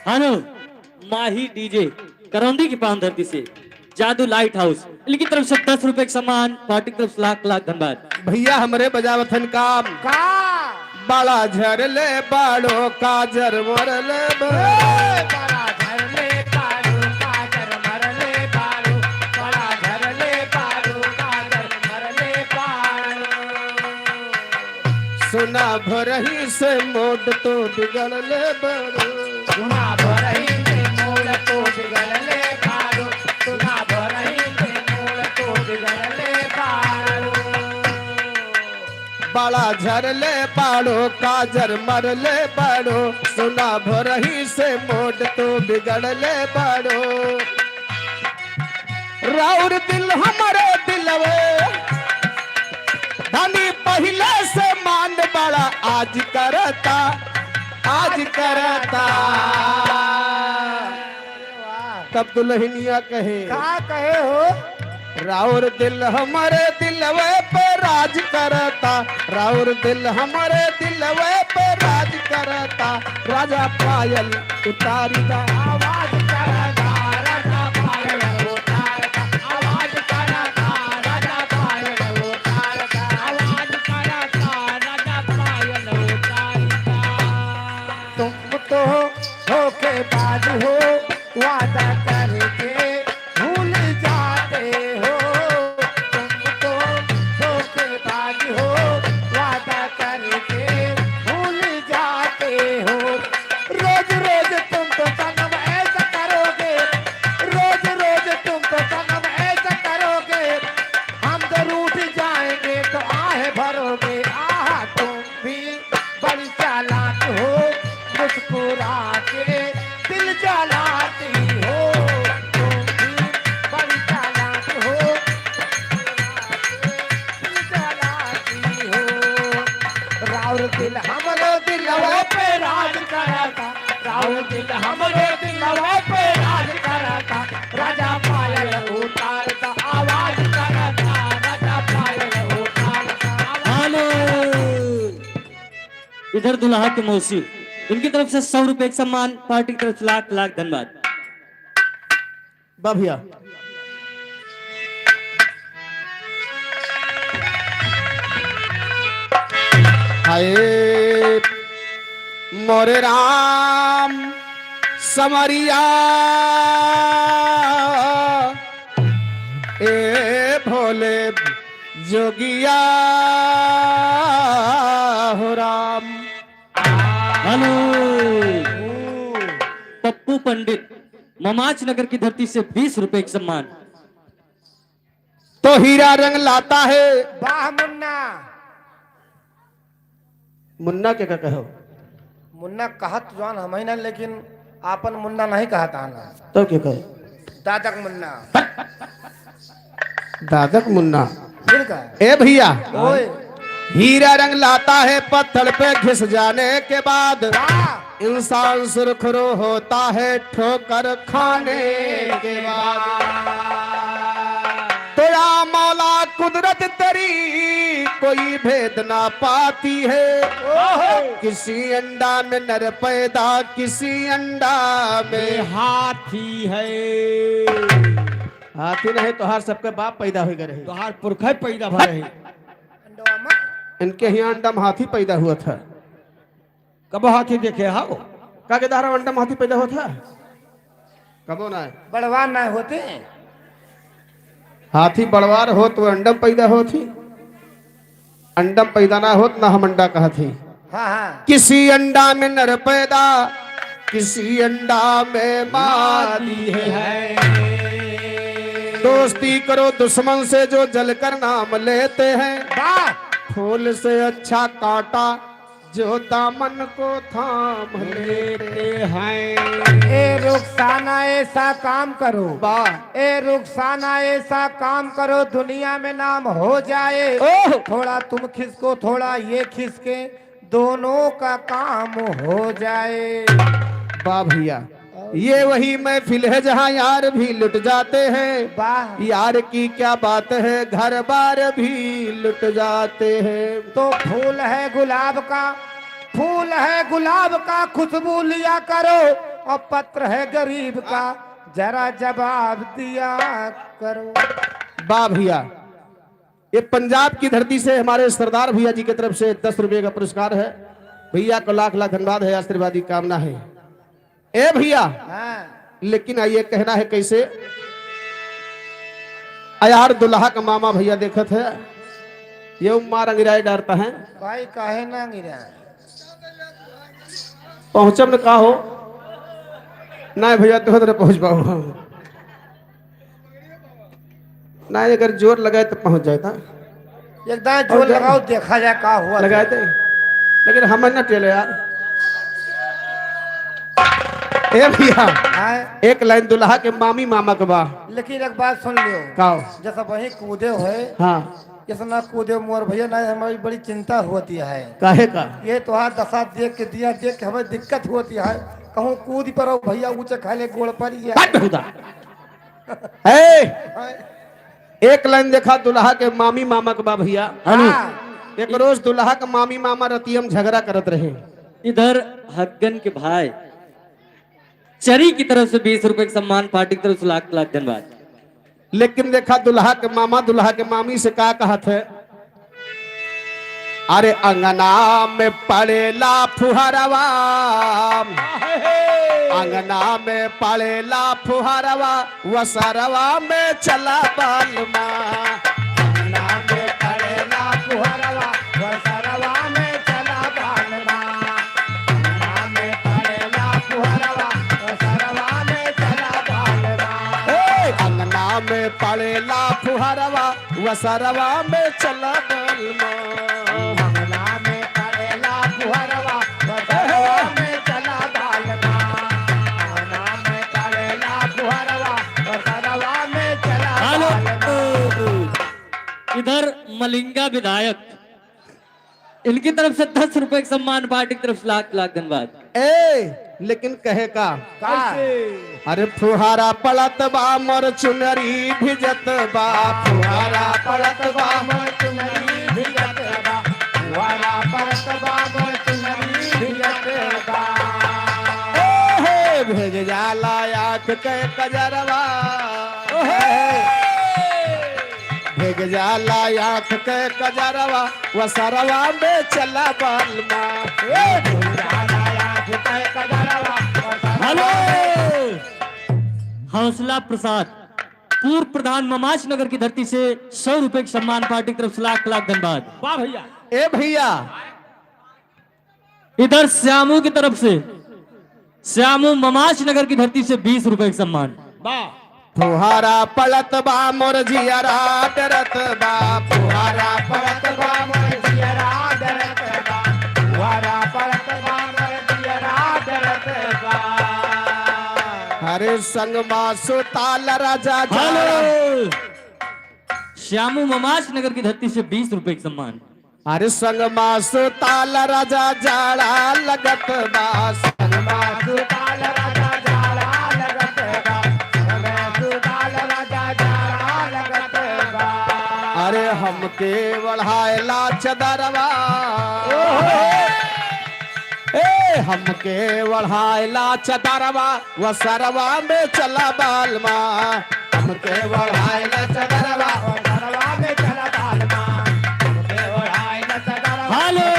[SPEAKER 6] हानो माही डीजे करौंदी की पावन धरती से जादू लाइट हाउस, इनकी तरफ से 10 रुपए का सम्मान, पार्टी की तरफ से लाख लाख धन्यवाद।
[SPEAKER 3] भैया हमारे बजावथन काम
[SPEAKER 2] का
[SPEAKER 3] बड़ा झरले बाड़ो काजर मरले
[SPEAKER 2] बड़ा झरले पारो काजर मरले पारो बड़ा झरले पारो काजर मरले पारो
[SPEAKER 3] सुना भरही से मोड तो बिगड़ले बड़ो
[SPEAKER 2] सुना भरही से मोड़ तो बिगड़ले पारो सुना भरही से मोड़ तो बिगड़ले पारो
[SPEAKER 3] बड़ा झरले बाड़ो काजर मरले बाड़ो सुना भरही से मोड तो बिगड़ले बाड़ो राउर दिल हमारे दिलवे धनी पहले से मान बड़ा आज करता तब दुल्हनिया कहे
[SPEAKER 2] क्या कहे हो
[SPEAKER 3] राउर दिल हमारे दिलवे पे राज करता राउर दिल हमारे दिलवे पे राज करता राजा पायल उतारता
[SPEAKER 2] आवाज करता राजा पायल उतारता आवाज करता राजा पायल उतारता आवाज करता राजा पायल उतारता तुम तो धोखेबाज हो वादा करके भूल जाते हो तुम तो धोखेबाज हो वादा करके भूल जाते हो रोज रोज तुम तो सनम ऐसा करोगे रोज रोज तुम तो सनम ऐसा करोगे हम तो रूठ जाएंगे तो आहे भरोगे आह तुम भी बड़ी चालाक हो मुस्कुरा के दिल जलाती हो तुम भी बड़ी चालाक हो दिल जलाती हो राउर दिल हमरो दिलवा पे राज करता राउर दिल हमरो दिलवा पे राज करता राजा पायल उतारता आवाज करता राजा पायल उतारता
[SPEAKER 6] इधर दुल्हा के मौसी उनकी तरफ से 100 रुपए एक सम्मान, पार्टी की तरफ से लाख लाख धन्यवाद।
[SPEAKER 3] बा भैया हाय मोरे राम समरिया ए भोले जोगिया हो राम
[SPEAKER 6] हेलो पप्पू पंडित ममाच नगर की धरती से 20 रुपए एक सम्मान।
[SPEAKER 3] तो हीरा रंग लाता है
[SPEAKER 2] वाह मुन्ना
[SPEAKER 3] मुन्ना के का कहो
[SPEAKER 2] मुन्ना कहत जवान हम ही ना लेकिन आपन मुन्ना नहीं कहता ना
[SPEAKER 3] तो क्या कहे
[SPEAKER 2] दादक मुन्ना
[SPEAKER 3] दादक मुन्ना
[SPEAKER 2] फिर का
[SPEAKER 3] ए भैया
[SPEAKER 2] ओए
[SPEAKER 3] हीरा रंग लाता है पत्थर पे घिस जाने के बाद
[SPEAKER 2] वाह
[SPEAKER 3] इंसान सुरखरू होता है ठोकर खाने के बाद तो या मौला कुदरत तेरी कोई भेद ना पाती है किसी अंडा में नर पैदा किसी अंडा में
[SPEAKER 1] हाथी है
[SPEAKER 3] हाथी नहीं तो हर सबके बाप पैदा हो गए
[SPEAKER 1] तो हर पुरखा पैदा भर है
[SPEAKER 2] अंडवा में
[SPEAKER 3] इनके यहाँ अंडा में हाथी पैदा हुआ था
[SPEAKER 1] कब हाथी देखे हाओ
[SPEAKER 3] का के द्वारा अंडा में हाथी पैदा हुआ था कबो ना है
[SPEAKER 2] बड़वान ना होते
[SPEAKER 3] हाथी बड़वार हो तो अंडम पैदा होती अंडम पैदा ना होत ना हम अंडा कहा थी
[SPEAKER 2] हाँ हाँ
[SPEAKER 3] किसी अंडा में नर पैदा किसी अंडा में मादी है दोस्ती करो दुश्मन से जो जलकर नाम लेते हैं
[SPEAKER 2] वाह
[SPEAKER 3] फूल से अच्छा कांटा जो दामन को थाम लेते हैं
[SPEAKER 2] ए रुखसाना ऐसा काम करो
[SPEAKER 3] वाह
[SPEAKER 2] ए रुखसाना ऐसा काम करो दुनिया में नाम हो जाए थोड़ा तुम खिसको थोड़ा ये खिसके दोनों का काम हो जाए
[SPEAKER 3] वाह भैया ये वही महफिल है जहाँ यार भी लुट जाते हैं
[SPEAKER 2] वाह
[SPEAKER 3] यार की क्या बात है घर बार भी लुट जाते हैं
[SPEAKER 2] तो फूल है गुलाब का खुशबू लिया करो और पत्र है गरीब का जरा जवाब दिया करो
[SPEAKER 3] वाह भैया ये पंजाब की धरती से हमारे सरदार भैया जी की तरफ से 10 रुपए का पुरस्कार है भैया को लाख लाख धन्यवाद है, आशीर्वाद की कामना है। ए भैया,
[SPEAKER 2] हाँ
[SPEAKER 3] लेकिन आइए कहना है कैसे। यार दुल्हा का मामा भैया देखत है, ये मार अंगिराई डालता है।
[SPEAKER 2] भाई काहे ना गिरा
[SPEAKER 3] पहुंचब न का हो ना भैया, तो न पहुंच पाऊ ना, अगर जोर लगाए तो पहुंच जाए था।
[SPEAKER 2] एकदम जोर लगाओ, देखा जाए का हुआ।
[SPEAKER 3] लगाए थे लेकिन हम ना टेले यार। ए भैया,
[SPEAKER 2] हाँ
[SPEAKER 3] एक लाइन दुल्हा के मामी मामा के बा।
[SPEAKER 2] लेकिन एक बात सुन लियो,
[SPEAKER 3] का
[SPEAKER 2] जैसा वही कूदे हुए
[SPEAKER 3] हाँ
[SPEAKER 2] जैसा ना कूदे मोर भैया ना, हमारी बड़ी चिंता होती है।
[SPEAKER 3] काहे का
[SPEAKER 2] ये तुहार दशा देख के दिया देख के हमें दिक्कत होती है। कहूँ कूद पर भैया ऊंचे खाले गोड़ पर ही है।
[SPEAKER 3] काट बेहुदा। ए, एक लाइन देखा दुल्हा के मामी मामा के बा भैया।
[SPEAKER 2] हाँ,
[SPEAKER 3] एक रोज दुल्हा का मामी मामा रतियम झगड़ा करत रहे।
[SPEAKER 6] इधर हग्गन के भाई चरी की तरफ से 20 रुपए के सम्मान, पार्टी की तरफ से लाख लाख धन्यवाद।
[SPEAKER 3] लेकिन देखा दुल्हा के मामा दुल्हा के मामी से का कहत है। अरे अंगना में पड़ेला फुहरवा, अंगना में पड़ेला फुहरवा, वसरवा में चला बालमा।
[SPEAKER 2] अंगना में पड़ेला फुहरवा, वसरवा में चला बालमा। अंगना में पड़ेला फुहरवा, वसरवा में चला बालमा।
[SPEAKER 3] अंगना में पड़ेला फुहरवा, वसरवा में चला बालमा।
[SPEAKER 2] अंगना में पड़ेला फुहरवा, वसरवा में चला बालमा। अंगना में पड़ेला फुहरवा, वसरवा में चला बालमा।
[SPEAKER 6] इधर मलिंगा विधायक, इनकी तरफ से 10 रुपए के सम्मान, पार्टी की तरफ से लाख लाख धन्यवाद।
[SPEAKER 3] लेकिन कहे का
[SPEAKER 2] कैसे?
[SPEAKER 3] अरे फुहारा पड़त बा मोर चुनरी भिजत बा, फुहारा पड़त बा मोर
[SPEAKER 2] चुनरी भिजत बा, फुहारा पड़त बा मोर चुनरी भिजत बा।
[SPEAKER 3] भेज जाला आँख के कजरवा, भेज जाला आँख के कजरवा, वसरवा में चला बालमा।
[SPEAKER 6] हेलो, हौसला प्रसाद पूर्व प्रधान ममाच नगर की धरती से 100 रुपए के सम्मान, पार्टी की तरफ से लाख लाख धन्यवाद।
[SPEAKER 1] वाह भैया।
[SPEAKER 3] ए भैया,
[SPEAKER 6] इधर श्यामू की तरफ से, श्यामू ममाच नगर की धरती से 20 रुपए के सम्मान।
[SPEAKER 1] वाह।
[SPEAKER 3] फुहारा पड़त बा मोर जियरा डरत बा, फुहारा पड़त बा मोर
[SPEAKER 2] जियरा डरत बा, फुहारा पड़त बा मोर जियरा डरत बा।
[SPEAKER 3] हरे संगमा सुताल राजा
[SPEAKER 6] हेलो, श्यामू ममाच नगर की धरती से 20 रुपए के सम्मान।
[SPEAKER 3] अरे संगमा सुताल राजा जाड़ा लगत बा, संगमा
[SPEAKER 2] सुताल राजा जाड़ा लगत बा, सुताल राजा जाड़ा लगत बा।
[SPEAKER 3] अरे हमके बढ़ाएला चदरवा, हमके बढ़ाएला चदरवा, वसरवा में चला बालमा। हमके बढ़ाएला चदरवा,
[SPEAKER 2] वसरवा में चला बालमा। हमके बढ़ाएला चदरवा।
[SPEAKER 6] हेलो,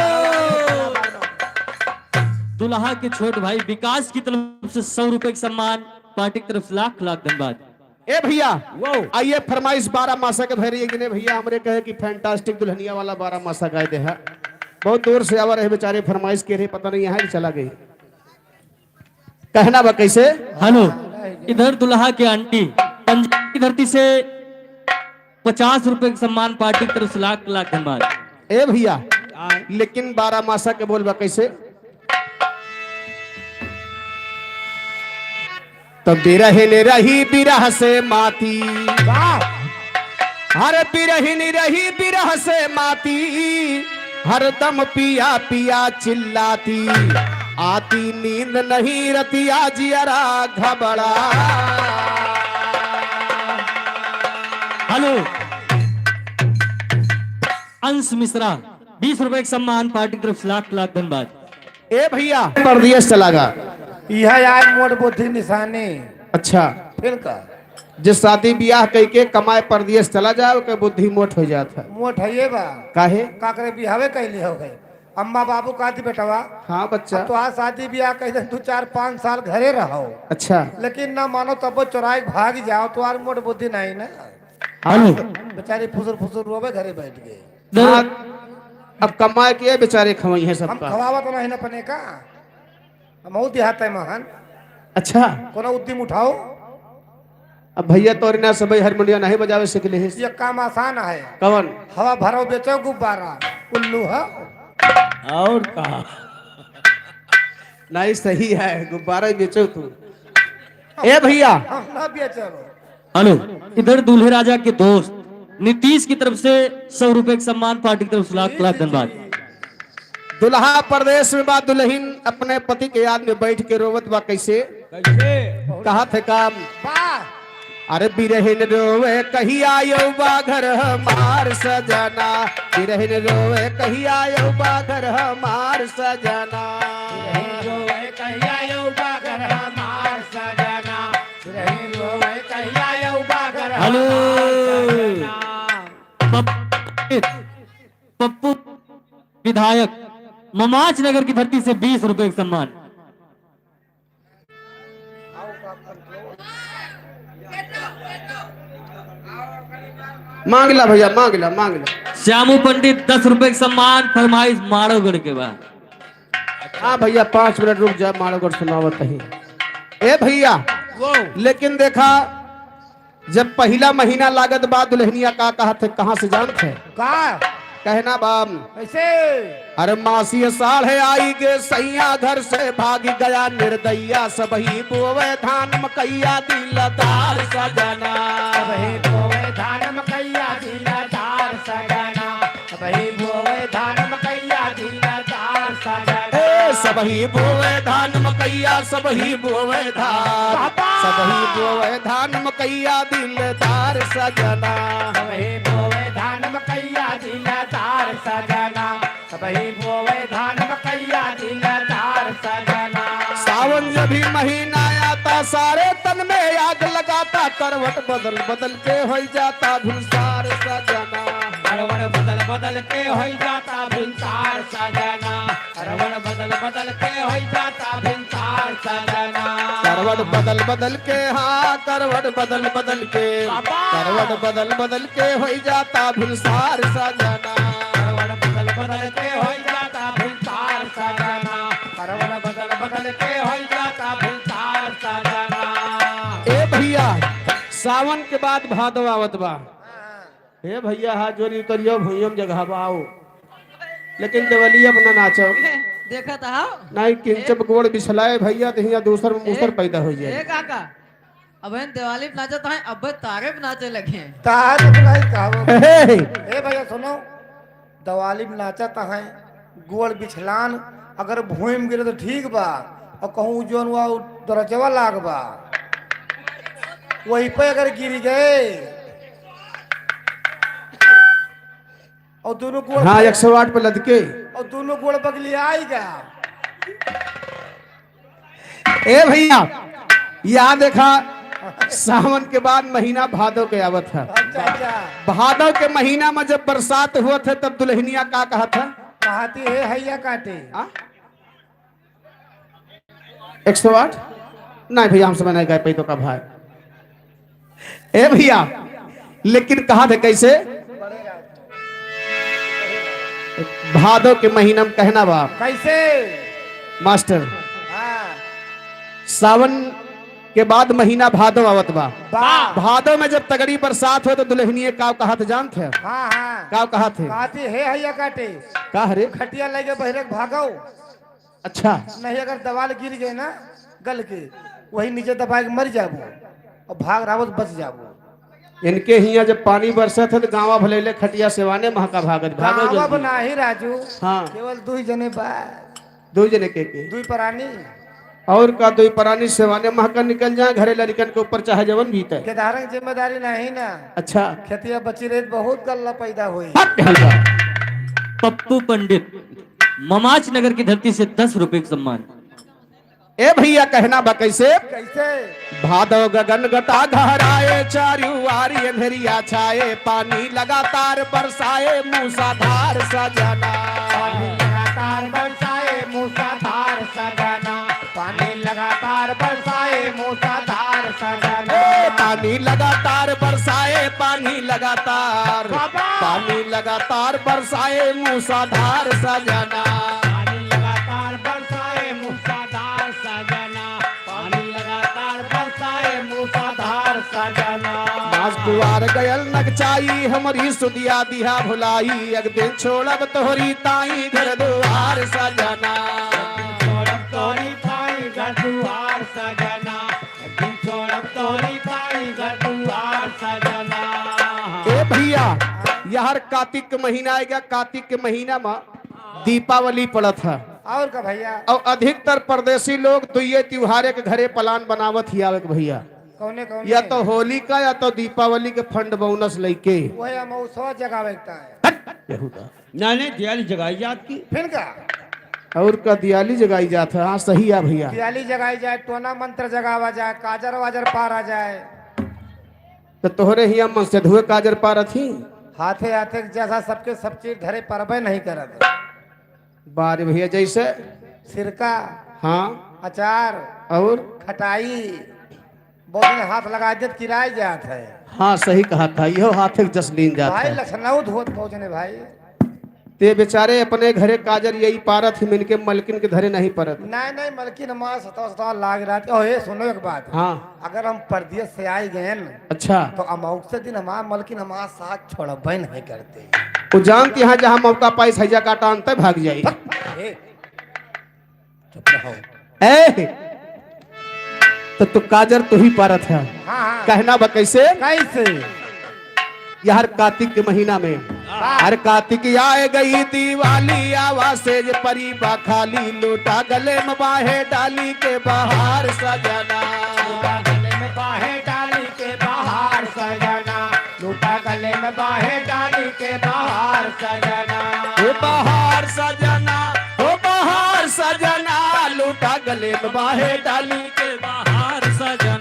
[SPEAKER 6] दुल्हा के छोट भाई विकास की तरफ से 100 रुपए के सम्मान, पार्टी की तरफ से लाख लाख धन्यवाद।
[SPEAKER 3] ए भैया, आइए फरमाइश 12 मासा के भैया कि भैया हमरे कहे कि फैंटास्टिक दुल्हनिया वाला 12 मासा गाय दे है। बहुत दूर से आवा रहे बेचारे, फरमाइश के रहे, पता नहीं यहाँ ही चला गई। कहना बा कैसे।
[SPEAKER 6] हेलो, इधर दुल्हा के आंटी पंजाब की धरती से 50 रुपए के सम्मान, पार्टी की तरफ से लाख लाख धन्यवाद।
[SPEAKER 3] ए भैया, लेकिन 12 मासा के बोल बा कैसे। तो बिरहिन रही बिरह से माती, हर बिरहिन रही बिरह से माती, हरदम पिया पिया चिल्लाती, आती नींद नहीं रतिया जियरा घबरा।
[SPEAKER 6] हेलो, अंश मिश्रा 20 रुपए के सम्मान, पार्टी की तरफ से लाख लाख धन्यवाद।
[SPEAKER 3] ए भैया, परदेश चला गा।
[SPEAKER 2] यह यार मोट बुद्धि निशानी।
[SPEAKER 3] अच्छा,
[SPEAKER 2] फिर का
[SPEAKER 3] जिस शादी ब्याह कई के कमाए परदेश चला जाओ के बुद्धि मोट हो जाता है।
[SPEAKER 2] मोट है ये बा
[SPEAKER 3] काहे
[SPEAKER 2] काकरे बिहावे कैले हो गए अम्मा बाबू का दी बेटवा
[SPEAKER 3] हाँ बच्चा।
[SPEAKER 2] तो आज शादी ब्याह कह दे 2-4-5 साल घरे रहो,
[SPEAKER 3] अच्छा
[SPEAKER 2] लेकिन ना मानो तब चुराई भाग जाओ तो आर मोट बुद्धि नहीं ना,
[SPEAKER 6] हेलो
[SPEAKER 2] बेचारी फुसुर फुसुर रोवे घरे बैठ गए।
[SPEAKER 3] हाँ, अब कमाए के बेचारे खवाई है
[SPEAKER 2] हम
[SPEAKER 3] सबका।
[SPEAKER 2] खवावा तो नहीं ना पने का, हम देहात है महान,
[SPEAKER 3] अच्छा
[SPEAKER 2] कोनो उद्यम उठाओ।
[SPEAKER 3] अब भैया तो ना सब हारमोनिया नहीं बजावे सकले है।
[SPEAKER 2] ये काम आसान है,
[SPEAKER 3] कवन
[SPEAKER 2] हवा भरो बेचो गुब्बारा उल्लू है।
[SPEAKER 1] और कहा
[SPEAKER 3] नहीं सही है, गुब्बारा ही बेचो तू। ए भैया
[SPEAKER 2] हम ना बेचो।
[SPEAKER 6] हेलो, इधर दूल्हे राजा के दोस्त नीतीश की तरफ से 100 रुपए का सम्मान, पार्टी की तरफ से लाख लाख धन्यवाद।
[SPEAKER 3] दुल्हा परदेश में बात, दुल्हन अपने पति के याद में बैठ के रोवत बा कैसे
[SPEAKER 1] कैसे
[SPEAKER 3] कहा थे काम।
[SPEAKER 2] वाह
[SPEAKER 3] अरे बिरहिन रोवे कही आयो बा घर हमार सजना, बिरहिन रोवे कही आयो बा घर हमार सजना।
[SPEAKER 6] हेलो, पप्पू विधायक ममाच नगर की धरती से 20 रुपए का सम्मान।
[SPEAKER 3] मांगला भैया, मांगला मांगला।
[SPEAKER 6] श्यामू पंडित 10 रुपए का सम्मान, फरमाइश माड़ोगढ़ के बाद।
[SPEAKER 3] हाँ भैया 5 मिनट रुक जा, माड़ोगढ़ सुनावत ही। ए भैया लेकिन देखा जब पहला महीना लागत बाद दुल्हनिया का कहा थे कहाँ से जानते हैं
[SPEAKER 2] का
[SPEAKER 3] कहना बाम।
[SPEAKER 2] कैसे
[SPEAKER 3] अरे मासी साढ़े आई गे सैया घर से भाग गया निर्दया, सबही बोवे धान मकैया दिलदार सजना।
[SPEAKER 2] सबही बोवे धान मकैया दिलदार सजना, सबही बोवे धान मकैया दिलदार सजना।
[SPEAKER 3] ए सबही बोवे धान मकैया, सबही बोवे धान, सबही बोवे धान मकैया दिलदार सजना।
[SPEAKER 2] सबही बोवे धान मकैया दिलदार सजना, सबही बोवे धान मकैया दिलदार सजना।
[SPEAKER 3] सावन जब भी महीना आता सारे तन में आग लगाता, करवट बदल बदल के हो जाता भूसार सजना।
[SPEAKER 2] करवट बदल बदल के हो जाता भिनसार सजना, करवट बदल बदल के हो जाता भिनसार सजना।
[SPEAKER 3] करवट बदल बदल के, हाँ करवट बदल बदल के, करवट बदल बदल के हो जाता भूसार सजना।
[SPEAKER 2] करवट बदल बदल के हो जाता भिनसार सजना, करवट बदल बदल के हो जाता भिनसार सजना।
[SPEAKER 3] ए भैया सावन के बाद भादव आवत बा। हे भैया हाथ जोड़ी करियो भैया जगह आओ, लेकिन देवली अपना नाचो
[SPEAKER 4] देखा था
[SPEAKER 3] नहीं किंचप गोड़ बिछलाए भैया तो यहाँ दूसर में मूसर पैदा हो जाए।
[SPEAKER 4] काका अब दिवाली पे नाचत है, अब तारे पे नाचे लगे हैं।
[SPEAKER 2] तार नहीं कहो।
[SPEAKER 3] हे,
[SPEAKER 2] ए भैया सुनो, दिवाली में नाचत है गोड़ बिछलान, अगर भूमि में गिरे तो ठीक बा, और कहूँ जोन हुआ दरजवा लाग बा, वहीं पे अगर गिर गए और दोनों गोड़
[SPEAKER 3] हाँ 108 पे लदके।
[SPEAKER 2] और दोनों गोड़ बगली आएगा।
[SPEAKER 3] ए भैया यहाँ देखा सावन के बाद महीना भादव के आवत है।
[SPEAKER 2] अच्छा अच्छा
[SPEAKER 3] भादव के महीना में जब बरसात हुआ था तब दुल्हनिया का कहा था
[SPEAKER 2] कहती है हैया काटे।
[SPEAKER 3] 108 नहीं भैया हम समय नहीं गए पैदों का भाई। ए भैया लेकिन कहा थे कैसे भादव के महीना में कहना बाप
[SPEAKER 2] कैसे
[SPEAKER 3] मास्टर।
[SPEAKER 2] हाँ
[SPEAKER 3] सावन के बाद महीना भादव आवत बा।
[SPEAKER 2] वाह
[SPEAKER 3] भादव में जब तगड़ी बरसात हो तो दुल्हनिए का कहा थे जानते हैं
[SPEAKER 2] हाँ हाँ
[SPEAKER 3] का कहा थे
[SPEAKER 2] कहती है हैया काटे,
[SPEAKER 3] का हरे
[SPEAKER 2] खटिया लगे बहरे भागो,
[SPEAKER 3] अच्छा
[SPEAKER 2] नहीं अगर दवाल गिर गए ना गल के वही नीचे दबा के मर जाबो और भाग रहा बच जाबो।
[SPEAKER 3] इनके हिया जब पानी बरसत है तो गाँव भले खटिया सेवाने महका भागत भागो
[SPEAKER 2] गाँव
[SPEAKER 3] जल्दी।
[SPEAKER 2] बना ही राजू
[SPEAKER 3] हाँ
[SPEAKER 2] केवल 2 जने बा,
[SPEAKER 3] 2 जने के
[SPEAKER 2] 2 प्राणी
[SPEAKER 3] और का 2 प्राणी सेवाने महका निकल जाए घरे लड़कन के ऊपर चाहे जवन भीतर।
[SPEAKER 2] केदारन जिम्मेदारी नहीं ना,
[SPEAKER 3] अच्छा
[SPEAKER 2] खेतिया बची रही बहुत गल्ला पैदा हुई।
[SPEAKER 3] हट हलवा।
[SPEAKER 6] पप्पू पंडित ममाच नगर की धरती से 10 रुपए का सम्मान।
[SPEAKER 3] ए भैया कहना बा कैसे
[SPEAKER 2] कैसे
[SPEAKER 3] भादव गगन गटा घहराए चारुआरी अंधेरिया छाए पानी लगातार बरसाए मूसाधार सजना।
[SPEAKER 2] लगातार
[SPEAKER 3] लगातार बरसाए मूसाधार सजना।
[SPEAKER 2] पानी लगातार बरसाए मूसाधार सजना, पानी लगातार बरसाए मूसाधार सजना।
[SPEAKER 3] मास कुआर गयल नगचाई हमारी सुदिया दिया भुलाई, एक दिन छोड़ब तोहरी ताई घर दुआर सजना।
[SPEAKER 2] छोड़ब तोरी थाई घर दुआर सजना, एक दिन छोड़ब तोरी थाई घर दुआर सजना।
[SPEAKER 3] ए भैया यार कार्तिक के महीना आएगा, कार्तिक के महीना में दीपावली पड़त है
[SPEAKER 2] और का भैया
[SPEAKER 3] और अधिकतर परदेसी लोग तो ये त्योहारे के घरे प्लान बनावत ही आवे के भैया,
[SPEAKER 2] कौने कौने
[SPEAKER 3] या तो होली का या तो दीपावली के फंड बोनस लेके।
[SPEAKER 2] वही हम सौ जगह बैठता है।
[SPEAKER 1] नहीं दिवाली जगाई जात की।
[SPEAKER 2] फिर का
[SPEAKER 3] और का दियाली जगाई जाता है। हाँ सही है भैया।
[SPEAKER 2] दियाली जगाई जाए, टोना मंत्र जगावा जाए, काजर वाजर पार आ जाए।
[SPEAKER 3] तो तोहरे हिया मन से धुए काजर पार थी।
[SPEAKER 2] हाथे हाथे जैसा सबके सब चीज घरे परबे नहीं करत।
[SPEAKER 3] बार भैया जैसे
[SPEAKER 2] सिरका,
[SPEAKER 3] हाँ
[SPEAKER 2] अचार,
[SPEAKER 3] और
[SPEAKER 2] खटाई बहुत दिन हाथ लगा देत किराए जात है।
[SPEAKER 3] हाँ सही कहा था, यहो हाथे के जसलीन जाता
[SPEAKER 2] भाई
[SPEAKER 3] है।
[SPEAKER 2] लखनऊ धोत पहुंचने भाई।
[SPEAKER 3] ते बेचारे अपने घरे काजर यही पारत ही, मिनके मलकिन के घरे नहीं परत।
[SPEAKER 2] नहीं नहीं मलकिन हमारा सताव सताव लाग रहा था। ओए सुनो एक बात,
[SPEAKER 3] हाँ
[SPEAKER 2] अगर हम परदेश से आए गए न
[SPEAKER 3] अच्छा,
[SPEAKER 2] तो अमाउक से दिन हमारा मलकिन हमारा साथ छोड़बे नहीं करते।
[SPEAKER 3] वो जानती यहाँ जहाँ मौका पाई सजा काटा अंत भाग जाई।
[SPEAKER 2] ए, चुप रहो।
[SPEAKER 3] ए तो तू काजर तू ही पारत है,
[SPEAKER 2] हाँ हाँ
[SPEAKER 3] कहना बा कैसे?
[SPEAKER 2] कैसे?
[SPEAKER 3] यार कार्तिक के महीना में हर कार्तिक आए गई दिवाली, आवासेज परी बा खाली, लोटा गले में बाहे डाली के बाहर सजना।
[SPEAKER 2] लूटा गले में बाहे डाली के बाहर सजना, लूटा गले में बाहे डाली के बाहर सजना।
[SPEAKER 3] ओ बाहर सजना, ओ बाहर सजना, लोटा गले में बाहे डाली के बाहर सजना।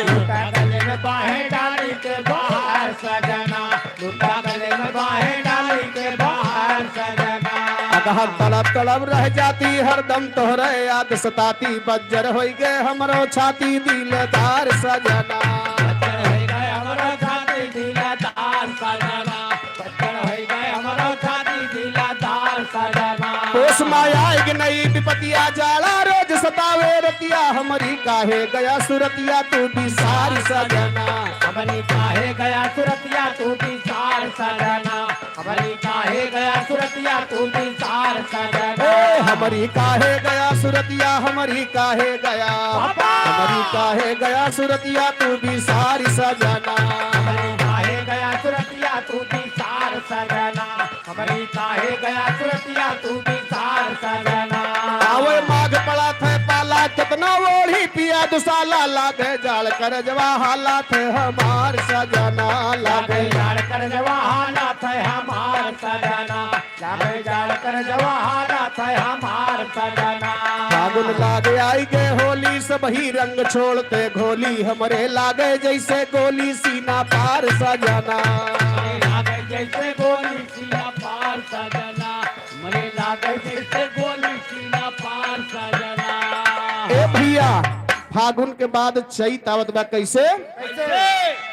[SPEAKER 2] लूटा गले में बाहे डाली के बाहर सजना, लूटा गले में बाहे डाली के बाहर सजना।
[SPEAKER 3] अगहर तड़प तड़प रह जाती हरदम तोहरे याद सताती, बज्जर हो गए हमरो छाती दिलदार सजना।
[SPEAKER 2] बच्चर हो गए हमरो छाती दिलदार सजना, बच्चर हो गए हमरो छाती दिलदार सजना।
[SPEAKER 3] पोस माया एक नई विपतिया जाला रोज सतावे रतिया, हमारी काहे गया सुरतिया तू बिसार सजना।
[SPEAKER 2] हमारी काहे गया सुरतिया तू बिसार सजना, हमारी काहे गया सुरतिया तू बिसार सजना।
[SPEAKER 3] ए हमारी काहे गया सुरतिया, हमारी काहे गया, हमारी काहे गया सुरतिया तू बिसार सजना।
[SPEAKER 2] हमारी काहे गया सुरतिया तू बिसार सजना, हमारी काहे गया सुरतिया तू बिसार सजना।
[SPEAKER 3] आवे माघ पड़ा थे पाला कितना ओढ़ी पिया दुसाला, लागे जाल कर जवा हालात हमार सजना।
[SPEAKER 2] लागे
[SPEAKER 3] लागे
[SPEAKER 2] जाड़ कर जवा हालात है हमार सजना, लागे जाड़ कर जवा हालात है हमार सजना।
[SPEAKER 3] फागुन लागे आई गे होली, सब ही रंग छोड़ते घोली, हमरे लागे जैसे गोली सीना पार सजना।
[SPEAKER 2] मरे लागे जैसे गोली सीना पार सजना, मरे लागे जैसे गोली सीना पार सजना।
[SPEAKER 3] ए भैया फागुन के बाद चैत आवत बा कैसे?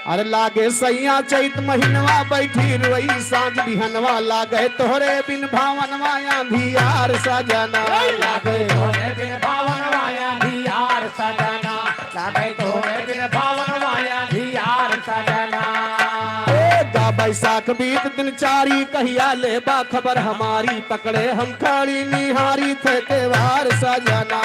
[SPEAKER 3] अरे लागे सैया चैत महीनवा बैठी रोई, सांझ बिहनवा लागे तोहरे बिन भावनवा आंधियार सजना।
[SPEAKER 2] लागे तोरे बिन भावन माया धियार सजना, लागे तोरे बिन भावन माया धियार सजना।
[SPEAKER 3] ए गा बैसाख बीत दिन चारी, कहिया ले बा खबर हमारी, पकड़े हम खड़ी निहारी थे त्योहार सजना।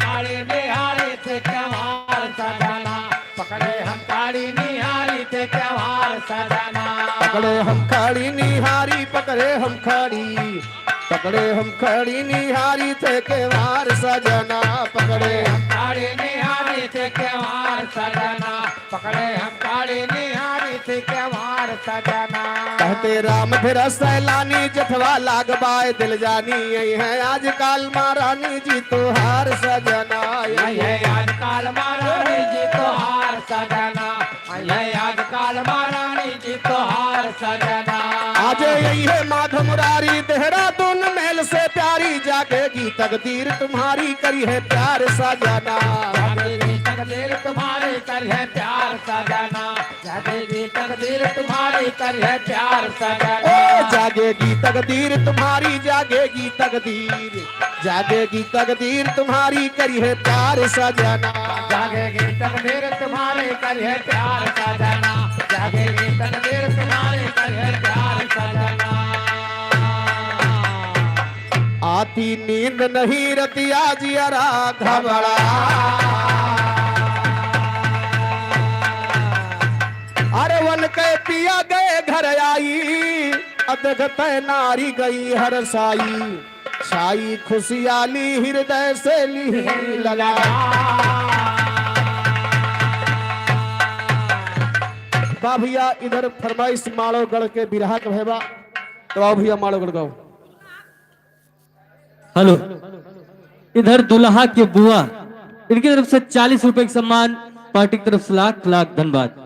[SPEAKER 2] काली निहारी थे त्योहार सजना, पकड़े हम काली निहारी थे त्योहार सजना।
[SPEAKER 3] पकड़े हम खड़ी निहारी, पकड़े हम खड़ी, पकड़े हम खड़ी निहारी थे त्योहार सजना। पकड़े हम
[SPEAKER 2] काली निहारी थे त्योहार सजना, पकड़े हम काली निहारी थे त्योहार सजना।
[SPEAKER 3] कहते राम फिर सैलानी, जठवा लागबाए दिल जानी, यही है आजकल महारानी जी तोहार सजना।
[SPEAKER 2] ये आजकल महारानी जी तोहार सजना, ये आजकल महारानी जी तोहार सजना।
[SPEAKER 3] आज यही है माधव मुरारी, देहरादून मेल से प्यारी, जाके की तकदीर तुम्हारी करी है प्यार सजना।
[SPEAKER 2] तकदीर तुम्हारे कर है प्यार सजना, तकदीर तकदीर तुम्हारी करे प्यार
[SPEAKER 3] ओ
[SPEAKER 2] सजना
[SPEAKER 3] जागेगी तकदीर तुम्हारी, जागेगी तकदीर, जागेगी तकदीर तुम्हारी, करी है प्यार सजना।
[SPEAKER 2] जागेगी तकदीर तुम्हारे करे प्यार सजना, जागेगी तकदीर तुम्हारे करे प्यार सजना।
[SPEAKER 3] आती नींद नहीं रतिया जियरा घबरा, अरे वन के पिया गए घर आई, अदगत नारी गई हर साई, छाई खुशियाली हृदय से ली लगा। बा भैया इधर फरमाइश माड़ोगढ़ के बिरहा के भैया, तो आओ भैया माड़ोगढ़ गाओ।
[SPEAKER 6] हेलो, इधर दुल्हा की बुआ, इनकी तरफ से 40 रुपए का सम्मान, पार्टी की तरफ से लाख लाख धन्यवाद।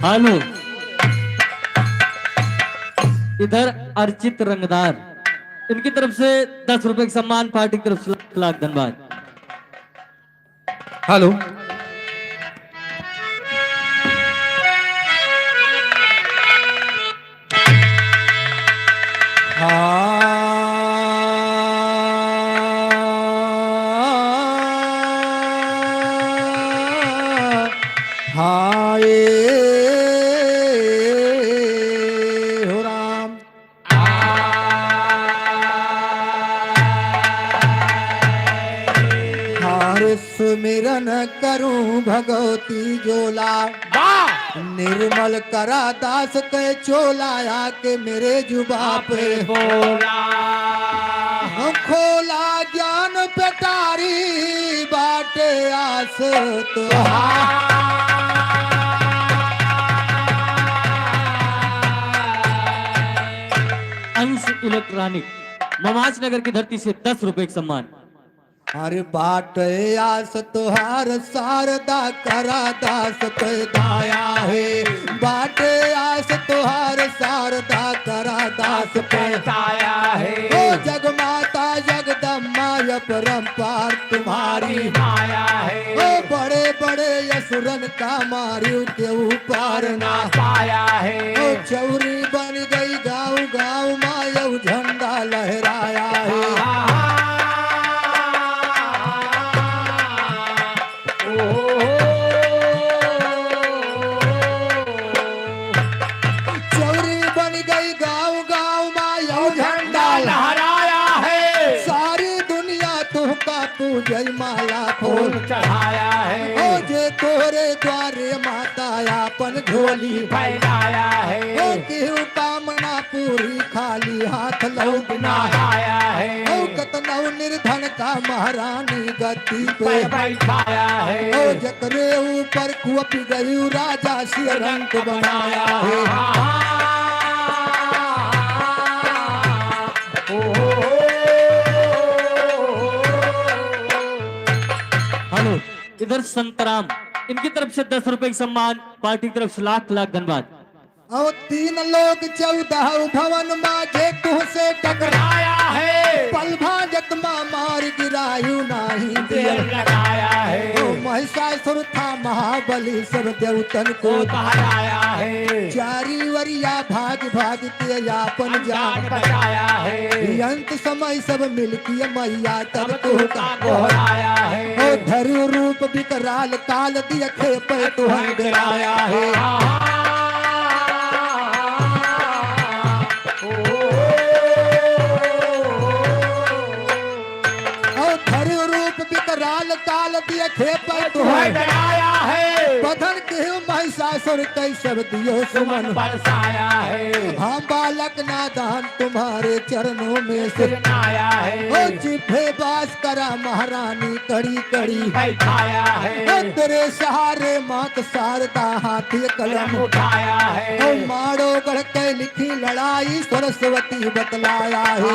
[SPEAKER 6] हेलो, इधर अर्चित रंगदार, इनकी तरफ से 10 रुपए का सम्मान, पार्टी की तरफ से लाख लाख धन्यवाद।
[SPEAKER 5] हेलो, हाँ हो राम, हार सुमिरन करूं भगवती जोला, निर्मल करा दास के चोला, आके मेरे जुबा पे
[SPEAKER 2] बोला
[SPEAKER 5] खोला ज्ञान पेटारी बाटे आस तो
[SPEAKER 6] अंश इलेक्ट्रॉनिक, ममाज नगर की धरती से 10 रुपए का सम्मान।
[SPEAKER 5] अरे बाटे आस तुहार शारदा करा दास पे दाया है, बाटे आस तुहार शारदा करा दास पे
[SPEAKER 2] आया है
[SPEAKER 5] ओ जगमाता जगदम्मा ये परम्पार तुम्हारी
[SPEAKER 2] माया है
[SPEAKER 5] ओ बड़े बड़े असुरन का मारियो के ऊपर ना
[SPEAKER 2] पाया है
[SPEAKER 5] ओ चौरी बन गई गाँव गाँव माया झंडा लहराया है। चौरी बन गई गाँव गाँव माया झंडा
[SPEAKER 2] लहराया है
[SPEAKER 5] सारी दुनिया तुमका पूजय माला
[SPEAKER 2] फूल
[SPEAKER 5] फूल
[SPEAKER 2] चढ़ाया
[SPEAKER 5] ओ
[SPEAKER 2] है
[SPEAKER 5] जे तोरे द्वारे माता अपन झोली
[SPEAKER 2] फैलाया
[SPEAKER 5] ओ
[SPEAKER 2] है
[SPEAKER 5] केहू कामना पूरी खाली हाथ लौट ना
[SPEAKER 2] आया है
[SPEAKER 5] ओ कतनौ निर्धन का महारानी गद्दी पे
[SPEAKER 2] बैठाया है
[SPEAKER 5] ओ जकरे ऊपर कुप गई राजा सिंह रंग बनाया है।
[SPEAKER 6] हेलो, इधर संतराम, इनकी तरफ से 10 रुपए का सम्मान, पार्टी की तरफ से लाख लाख धन्यवाद।
[SPEAKER 5] और 3 लोग 14 भवन माजे तुह से टकराया
[SPEAKER 2] है
[SPEAKER 5] पल भाजत मार गिरायु नाही
[SPEAKER 2] देर
[SPEAKER 5] दिया
[SPEAKER 2] लगाया है
[SPEAKER 5] ओ महिषासुर था महाबली सब देवतन को
[SPEAKER 2] बहलाया है
[SPEAKER 5] चारी वरिया भाग भाग के यापन
[SPEAKER 2] जान
[SPEAKER 5] जान
[SPEAKER 2] बचाया है
[SPEAKER 5] अंत समय सब मिलकी मैया तब तो
[SPEAKER 2] का गोहराया है
[SPEAKER 5] ओ धरु रूप विकराल काल दिय खेप तुहन गिराया है। काल दिए खेपर
[SPEAKER 2] तुम्हें
[SPEAKER 5] तुहर
[SPEAKER 2] डराया है
[SPEAKER 5] बधन के महिषासुर कई सब दियो
[SPEAKER 2] सुमन
[SPEAKER 5] सुमन
[SPEAKER 2] बरसाया है
[SPEAKER 5] हम बालक नादान तुम्हारे चरणों में से
[SPEAKER 2] सिरनाया
[SPEAKER 5] ओ
[SPEAKER 2] है
[SPEAKER 5] जिभे बास करा महारानी कड़ी कड़ी
[SPEAKER 2] बैठाया
[SPEAKER 5] ओ
[SPEAKER 2] है
[SPEAKER 5] तेरे सहारे मात शारदा हाथी कलम
[SPEAKER 2] उठाया
[SPEAKER 5] ओ
[SPEAKER 2] है
[SPEAKER 5] मारो गढ़ के लिखी लड़ाई सरस्वती बतलाया है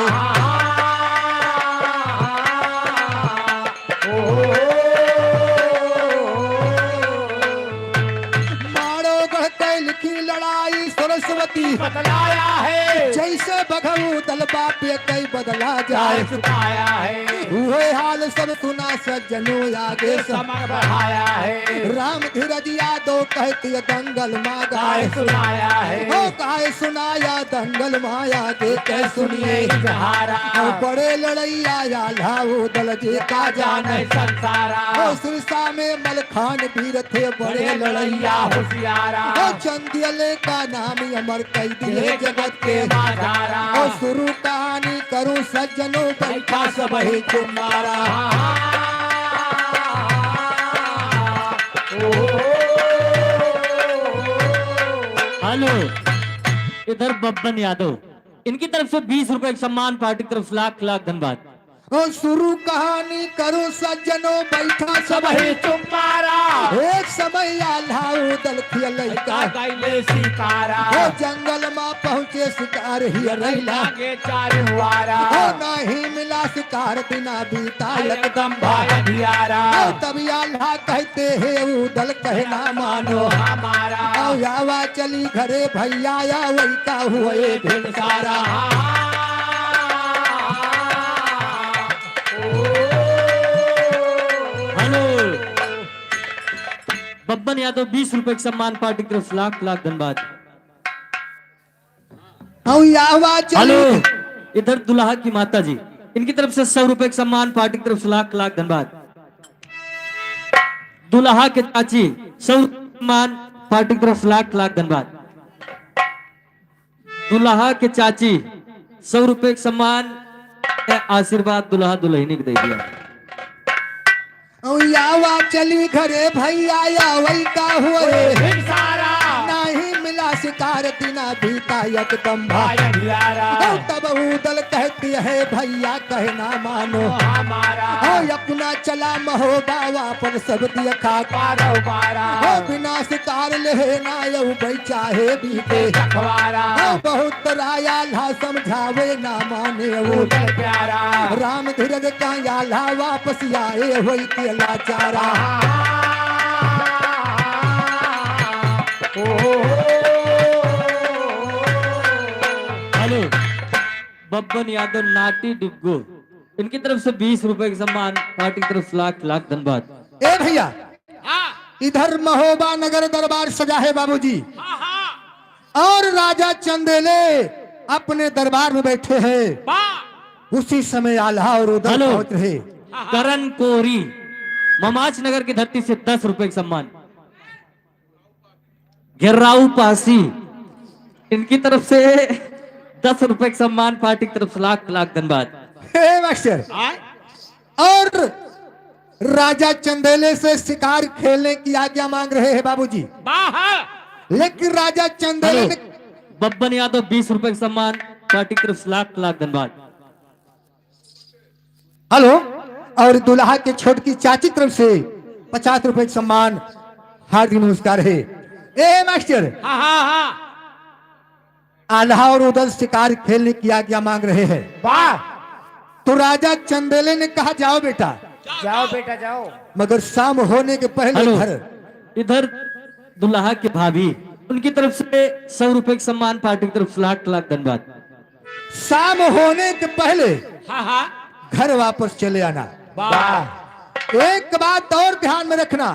[SPEAKER 5] मारो गढ़ के लिखी लड़ाई सरस्वती
[SPEAKER 2] बतलाया है
[SPEAKER 5] जैसे बघऊ दल बाप्य कई बदला जाए
[SPEAKER 2] सुखाया है
[SPEAKER 5] हुए हाल सब सुना सज्जनों आगे सब
[SPEAKER 2] समर बढ़ाया है
[SPEAKER 5] राम धीरज यादव कहती दंगल माँ गाय
[SPEAKER 2] सुनाया है
[SPEAKER 5] ओ गाय सुनाया दंगल माया के कह सुनिए
[SPEAKER 2] इजहारा
[SPEAKER 5] ओ बड़े लड़ैया या लाओ दल जे का जाने
[SPEAKER 2] जाने संसारा
[SPEAKER 5] ओ सिरसा में मलखान वीर थे बड़े
[SPEAKER 2] बड़े
[SPEAKER 5] लड़ैया
[SPEAKER 2] लड़ैया होशियारा
[SPEAKER 5] ओ चंदियले का नाम अमर कई दिए जगत के
[SPEAKER 2] माधारा
[SPEAKER 5] ओ शुरू कहानी करूं सज्जनों बैठा सब ही तुम्हारा
[SPEAKER 6] हेलो, इधर बब्बन यादव, इनकी तरफ से 20 रुपए का सम्मान, पार्टी की तरफ से लाख लाख धन्यवाद।
[SPEAKER 5] ओ शुरू कहानी करूं सज्जनों बैठा सब ही
[SPEAKER 2] वही तुम्हारा
[SPEAKER 5] एक समय आल्हाऊ दल खियलै का
[SPEAKER 2] गैले शिकारा
[SPEAKER 5] ओ जंगल में पहुंचे शिकार ही रैला
[SPEAKER 2] लागे चारुआरा
[SPEAKER 5] ओ नहीं मिला शिकार बिना बीता
[SPEAKER 2] एकदम भागियारा
[SPEAKER 5] ओ तब आल्हा कहते हैं वो दल कहना मानो
[SPEAKER 2] हमारा
[SPEAKER 5] ओ यावा चली घरे भैया या वही का हुए ढेर सारा
[SPEAKER 6] हेलो, बब्बन यादव 20 रुपए का सम्मान, पार्टी की तरफ से लाख लाख धन्यवाद।
[SPEAKER 5] ओ यावा
[SPEAKER 6] हेलो,
[SPEAKER 5] चली
[SPEAKER 6] इधर दुल्हा की माता जी, इनकी तरफ से 100 रुपए का सम्मान, पार्टी की तरफ से लाख लाख धन्यवाद। दुल्हा के चाची 100 रुपए का सम्मान, पार्टी की तरफ से लाख लाख धन्यवाद। दुल्हा के चाची 100 रुपए का सम्मान, आशीर्वाद दुल्हा दुल्हनी को दे दिया।
[SPEAKER 5] ओ यावा चली घरे भैया या वही का हुए
[SPEAKER 2] सारा
[SPEAKER 5] नहीं मिला शिकार बिना बीता एकदम भाई
[SPEAKER 2] भागियारा
[SPEAKER 5] ओ तब उदल कहती है भैया कहना मानो
[SPEAKER 2] हमारा
[SPEAKER 5] ओ अपना चला महोबा वापन सब दिया खा
[SPEAKER 2] पारो पारा
[SPEAKER 5] ओ बिना शिकार ले ना यू चाहे बीते
[SPEAKER 2] अखबारा
[SPEAKER 5] ओ बहुत राया ला समझावे ना माने वो
[SPEAKER 2] उदल प्यारा
[SPEAKER 5] राम धीरज का याला वापस आए होई के लाचारा
[SPEAKER 6] हेलो, बब्बन यादव नाटी डिब्गो, इनकी तरफ से 20 रुपए का सम्मान, पार्टी की तरफ से लाख लाख धन्यवाद।
[SPEAKER 5] ए भैया इधर महोबा नगर दरबार सजा है बाबूजी और राजा चंदेले अपने दरबार में बैठे हैं उसी समय आल्हा और उदल
[SPEAKER 6] हेलो।
[SPEAKER 5] पहुंच रहे
[SPEAKER 6] करण कोरी, ममाच नगर की धरती से 10 रुपए का सम्मान। गिर्राऊ पासी, इनकी तरफ से 10 रुपए का सम्मान, पार्टी की तरफ से लाख लाख धन्यवाद।
[SPEAKER 5] हे मास्टर और राजा चंदेले से शिकार खेलने की आज्ञा मांग रहे हैं बाबूजी लेकिन राजा चंदेले
[SPEAKER 6] हेलो,
[SPEAKER 5] ने
[SPEAKER 6] बब्बन यादव 20 रुपए का सम्मान, पार्टी की तरफ से लाख लाख धन्यवाद।
[SPEAKER 5] हेलो और दुल्हा के छोटकी चाची की तरफ से 50 रुपए का सम्मान, हार्दिक नमस्कार है। ए मास्टर आल्हा और उदल शिकार खेलने की आज्ञा मांग रहे हैं
[SPEAKER 2] वाह
[SPEAKER 5] तो राजा चंदेले ने कहा जाओ बेटा
[SPEAKER 2] जाओ बेटा जाओ
[SPEAKER 5] मगर शाम होने के पहले
[SPEAKER 6] हेलो,
[SPEAKER 5] घर
[SPEAKER 6] इधर दुल्हा के भाभी, उनकी तरफ से 100 रुपए का सम्मान, पार्टी की तरफ से लाख लाख धन्यवाद।
[SPEAKER 5] शाम होने के पहले घर वापस चले आना।
[SPEAKER 2] वाह
[SPEAKER 5] एक बात और ध्यान में रखना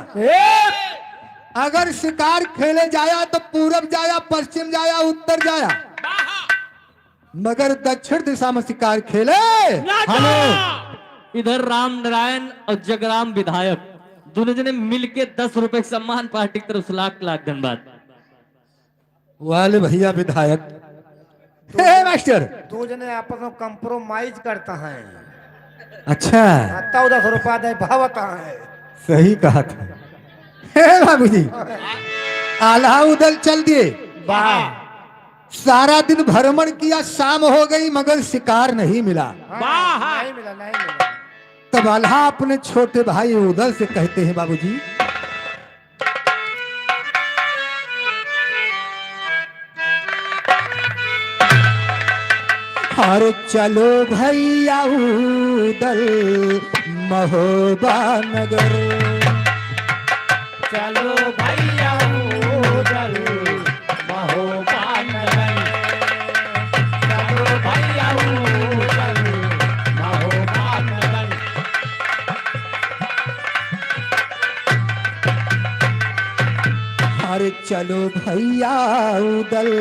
[SPEAKER 5] अगर शिकार खेले जाया तो पूरब जाया, पश्चिम जाया, उत्तर जाया मगर दक्षिण दिशा में शिकार खेले
[SPEAKER 6] हेलो, इधर राम नारायण और जगराम विधायक दोनों जने मिलके 10 रुपए का सम्मान, पार्टी की तरफ से लाख लाख धन्यवाद।
[SPEAKER 5] वाले भैया विधायक हे मास्टर
[SPEAKER 2] दो जने आपस में कंप्रोमाइज करता है
[SPEAKER 5] अच्छा
[SPEAKER 2] 1400 दे भावता है।
[SPEAKER 5] सही कहा था। हे बाबूजी आल्हा उदल चल दिए,
[SPEAKER 2] वाह
[SPEAKER 5] सारा दिन भ्रमण किया, शाम हो गई मगर शिकार नहीं मिला।
[SPEAKER 2] वाह नहीं मिला नहीं मिला।
[SPEAKER 5] तब आल्हा अपने छोटे भाई उदल से कहते हैं बाबूजी अरे चलो भैया उदल महोबा नगर,
[SPEAKER 2] चलो भैया उदल महोबा नगर, चलो भैया उदल महोबा नगर।
[SPEAKER 5] अरे चलो भैया उदल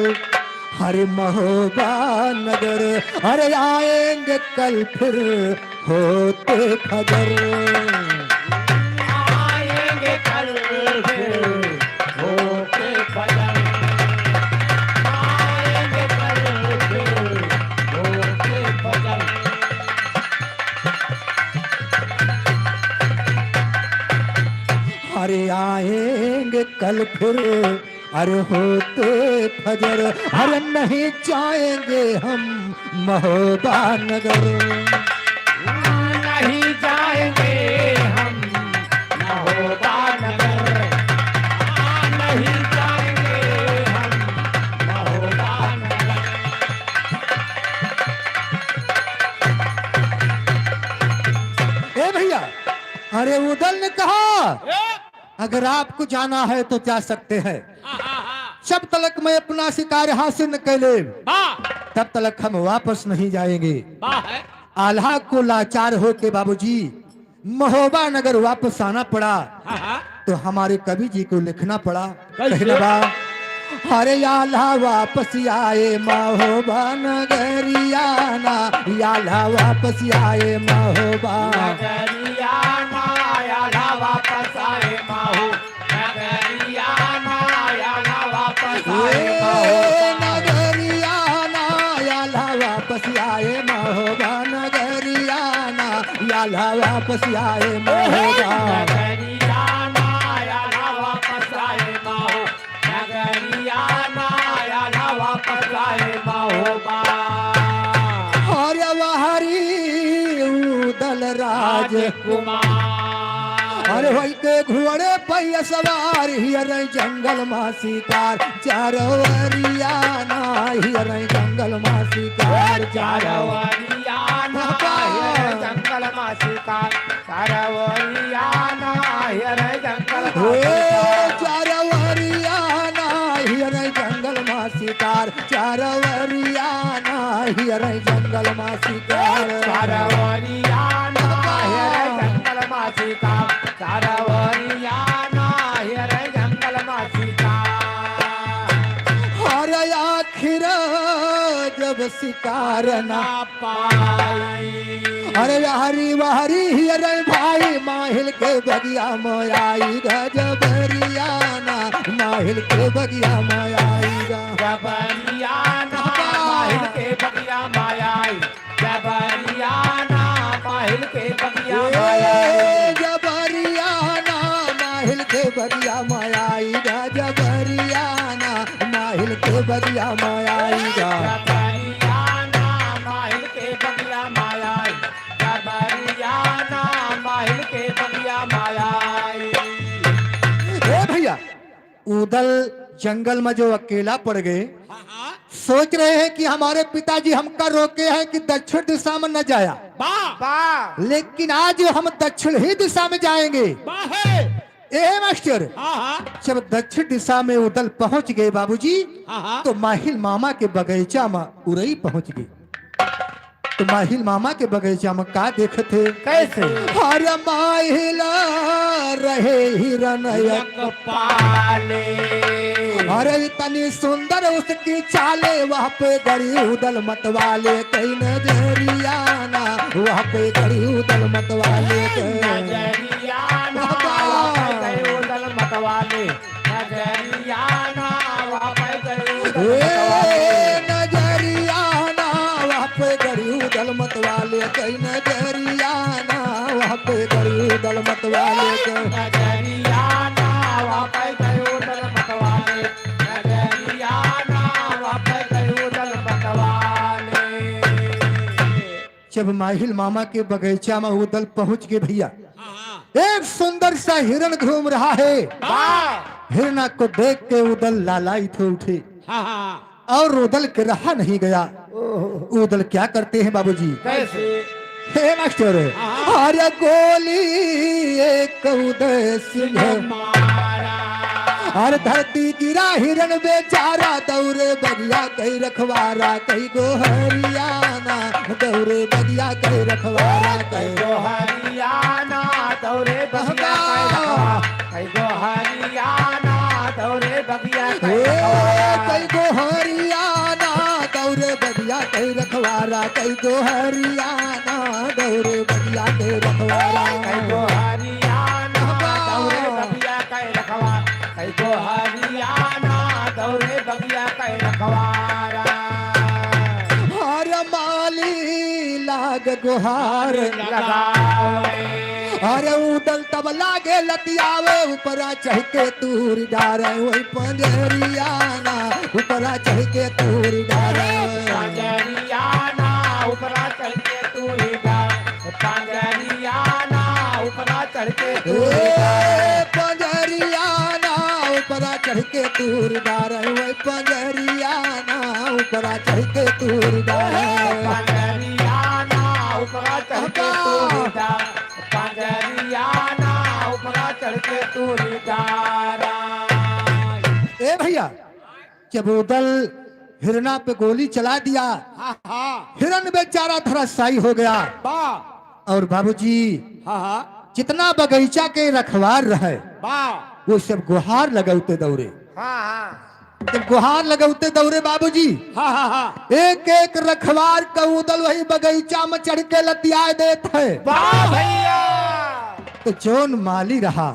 [SPEAKER 5] हरे महोबा नगर, अरे आएंगे कल फिर होते खबर।
[SPEAKER 2] आएंगे कल फिर होते खबर, आएंगे कल फिर होते खबर।
[SPEAKER 5] अरे आएंगे कल फिर अरे होते फजर, अरे नहीं जाएंगे हम महोबा नगर।
[SPEAKER 2] नहीं जाएंगे हम महोबा नगर, नहीं जाएंगे हम महोबा नगर।
[SPEAKER 5] ए भैया अरे उदल ने कहा अगर आपको जाना है तो जा सकते हैं, जब तक मैं अपना शिकार हासिल न कर ले तब तक हम वापस नहीं जाएंगे। आल्हा को लाचार हो के बाबूजी महोबा नगर वापस आना पड़ा, तो हमारे कवि जी को लिखना पड़ा। कहना बा अरे आल्हा वापस आए महोबा नगरियाना, आल्हा वापस आए महोबा
[SPEAKER 2] नगरियाना, आल्हा वापस आए महो, नगरियाना, आल्हा वापस आए महो।
[SPEAKER 5] नगरियाना आल्हा वापस आए महोबा, नगरियाना आल्हा वापस आए महोबा।
[SPEAKER 2] नगरियाना, आल्हा वापस आए महो, नगरियाना, आल्हा वापस आए महोबा।
[SPEAKER 5] अरे वहरी उदल राजकुमार, अरे वही के घोड़े पे सवार हियर जंगल में शिकार, चारवरियाना हियर जंगल में शिकार,
[SPEAKER 2] चारवरियाना हियर जंगल में शिकार, चारवरियाना हियर जंगल में शिकार।
[SPEAKER 5] चारवरियाना हियर जंगल में शिकार, चारवरियाना हियर जंगल में शिकार,
[SPEAKER 2] चारवरियाना हियर जंगल में शिकार, चारवरियाना हियर जंगल में शिकार।
[SPEAKER 5] अरे आखिर जब शिकार ना
[SPEAKER 2] पाई,
[SPEAKER 5] अरे हरी वहरी हियर भाई माहिल के बगिया मोयाई गजबरियाना, माहिल के बगिया मोयाई
[SPEAKER 2] जबरियाना, माहिल के बगिया मायाई, जबरियाना, माहिल के बगिया मायाई,
[SPEAKER 5] जबरियाना माहिल के बगिया मोयाई गजबरियाना, माहिल के बगिया मोयाई
[SPEAKER 2] जबरियाना, माहिल के बगिया मायाई, जबरियाना, माहिल के बगिया मायाई।
[SPEAKER 5] ए भैया उदल जंगल में जो अकेला पड़ गए, सोच रहे हैं कि हमारे पिताजी हमका रोके हैं कि दक्षिण दिशा में न जाया,
[SPEAKER 2] वाह
[SPEAKER 5] लेकिन आज हम दक्षिण ही दिशा में जाएंगे। ए मास्टर जब दक्षिण दिशा में उदल पहुंच गए बाबूजी, तो माहिल मामा के बगीचा में उरई पहुंच गए। तो माहिल मामा के बगीचा में का देखते
[SPEAKER 2] कैसे?
[SPEAKER 5] हर माहिल रहे हिरनयक
[SPEAKER 2] पाले,
[SPEAKER 5] अरे इतनी सुंदर उसकी चाले, वहाँ पे गड़ी उदल मतवाले कई नजरियाना, वहाँ पे गड़ी उदल मतवाले
[SPEAKER 2] नजरियाना, वहाँ पे गए उदल मतवाले, नजरियाना, वहाँ पे गए उदल मतवाले,
[SPEAKER 5] नजरियाना वहाँ पे गड़ी उदल मतवाले, कई नजरियाना वहाँ पे गई दल मतवाले के
[SPEAKER 2] नजरियाना वापस गयो दल मतवाले नजरियाना वापस गयो दल मतवाले
[SPEAKER 5] जब माहिल मामा के बगीचा में वो दल पहुंच गए भैया एक सुंदर सा हिरण घूम रहा है हिरणा को देख के उदल लालायित हो उठे और उदल के रहा नहीं गया उदल क्या करते हैं बाबूजी
[SPEAKER 2] कैसे
[SPEAKER 5] हे मास्टर अरे गोली एक उदय सिंह हर धरती गिरा हिरण बेचारा दौरे बगिया कई रखवारा कई गो हरियाणा दौरे बगिया कई रखवारा कई
[SPEAKER 2] गो हरियाणा दौरे बगिया कई गो हरियाणा दौरे बगिया
[SPEAKER 5] कई गो हरियाणा दौरे बगिया कई रखवारा कई गो हरियाणा दौरे बगिया कई रखवारा
[SPEAKER 2] कई गो हरियाणा दौरे बगिया कई रखवारा कई गो हरियाणा दौरे बगिया कई रखवारा
[SPEAKER 5] हर माली लाग गुहार
[SPEAKER 2] लगावे
[SPEAKER 5] अरे उदल तब लागे लतियावे ऊपरा चढ़ के तूर डारे वही पंजरियाना ऊपरा चढ़ के तूर डारे
[SPEAKER 2] पंजरियाना ऊपरा चढ़ के तूर डारे पंजरियाना ऊपरा चढ़ के
[SPEAKER 5] पंजरियाना ऊपरा चढ़ के तूर डारे वही पंजरियाना ऊपरा चढ़ के तूर डारे
[SPEAKER 2] पंजरियाना ऊपरा चढ़ के तूर डारे पंजरियाना ऊपरा चढ़ के तूर डारा
[SPEAKER 5] ए भैया जब उदल हिरना पे गोली चला दिया हिरन बेचारा धराशायी हो गया और बाबूजी जितना बगीचा के रखवार रहे वो सब गुहार लगौते दौड़े जब गुहार लगौते दौड़े बाबूजी एक एक रखवार का उदल वही बगीचा में चढ़ के लतिया देते है
[SPEAKER 2] भैया
[SPEAKER 5] तो जौन माली रहा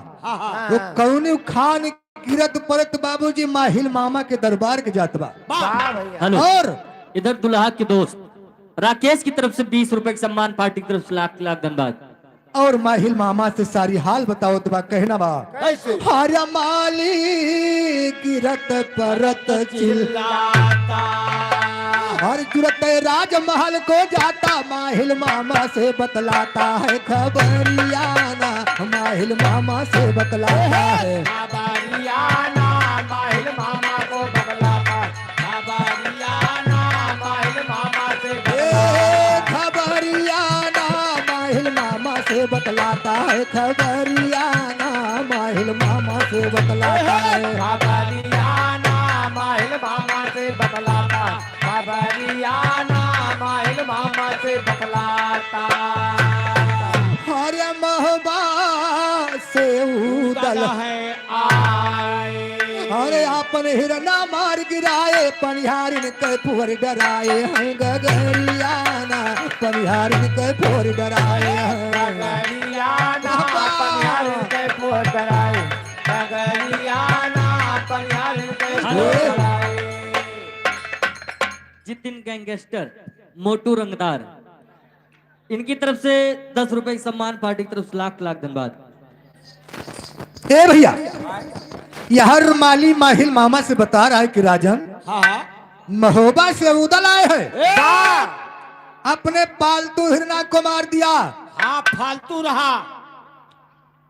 [SPEAKER 5] वो कौन खान किरत परत बाबूजी माहिल मामा के दरबार के जात बा
[SPEAKER 6] हेलो
[SPEAKER 5] और
[SPEAKER 6] इधर दुल्हा के दोस्त राकेश की तरफ से 20 रुपए का सम्मान पार्टी की तरफ से लाख लाख धन्यवाद
[SPEAKER 5] और माहिल मामा से सारी हाल बताओ तो बा कहना बा
[SPEAKER 2] कैसे
[SPEAKER 5] हर माली किरत परत
[SPEAKER 2] चिल्लाता
[SPEAKER 5] हर जुरत राजमहल को जाता माहिल मामा से बतलाता है खबरियाना माहिल मामा से बतलाता है
[SPEAKER 2] खबरियाना माहिल मामा को बतलाता खबरियाना माहिल मामा से
[SPEAKER 5] खबरियाना माहिल मामा से बतलाता है खबरियाना माहिल मामा से बतलाता है
[SPEAKER 2] खबरियाना माहिल मामा से बतलाता खबरियाना माहिल मामा से बतलाता
[SPEAKER 5] हर महबा से उदल
[SPEAKER 2] है आए
[SPEAKER 5] अरे अपन हिरना मार गिराए पनिहारिन के पुअर डराए हैं गगरियाना पनिहारिन के पुअर डराए हैं
[SPEAKER 2] गगरियाना पनिहारिन के पुअर डराए गगरियाना पनिहारिन के पुअर डराए
[SPEAKER 6] जितिन गैंगस्टर मोटू रंगदार इनकी तरफ से 10 रुपए का सम्मान पार्टी की तरफ से लाख लाख धन्यवाद
[SPEAKER 5] ए भैया यह हर माली माहिल मामा से बता रहा है कि राजन महोबा से उदल आए हैं अपने पालतू हिरना को मार दिया
[SPEAKER 1] फालतू रहा।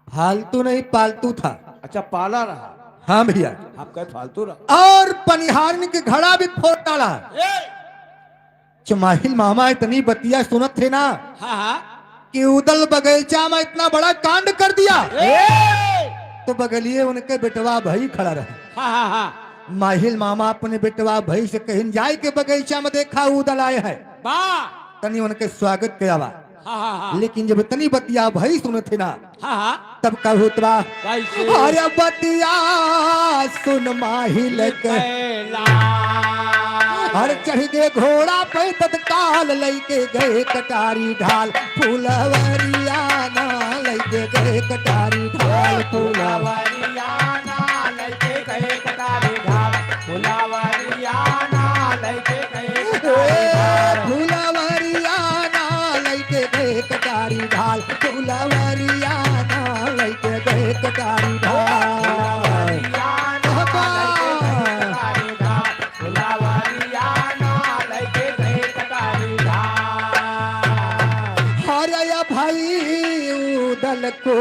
[SPEAKER 5] फालतू नहीं पालतू था
[SPEAKER 1] अच्छा पाला रहा।
[SPEAKER 5] हाँ भैया
[SPEAKER 1] आपका फालतू रहा।
[SPEAKER 5] और पनिहारिन के घड़ा भी फोड़ डाला माहिल मामा इतनी बतिया सुनत थे ना कि उदल बगीचा में इतना बड़ा कांड कर दिया तो बगलिए उनके बेटवा भाई खड़ा रहे माहिल मामा अपने बेटवा भाई से कहीं जाए के बगीचा में देखा उदल आए हैं तनी उनके स्वागत किया बा लेकिन जब इतनी बतिया भाई सुने थे ना तब कहू तबा अरे बतिया सुन माहिल के हर चढ़ गए घोड़ा पे तत्काल लेके गए कटारी ढाल फूलवरियाना लेके गए कटारी ढाल
[SPEAKER 2] फुलवरियाना लेके गए कटारी ढाल फुलवरियाना लेके गए
[SPEAKER 5] फूलवरियाना लेके फुलवरिया ना लैके गए कटारी धार हरया भाई उदल को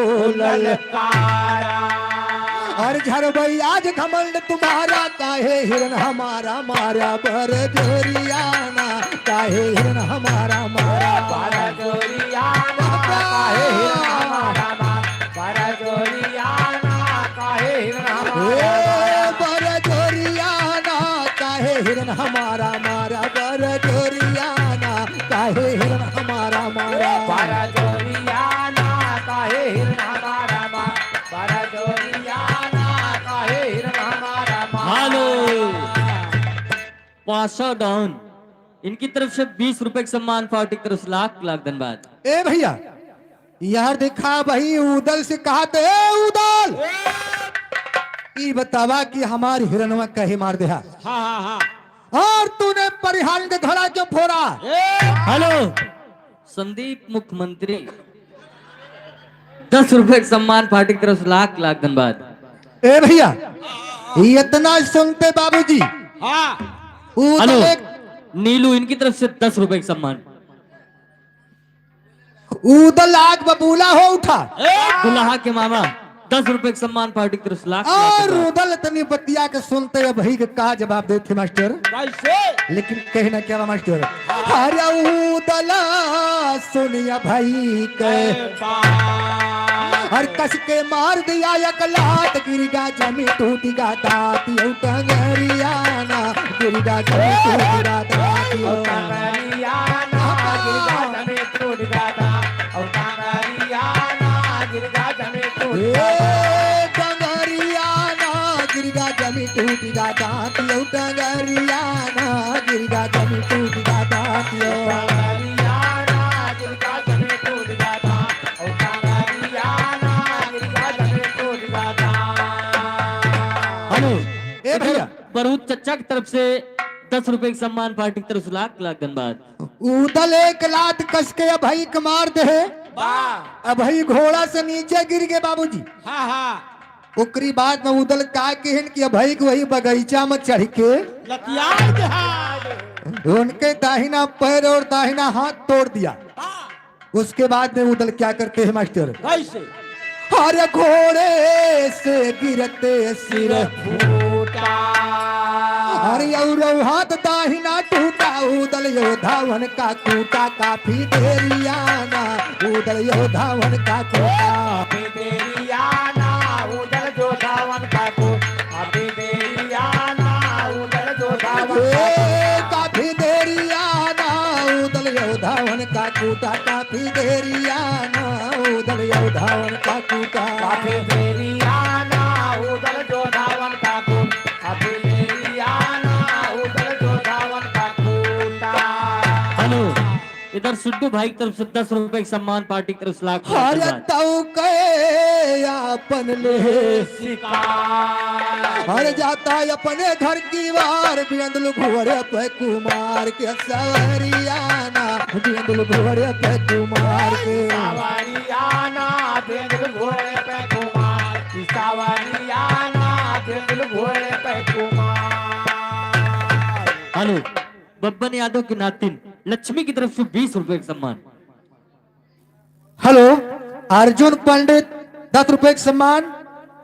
[SPEAKER 5] हर झरबई आज घमंड तुम्हारा काहे हिरन हमारा मारा बर जोरियाना काहे हिरन हमारा मारा बर जोरियाना काहे हिरन हमारा मारा बर जोरियाना काहे हिरन हमारा मारा
[SPEAKER 6] हेलो पाशा डाउन इनकी तरफ से 20 रुपए का सम्मान, पार्टी की तरफ से लाख लाख धन्यवाद।
[SPEAKER 5] ए भैया यार देखा भाई उदल से कहा तो ए उदल ई बतावा कि हमारी हिरणवा कहे मार दे
[SPEAKER 1] हाँ हाँ हाँ
[SPEAKER 5] और तूने परिहार के घोड़ा क्यों फोड़ा
[SPEAKER 6] हेलो संदीप मुख्यमंत्री 10 रुपए का सम्मान, पार्टी की तरफ से लाख लाख धन्यवाद।
[SPEAKER 5] ए भैया इतना सुनते बाबूजी
[SPEAKER 1] हाँ
[SPEAKER 6] हेलो
[SPEAKER 5] उदल एक
[SPEAKER 6] नीलू इनकी तरफ से 10 रुपए का सम्मान।
[SPEAKER 5] उदल आग बबूला हो उठा
[SPEAKER 6] दुल्हा के मामा 10 रुपए का सम्मान, पार्टी की तरफ से लाख लाख
[SPEAKER 5] और
[SPEAKER 6] धन्यवाद।
[SPEAKER 5] उदल इतनी बतिया के सुनते हैं भाई का जवाब देते मास्टर
[SPEAKER 1] कैसे
[SPEAKER 5] लेकिन कहना क्या बा मास्टर अरे उदल सुनिया भाई के हर कस के मार दिया एक लात गिरगा जमी टूटिगा दात यू टंगरियाना गिरगा जमी टूटिगा दात यू टंगरियाना गिरगा जमी टूटिगा दात यू टंगरियाना गिरगा जमी टूटिगा दात यू
[SPEAKER 6] हेलो
[SPEAKER 5] ए भैया
[SPEAKER 6] बरूद चचा की तरफ से 10 रुपए का सम्मान, पार्टी की तरफ से लाख लाख धन्यवाद।
[SPEAKER 5] उदल एक लात कस के अभई के मार दे अभई घोड़ा से नीचे गिर गए बाबूजी।
[SPEAKER 1] हाँ हाँ
[SPEAKER 5] ओकरी बाद में उदल का केहन कि अभई के वही बगीचा में चढ़ के
[SPEAKER 1] लतियार के हाथ
[SPEAKER 5] उनके दाहिना पैर और दाहिना हाथ तोड़ दिया। उसके बाद में उदल क्या करते हैं मास्टर
[SPEAKER 1] कैसे
[SPEAKER 5] हर घोड़े से गिरते सिर
[SPEAKER 1] फूटा
[SPEAKER 5] हर और हाथ दाहिना टूटा उदल योधावन का कूटा काफी देरियाना उदल योधावन का कूटा काफी देरियाना उदल योधावन का कूटा काफी देरियाना उदल योधावन का कूटा
[SPEAKER 6] हेलो इधर सुड्डू भाई की तरफ से 10 रुपए का सम्मान, पार्टी की तरफ से लाख लाख
[SPEAKER 5] हर
[SPEAKER 6] धन्यवाद।
[SPEAKER 5] तऊ के अपन ले हर जाता अपने घर की वार बिंदल घोड़े पे कुमार के सवरियाना बिंदल घोड़े पे कुमार के
[SPEAKER 6] हेलो बब्बन यादव की नातिन लक्ष्मी की तरफ से 20 रुपए का सम्मान।
[SPEAKER 5] हेलो अर्जुन पंडित 10 रुपए का सम्मान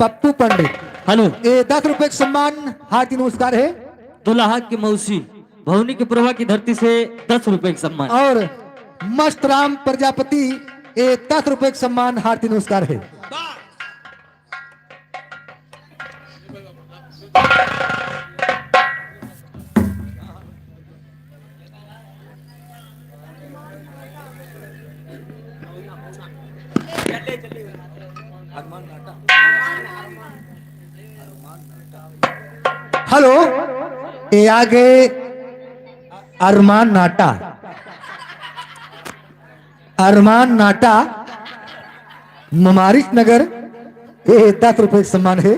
[SPEAKER 5] पप्पू पंडित
[SPEAKER 6] हेलो
[SPEAKER 5] ये 10 रुपए का सम्मान हार्दिक नमस्कार है
[SPEAKER 6] दुल्हा की मौसी भवनी की प्रभा की धरती से 10 रुपए का सम्मान।
[SPEAKER 5] और मस्त राम प्रजापति ये 10 रुपए का सम्मान हार्दिक नमस्कार है हेलो ये आगे अरमान नाटा ममारिश नगर ये 10 रुपए का सम्मान है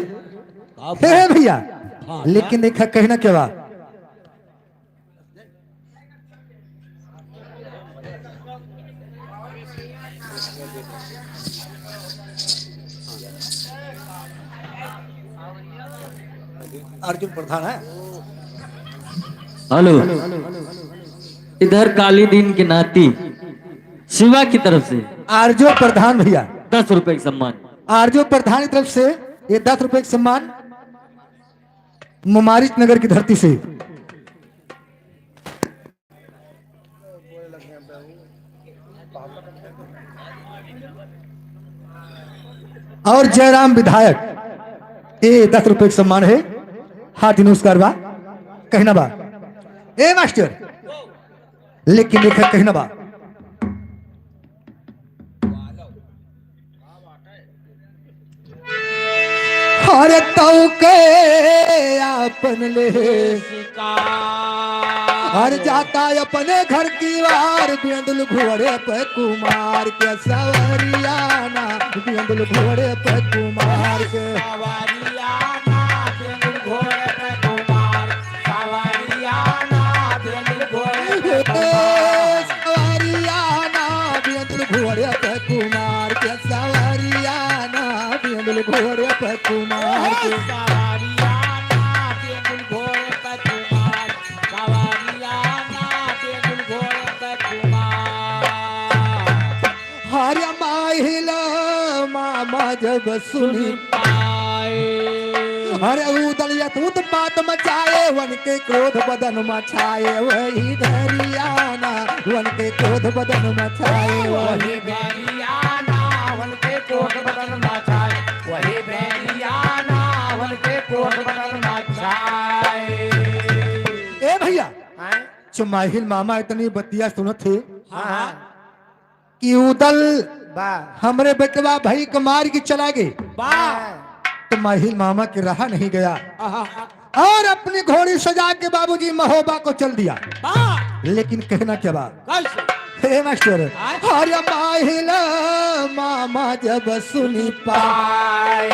[SPEAKER 5] भैया लेकिन देखा कहना क्या बात अर्जुन प्रधान है।
[SPEAKER 6] हेलो, इधर काली दीन की नाती शिवा की तरफ से
[SPEAKER 5] अर्जुन प्रधान भैया,
[SPEAKER 6] 10 रुपए का सम्मान।
[SPEAKER 5] अर्जुन प्रधान की तरफ से ये 10 रुपए का सम्मान मुमारिच नगर की धरती से। और जयराम विधायक ये 10 रुपए का सम्मान है। हाथी नमस्कार बा कहना बा ए मास्टर, लेकिन लेखक कहना बा हर तौ के आपन ले हर जाता अपने घर की वार बिंदुल घोड़े पे कुमार के सवरियाना बिंदुल घोड़े पे कुमार के
[SPEAKER 2] सवारियाना बिंदुल घोड़े पे कुमार, सवारियाना बिंदुल घोड़े पे
[SPEAKER 5] सवरियाना बिंदुल घोड़े पे कुमार के सवरियाना बिंदुल घोड़े पे कुमार के
[SPEAKER 2] सवारियाना बिंदुल घोड़े पे कुमार, सवारियाना बिंदुल घोड़े पे कुमार।
[SPEAKER 5] हर माहिला मामा जब सुनी हर उदलियत उत्पात मचाए वन के क्रोध बदन मचाए वही धरियाना वन के क्रोध बदन मचाए वही
[SPEAKER 2] वही बेरियाना वन के कोट बदन मचाए, वही बेरियाना वन के कोट बदन मचाए।
[SPEAKER 5] ए भैया
[SPEAKER 2] हैं?
[SPEAKER 5] चुमाहिल मामा इतनी बतिया सुनत थे
[SPEAKER 2] हाँ
[SPEAKER 5] कि उदल
[SPEAKER 2] बा
[SPEAKER 5] हमरे बेटवा भाई कमार की चला गए
[SPEAKER 2] बा
[SPEAKER 5] तो माहिल मामा के रहा नहीं गया और अपनी घोड़ी सजा के बाबूजी महोबा को चल दिया। लेकिन कहना क्या बात हे मास्टर, हर माहिल मामा जब सुनी पाए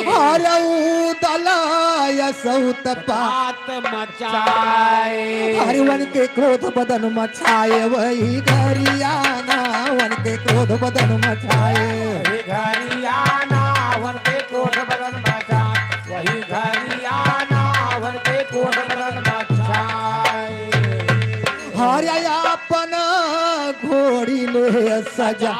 [SPEAKER 5] हर उदलाय सौत
[SPEAKER 2] बात मचाए,
[SPEAKER 5] हर वन के क्रोध बदन मचाए वही घरियाना वन के क्रोध बदन मचाए
[SPEAKER 2] वही घरियाना वन के कोट बदन मचाए, वही घरियाना वन के कोट बदन मचाए।
[SPEAKER 5] हर अपन घोड़ी ले सजा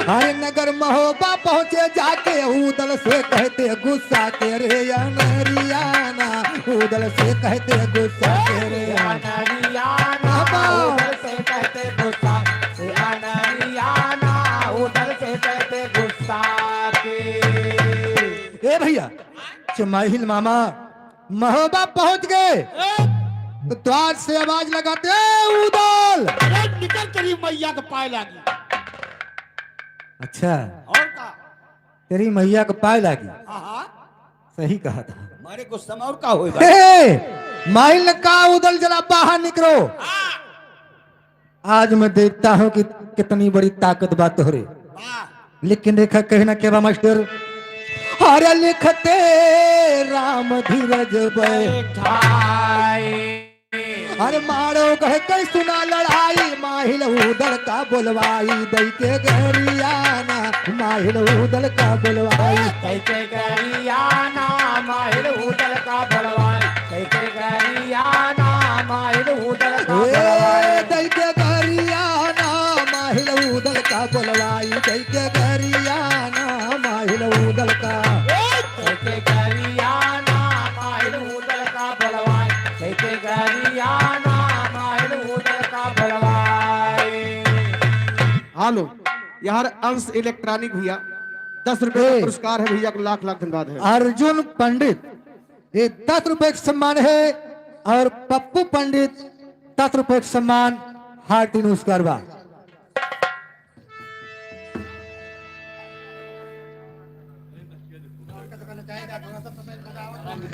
[SPEAKER 5] हर नगर महोबा पहुंचे जाके उदल से कहते गुस्सा के रे अनरियाना उदल से कहते गुस्सा के रे
[SPEAKER 2] अनरियाना उधर से कहते गुस्सा के, अनरियाना उधर से कहते गुस्सा के।
[SPEAKER 5] ए भैया चमाहिल मामा महोबा पहुंच गए तो द्वार से आवाज लगाते "ए, उदल
[SPEAKER 1] निकल तेरी मैया के पाए लागी।
[SPEAKER 5] अच्छा
[SPEAKER 1] और का
[SPEAKER 5] तेरी मैया को पाए लागी,
[SPEAKER 1] आहा,
[SPEAKER 5] सही कहा था।
[SPEAKER 1] मारे गुस्सा में और का होएगा।
[SPEAKER 5] हे माइल ने कहा उदल जरा बाहर निकलो, आज मैं देखता हूं कि कितनी बड़ी ताकत बात हो रही। लेकिन देखा कहना क्या बा मास्टर, अरे लिखते राम धीरज बैठाए अरे मारो कहे कई सुना लड़ाई माहिल उदल का बुलवाई दई के गरियाना माहिल उदल का बुलवाई
[SPEAKER 2] कैसे गरियाना माहिर उदल का बलवान, कैसे गरियाना माहिर उदल का बलवान।
[SPEAKER 5] दई के गरियाना माहिल उदल का बुलवाई दई के गरियाना माहिल उदल का
[SPEAKER 2] कैसे गरियाना माहिर उदल का बलवान, कैसे गरियाना माहिर उदल का बलवान।
[SPEAKER 3] हालो यार अंश इलेक्ट्रॉनिक भैया 10 रुपए का पुरस्कार है भैया को लाख लाख धन्यवाद है।
[SPEAKER 5] अर्जुन पंडित ये 10 रुपए का सम्मान है और पप्पू पंडित 10 रुपए का सम्मान हार्टी नमस्कार बा।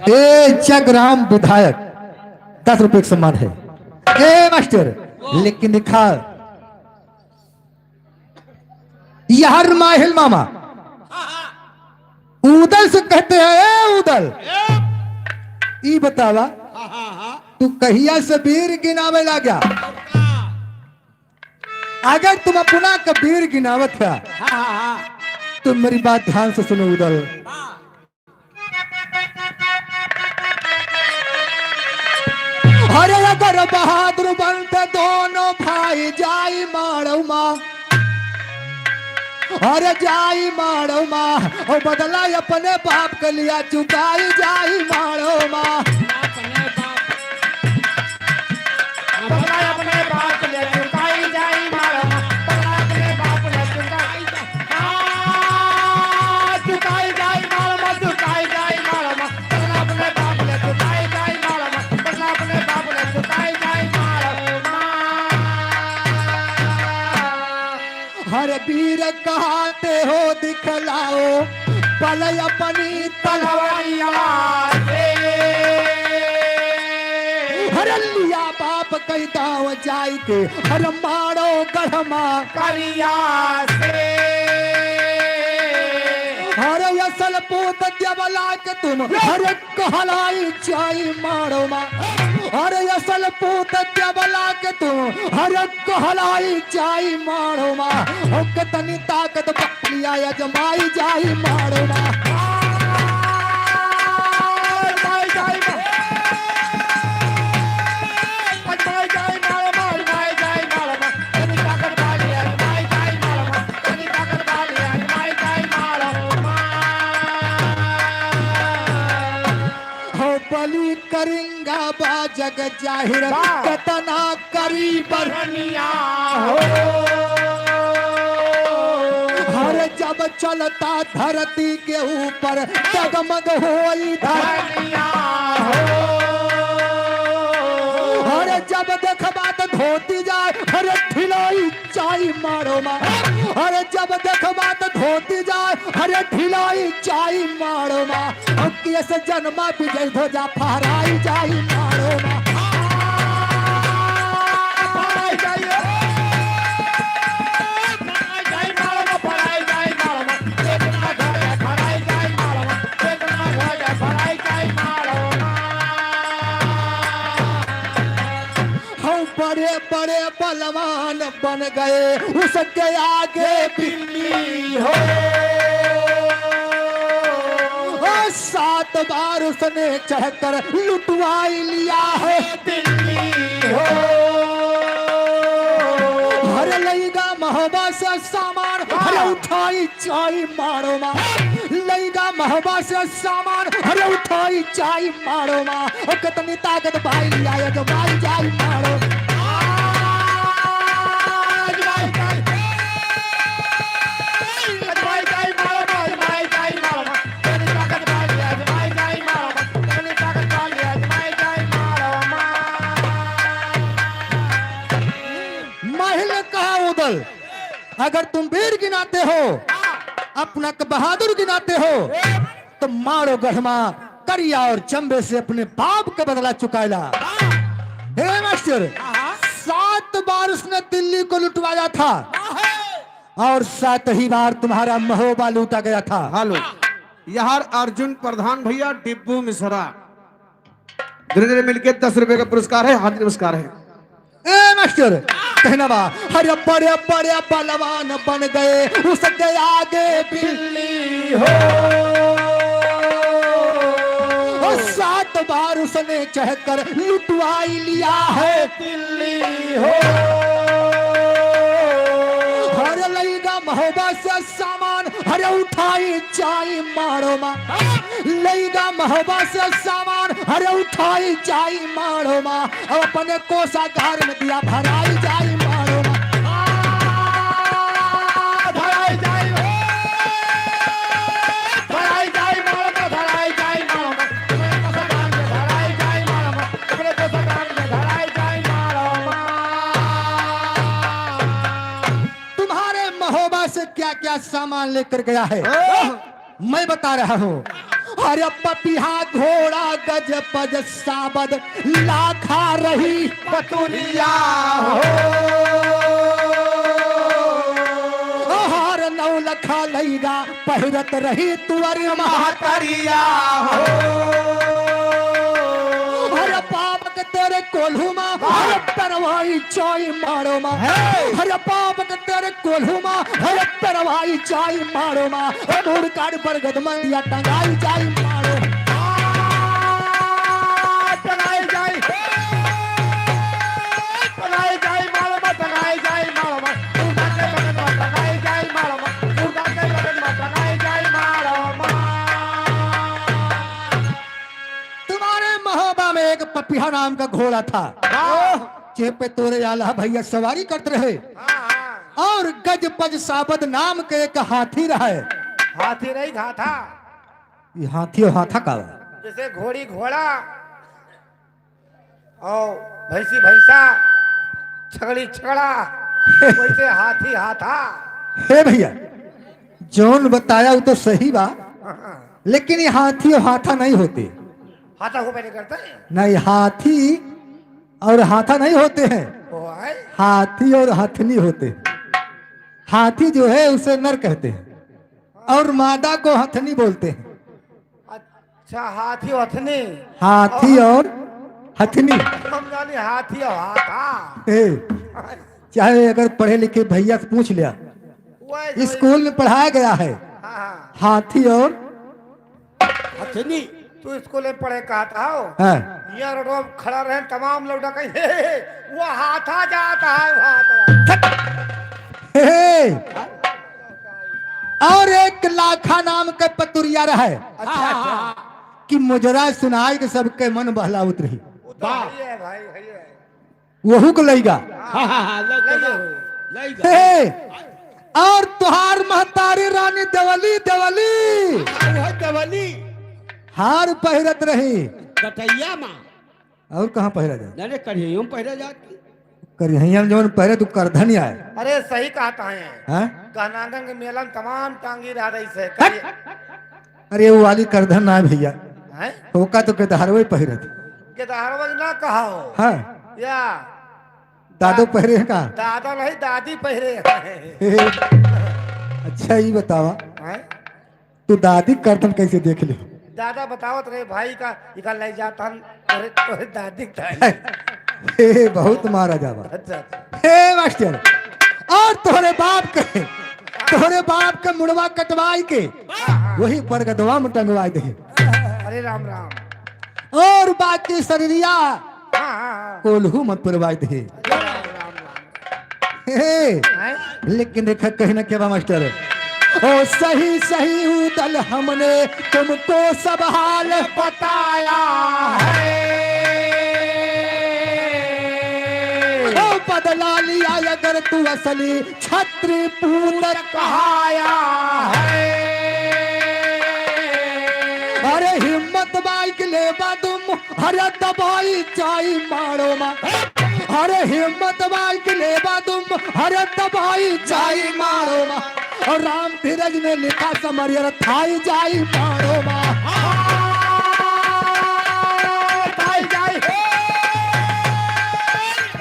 [SPEAKER 5] ए जगराम विधायक 10 रुपए का सम्मान है। ए मास्टर लेकिन लिखा यार माहिल मामा उदल से कहते हैं ए उदल ई बतावा तू कहिया से वीर गिनावे ला गया, अगर तुम अपना कबीर गिनावत है तो मेरी बात ध्यान से सुनो उदल। बहादुर बनते दोनों भाई जाई मारो माँ, अरे जाई मारो माँ, और बदला अपने बाप के लिया चुकाई जाई मारो माँ।
[SPEAKER 2] बदला अपने बाप ले चुकाई जाई मारो माँ, बदला अपने बाप ले चुकाई जाई मारो माँ, चुकाई जाई मारो माँ, बदला अपने बाप ले चुकाई जाई मारो माँ, बदला अपने बाप ले चुकाई जाई मारो माँ।
[SPEAKER 5] हर वीर कहते हो दिखलाओ पल अपनी तलवारिया
[SPEAKER 2] से
[SPEAKER 5] हर लिया बाप कई दाव जाई के हर मारो गढ़मा
[SPEAKER 2] करिया से
[SPEAKER 5] हर असल पूत जबला के तुम हर कहलाई जाई मारो माँ, हर असल पूत जबला के तुम हर कहलाई जाई मारो माँ, और कितनी ताकत बलिया अजमाई जाई मारो माँ।
[SPEAKER 2] जाई जाई मारो माँ, जाई जाई मारो माँ, तेरी ताकत वाली है, जाई जाई मारो माँ, तेरी ताकत वाली है, जाई जाई मारो माँ।
[SPEAKER 5] हो बलि करेंगा बा जग जाहिर कतना करी
[SPEAKER 2] बरनिया हो
[SPEAKER 5] हर जब चलता धरती के ऊपर डगमग होई
[SPEAKER 2] बरनिया हो
[SPEAKER 5] हर जब देखबा तो धोती जाए हर ढिलाई चाई मारो माँ, हर जब देखबा तो धोती जाए हर ढिलाई चाई मारो माँ, और केस जन्मा विजय ध्वजा फहराई जाई मारो माँ।
[SPEAKER 2] पढ़ाई जाई मारो माँ, पढ़ाई जाई मारो माँ, देखना घर है, पढ़ाई जाई मारो माँ, देखना घर है, पढ़ाई जाई मारो माँ।
[SPEAKER 5] हम बड़े बड़े बलवान बन गए उसके आगे
[SPEAKER 2] बिल्ली हो
[SPEAKER 5] और 7 बार उसने चढ़कर लुटवाई लिया है
[SPEAKER 2] दिल्ली हो
[SPEAKER 5] हर लईगा महबा से सामान हर उठाई चाई मारो माँ, लईगा महबा से सामान हर उठाई चाई मारो माँ, और कितनी ताकत भाई लिया है जो भाई जाई मारो। महल कहा उदल अगर तुम वीर गिनाते हो अपना बहादुर गिनाते हो तो मारो गढ़मा करिया और चंबे से अपने बाप का बदला चुकाएला। हे मास्टर 7 बार उसने दिल्ली को लुटवाया था और 7 ही बार तुम्हारा महोबा लूटा गया था।
[SPEAKER 3] हेलो यहाँ अर्जुन प्रधान भैया डिब्बू मिश्रा धीरे मिलके 10 रुपए का पुरस्कार है, हार्दिक नमस्कार है।
[SPEAKER 5] ए मास्टर कहना बा हर बड़े बड़े बलवान बन गए उसके आगे
[SPEAKER 2] बिल्ली हो
[SPEAKER 5] और 7 बार उसने चढ़कर लुटवाई लिया है
[SPEAKER 2] दिल्ली हो
[SPEAKER 5] हर लईगा महोबा से सामान हर उठाई चाई मारो माँ, लईगा महोबा से सामान हर उठाई चाई मारो माँ, और अपने कोषागार में दिया भराई जाई मारो माँ।
[SPEAKER 2] धराई जाई धराई जाई मारो धराई जाई मारो अपने कोषागार में धराई जाई मारो अपने कोषागार में धराई जाई मारो
[SPEAKER 5] तुम्हारे महोबा से क्या क्या सामान लेकर गया है मैं बता रहा हूँ। अरे पपिहा घोड़ा गज पज साबद लाखा रही
[SPEAKER 2] पतुलिया हो
[SPEAKER 5] हर 9 लखा लईगा पहिरत रही तुअर
[SPEAKER 2] महतरिया हो
[SPEAKER 5] हर पाप के तेरे कोल्हुमा हर परवाई चाई मारो माँ, हर पाप के तेरे कोल्हुमा हर परवाई चाई मारो माँ, धूड़ काट पर गदमंदिया टंगाई जाई मारो।
[SPEAKER 2] टंगाई जाई
[SPEAKER 5] पपिहा नाम का घोड़ा था, चेप पे तोरे आला भैया सवारी करते रहे। और गज पज साबद नाम के एक हाथी रहे।
[SPEAKER 2] हाथी नहीं घाथा,
[SPEAKER 5] ये हाथी और हाथा का बा?
[SPEAKER 2] जैसे घोड़ी घोड़ा और भैंसी भैंसा, छगड़ी छगड़ा, वैसे हाथी हाथा।
[SPEAKER 5] हे भैया जौन बताया वो तो सही बा, लेकिन ये हाथी और हाथा नहीं होते।
[SPEAKER 2] हाथा को पहले करते हैं
[SPEAKER 5] नहीं, हाथी और हाथा नहीं होते हैं,
[SPEAKER 2] वो है
[SPEAKER 5] हाथी और हथनी होते हैं। हाथी जो है उसे नर कहते हैं और मादा को हथनी बोलते हैं।
[SPEAKER 2] अच्छा, हाथी और हथनी।
[SPEAKER 5] हाथी और हथनी।
[SPEAKER 2] हम जाने हाथी और हाथा।
[SPEAKER 5] ए, चाहे अगर पढ़े लिखे भैया से पूछ लिया,
[SPEAKER 2] वही-
[SPEAKER 5] स्कूल में पढ़ाया गया है
[SPEAKER 2] हाँ,
[SPEAKER 5] हाथी और
[SPEAKER 1] हथनी
[SPEAKER 2] तू स्कूल में पढ़े कहा था हो?
[SPEAKER 5] हाँ।
[SPEAKER 2] यहाँ रोडों में खड़ा रहे तमाम लोग कहीं वो हाथा जाता है, वो हाथा।
[SPEAKER 5] हे, और एक लाखा नाम का पतुरिया रहे
[SPEAKER 2] अच्छा अच्छा,
[SPEAKER 5] कि मुजरा सुनाई के सबके मन बहलाउत रही।
[SPEAKER 2] वो तो है है भाई, है
[SPEAKER 5] वहू को लईगा। हे, और तुहार महतारी रानी देवली देवली
[SPEAKER 1] देवली
[SPEAKER 5] हार पहिरत रही।
[SPEAKER 1] कटैया माँ
[SPEAKER 5] और कहाँ पहिरा जाए?
[SPEAKER 1] नरे कढ़ियों पहले जाती
[SPEAKER 5] करिया जवन पहिरे तू करधन आए।
[SPEAKER 2] अरे सही कहता है,
[SPEAKER 5] हाँ?
[SPEAKER 2] कहनानंद के मेला में तमाम टांगी रह रही से
[SPEAKER 5] अरे वो वाली करधन ना भैया,
[SPEAKER 2] हैं?
[SPEAKER 5] होका तो के दहारवे पहिरत।
[SPEAKER 2] के दारवज ना कहा हो
[SPEAKER 5] हाँ,
[SPEAKER 2] या
[SPEAKER 5] दादो पहिरे हैं का?
[SPEAKER 2] दादा नहीं दादी पहरे हैं।
[SPEAKER 5] हे, अच्छा ये बतावा,
[SPEAKER 2] हैं?
[SPEAKER 5] तू दादी करधन कैसे देख ले?
[SPEAKER 2] दादा बतावत रहे भाई का इका ले जाता हम तोरे तोरे दादी का।
[SPEAKER 5] हे, बहुत मारा जावा।
[SPEAKER 2] अच्छा,
[SPEAKER 5] हे मास्टर, और तोहरे बाप के मुड़वा कटवाई के वही पर गदवा में टंगवाई दे।
[SPEAKER 2] अरे राम राम।
[SPEAKER 5] और बाकी शरीरिया
[SPEAKER 2] हाँ हाँ
[SPEAKER 5] कोल्हू मत पुरवाई दे। हे,
[SPEAKER 2] हैं?
[SPEAKER 5] लेकिन देखा कहीं ना क्या मास्टर, ओ सही सही उदल हमने तुमको सब हाल
[SPEAKER 2] बताया है,
[SPEAKER 5] ओ बदला लिया अगर तू असली छत्री पूत
[SPEAKER 2] कहाया है।
[SPEAKER 5] अरे हिम्मत बाइक ले तुम हरे दबाई चाई मारो मा। अरे हिम्मत बाइक ले तुम हरे दबाई चाई मारो मा। और राम धीरज ने लिखा समरियर थाई जाई मारो मा।
[SPEAKER 2] ताई जाई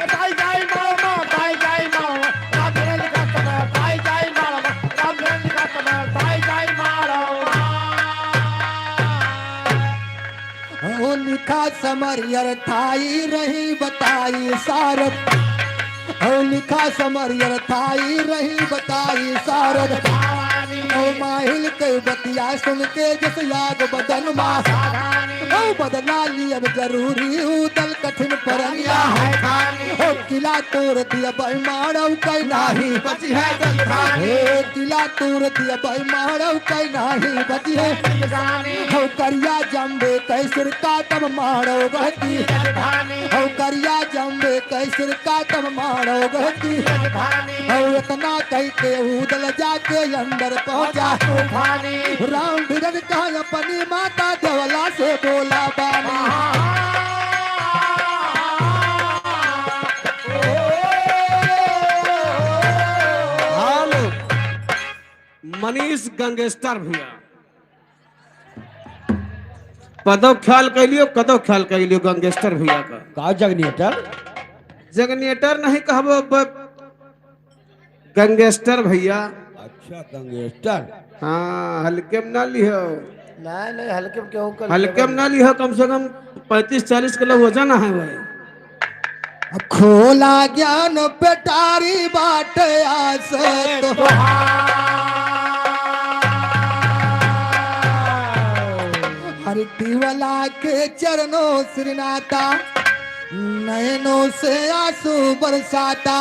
[SPEAKER 2] ताई जाई मारो, ताई जाई मारो, राम धीरज लिखा समय, ताई जाई मारो, राम धीरज लिखा समय, ताई जाई मारो।
[SPEAKER 5] ओ लिखा समरियर थाई रही बताई सारद। ओ लिखा समरियर थाई रही बताई सारद। ओ माहिल के बतिया सुन के जस याद बदन मा। ओ बदला ली अब जरूरी हूँ दल कठिन परनिया है। ओ किला तोड़ दिया भाई मारव कई नाही बची है। ओ किला तोड़ दिया भाई मारव कई नाही बची है। ओ करिया जम्बे कैसर का तब मारो गहती। ओ करिया जम्बे कैसर का तब मारो गहती। ओ इतना कह के उदल जाके अंदर पहुंचा। राम धीरज कहा अपनी माता देवला से बोला बानी।
[SPEAKER 1] हेलो मनीष गंगेस्टर भैया पदो ख्याल कैलियो कदो ख्याल कैलियो गंगेस्टर भैया का जगनेटर जगनेटर नहीं कहबो गंगेस्टर भैया। अच्छा गंगेस्टर, हाँ हल्के में ना लिहो,
[SPEAKER 2] नहीं नहीं हल्के में क्यों कर,
[SPEAKER 1] हल्के में ना लिहो, कम से कम 35-40 किलो वजन है भाई।
[SPEAKER 5] खोला ज्ञान पेटारी बाट आस तो। हरि दीवला के चरणों श्रीनाथा नयनों से आंसू बरसाता।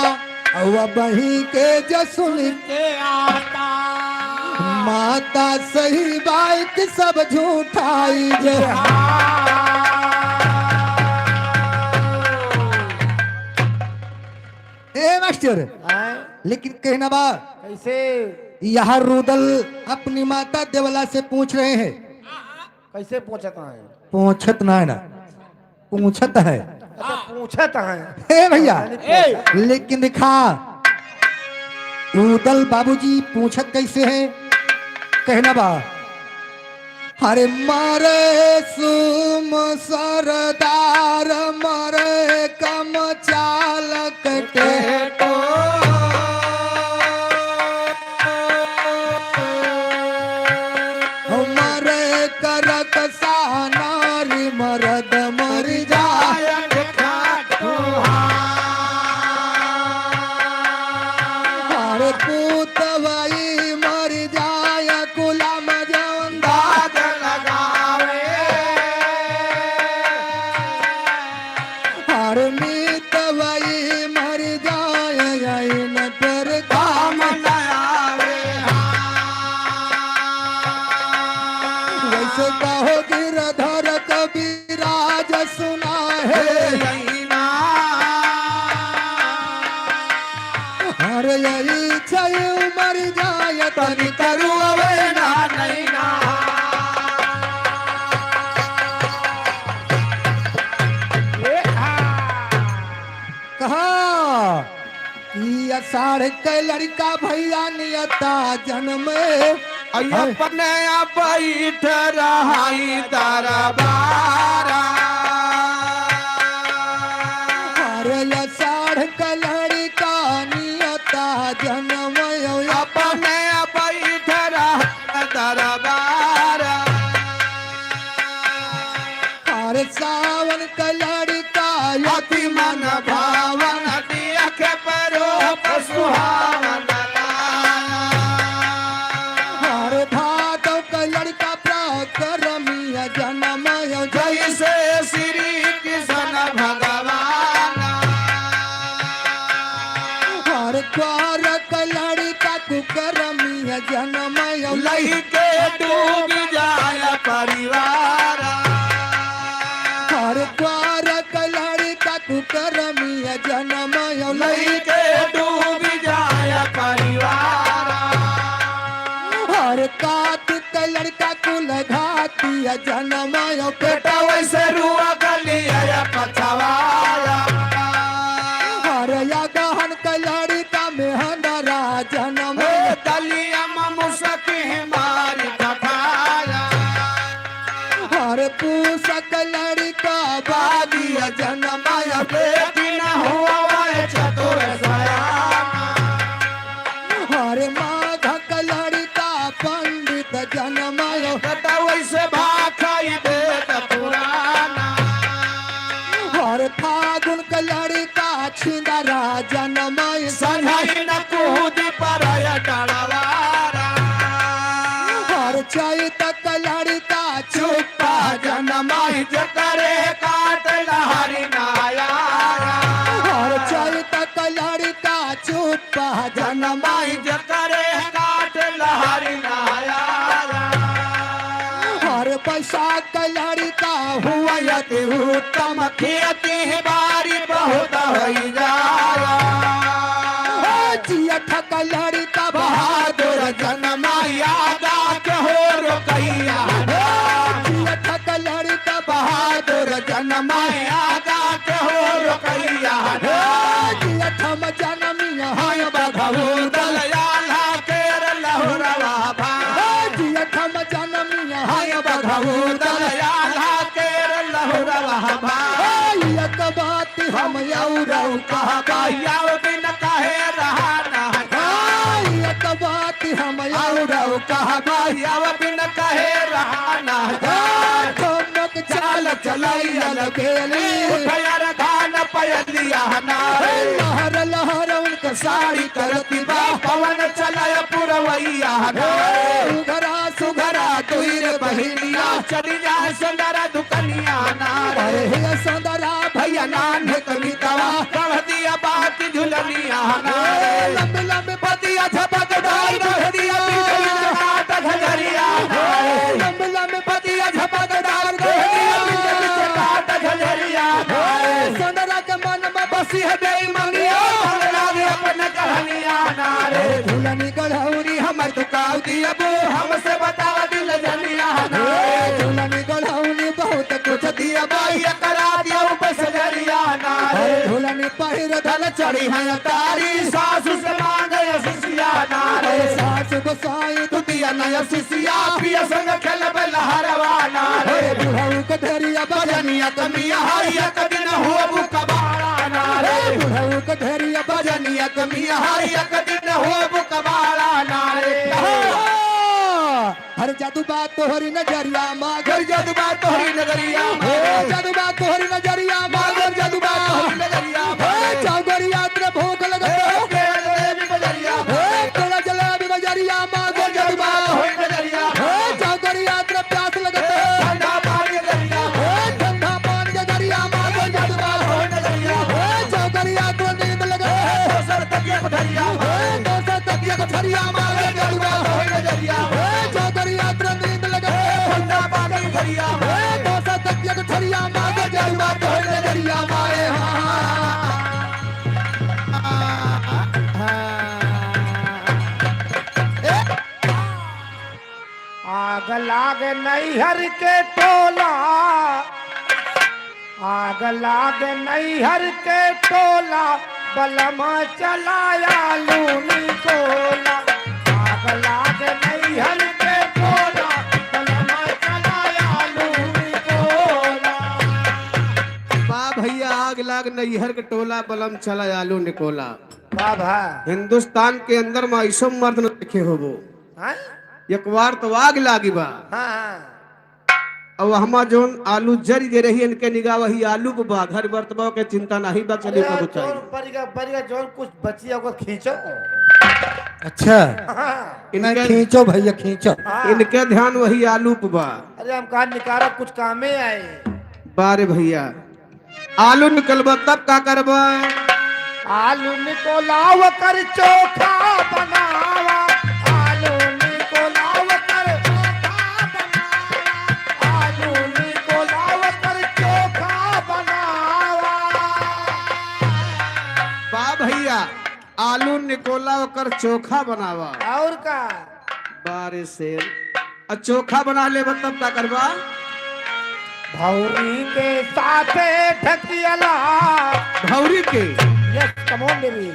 [SPEAKER 5] और बही के जसुन
[SPEAKER 1] के आता
[SPEAKER 5] माता सही बाइक सब झूठाई जे। मास्टर।
[SPEAKER 2] हैं?
[SPEAKER 5] लेकिन कहना बा
[SPEAKER 2] कैसे
[SPEAKER 5] यहाँ रुदल अपनी माता देवला से पूछ रहे हैं।
[SPEAKER 2] कैसे पूछता है?
[SPEAKER 5] पूछत ना है ना, पूछत है।
[SPEAKER 2] अच्छा पूछत है।
[SPEAKER 5] हे भैया,
[SPEAKER 2] ए,
[SPEAKER 5] लेकिन दिखा रुदल बाबूजी पूछत कैसे है। कहना बा अरे मारे सुम सरदार मारे कम चालक टेटो मारे करक सानारी मरद मर जाय अरे पूतवाई मर जाय गुलाम जवंदा अरे मीतवाई मर जाय न पर काम वैसे कहो गिरधर कबीराज सुना है अरे यही छय मर जाय तनि करू अवे ना नहीं ना कहा कि अषाढ़ के लड़का भैया नियता जन्म
[SPEAKER 3] अपने बैठ रहाई दरबारा
[SPEAKER 5] अरे अषाढ़ के लड़का नियता जन्म
[SPEAKER 3] अपने बैठ रहा दरबारा
[SPEAKER 5] अरे सावन के लड़का
[SPEAKER 3] अति मन भावन देख परो सुहावन
[SPEAKER 5] अरे भादव का लड़का प्रकरमिया जन्म
[SPEAKER 3] जैसे श्री कृष्ण भगवान
[SPEAKER 5] अरे द्वार का लड़का कुकरमिया जन्म
[SPEAKER 3] लही के डूब जाय परिवार
[SPEAKER 5] अरे द्वार का लड़का कुकरमिया जन्म
[SPEAKER 3] लही के डूब जाय परिवार
[SPEAKER 5] अरे कार्तिक का लड़का कुल घातिया जन्म
[SPEAKER 3] बेटा वैसे रुआ गलिया पछवाया
[SPEAKER 5] अरे या गहन का लड़का मेहंदरा जन्म
[SPEAKER 3] दलिया मुसकी मारी पठाया
[SPEAKER 5] अरे पूसक लड़का बादिया जन्म
[SPEAKER 3] लेकिन हुआ चतुर सयाना
[SPEAKER 5] अरे माघ का लड़का पंडित जन्म
[SPEAKER 3] बेटा वैसे भाखाई वेद पुराना
[SPEAKER 5] अरे फागुन का लड़का छिंदरा जन्म
[SPEAKER 3] सन्हई न कूदी परय डलवारा
[SPEAKER 5] अरे चैत का लड़का
[SPEAKER 3] चुप्पा जनमाई जकरे काट लहरी नायारा
[SPEAKER 5] अरे चैत का लड़का चुप्पा
[SPEAKER 3] जनमाई जकरे काट लहरी नायारा
[SPEAKER 5] अरे बैसाख का लड़का
[SPEAKER 3] हुआ यति उत्तम खेती बारी बहुत होई जाया
[SPEAKER 5] जियठ का लड़का
[SPEAKER 3] बहादुर जनमाई आगा के हो रोकैया
[SPEAKER 5] जियठ का लड़का
[SPEAKER 3] बहादुर जनमाई आगा के हो रोकैया
[SPEAKER 5] जियठ में जन्मिया
[SPEAKER 3] हाय बधऊ दलयाला केर लहुरवा भा
[SPEAKER 5] जियठ में जन्मिया
[SPEAKER 3] हाय बधऊ दलयाला केर लहुरवा भा
[SPEAKER 5] एक बात हम
[SPEAKER 3] यौरव कहबा याव बिन कहे रहा ना
[SPEAKER 5] एक बात हम
[SPEAKER 3] यौरव कहबा याव बिन कहे रहा ना
[SPEAKER 5] ठमक चाल
[SPEAKER 3] चलैया
[SPEAKER 5] लगेली
[SPEAKER 3] उठयर खान पयलिया ना
[SPEAKER 5] लहर लहर उनका
[SPEAKER 3] साड़ी करती बा पवन चलय पुरवैया ना
[SPEAKER 5] सुघरा
[SPEAKER 3] सुघरा तुहिर बहिनिया चली जा सुंदर दुकनिया ना
[SPEAKER 5] अरे हे सौंदरा
[SPEAKER 3] भैया नान्हे कवितवा कह दिया बात झुलनिया ना
[SPEAKER 5] लंबे लंबे
[SPEAKER 3] पतिया झपक डाल कह दिया पीछे काट झलरिया
[SPEAKER 5] लंबे लंबे
[SPEAKER 3] पतिया झपक डाल कह दिया पीछे काट झलरिया
[SPEAKER 5] सौंदरा के मन में
[SPEAKER 3] बसी है बेईमानिया भगला दे अपने
[SPEAKER 5] तो कुछ दिया
[SPEAKER 2] बाई करा दियो बसजरिया नारे
[SPEAKER 5] अरे झूलन पहिर धल
[SPEAKER 2] चढ़ी है तारी सासु से मांगे सिसिया नारे
[SPEAKER 5] सास गोसाई
[SPEAKER 2] तू दिया नया सिसिया पिया संग खेलब लहरवा नारे
[SPEAKER 5] बुढ़ऊ के ढेरिया
[SPEAKER 2] बजनिया कमिया हरिया कदिन हुआ बुकबाड़ा नारे
[SPEAKER 5] बुढ़ऊ के ढेरिया
[SPEAKER 2] बजनिया कमिया हरिया कदिन हुआ बुकबाड़ा नारे
[SPEAKER 5] हर जादू बात तोहरी नजरिया मागर
[SPEAKER 2] घर जादू बात तोहरी नगरिया
[SPEAKER 5] जादू बात तोहरी नजरिया मागर जादू बात तोहरी
[SPEAKER 2] नगरिया
[SPEAKER 5] चौगरी यात्रा भूख लगे तेरा जलेबी बजरिया मागर जादू बात चौगरी यात्रा प्यास लगे ठंडा पानी के दरिया मागर जादू बात चौगरी यात्रा नींद लगे दोसर तकिया पथरिया मागर जादू बात चौगरी यात्रा नींद लगे दोसर तकिया पथरिया मागर जादू बात दरिया मारे
[SPEAKER 2] आग लाग नैहर के टोला आग लाग नैहर के टोला बलम चलाया लूनी कोला आग लाग नैहर के टोला बलम चलाया लूनी कोला
[SPEAKER 3] वाह भैया आग लाग नैहर के टोला बलम चला आलू निकोला।
[SPEAKER 2] बाबा
[SPEAKER 3] हिंदुस्तान के अंदर में ऐसो मर्द न देखे होबो
[SPEAKER 2] हाँ
[SPEAKER 3] एक बार तो आग लागी बा
[SPEAKER 2] हाँ
[SPEAKER 3] और हमा जोन आलू जरी दे रही इनके निगाह वही आलू को बा घर बर्तबा के चिंता नहीं बा चले को
[SPEAKER 2] जोन
[SPEAKER 3] चाहिए
[SPEAKER 2] परिगा जोन कुछ बचिया को खींचो
[SPEAKER 5] अच्छा
[SPEAKER 2] हाँ
[SPEAKER 5] नहीं
[SPEAKER 3] इनके
[SPEAKER 5] खींचो भैया खींचो
[SPEAKER 3] इनके ध्यान वही आलू पे बा।
[SPEAKER 2] अरे हम कहा निकारा कुछ कामे आए
[SPEAKER 3] बारे भैया आलू निकलबा तब का करबा
[SPEAKER 2] आलू निकोलाव कर चोखा बनावा आलू निकोलाव कर चोखा बनावा आलू निकोलाव कर चोखा बनावा
[SPEAKER 3] बा भैया आलू निकोला कर चोखा बनावा
[SPEAKER 2] और का
[SPEAKER 3] बारे से चोखा बना ले तब का करबा
[SPEAKER 2] भौरी के साथे ढकियला
[SPEAKER 3] भौरी के
[SPEAKER 2] यस कम ऑन बेबी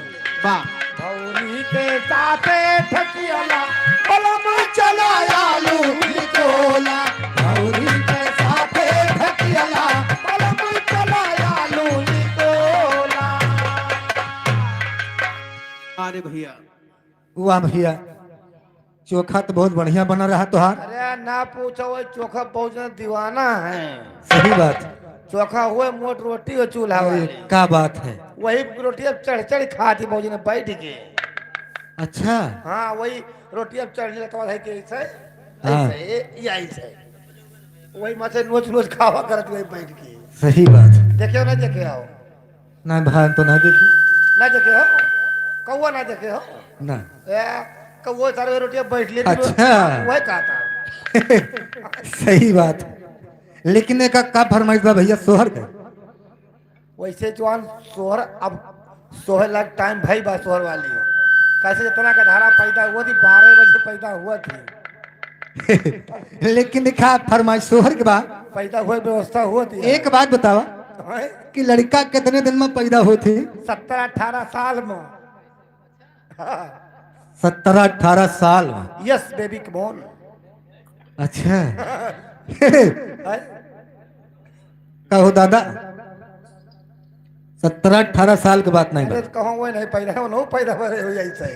[SPEAKER 3] बा
[SPEAKER 2] भौरी के साथे ढकियला बलम चलाया लूनी कोला भौरी के साथे ढकियला बलम चलाया लूनी कोला
[SPEAKER 3] अरे भैया
[SPEAKER 5] वाह भैया चोखा तो बहुत बढ़िया बना रहा तुहार
[SPEAKER 2] अरे ना पूछो वो चोखा बहुत ज्यादा दीवाना है
[SPEAKER 5] सही बात
[SPEAKER 2] चोखा हुए मोट रोटी और चूल्हा
[SPEAKER 5] अरे
[SPEAKER 2] वाली
[SPEAKER 5] क्या बात है
[SPEAKER 2] वही रोटी अब चढ़ चढ़ खाती भौजी ने बैठ के
[SPEAKER 5] अच्छा
[SPEAKER 2] हाँ वही रोटी अब चढ़ने लगता है कि ऐसे
[SPEAKER 5] हाँ।
[SPEAKER 2] ऐसे या ऐसे वही मचे नोच नोच खावा करत वही बैठ के
[SPEAKER 5] सही बात
[SPEAKER 2] देखे हो ना देखे हो
[SPEAKER 5] ना भान तो ना देखी
[SPEAKER 2] ना देखे हो कौआ ना देखे हो
[SPEAKER 5] ना
[SPEAKER 2] कौआ सारे रोटियां बैठ लेती
[SPEAKER 5] अच्छा।
[SPEAKER 2] वही खाता
[SPEAKER 5] सही बात लेकिन एक का फरमाइश बा भैया सोहर का
[SPEAKER 2] वैसे जवान सोहर अब सोहर लाख टाइम भाई बा सोहर वाली कैसे जितना का धारा पैदा हुआ थी 12 बजे पैदा हुआ थी
[SPEAKER 5] लेकिन देखा फरमाइश सोहर के बाद
[SPEAKER 2] पैदा हुए व्यवस्था हुआ थी
[SPEAKER 5] एक बात बतावा कि लड़का कितने दिन में पैदा होती
[SPEAKER 2] 17-18 साल में
[SPEAKER 5] 17-18 साल में
[SPEAKER 2] यस बेबी कमोन
[SPEAKER 5] अच्छा कहो दादा 17-18 साल की बात नहीं
[SPEAKER 2] अरे
[SPEAKER 5] बात
[SPEAKER 2] कहो वो नहीं पैदा हो पैदा हो जाई से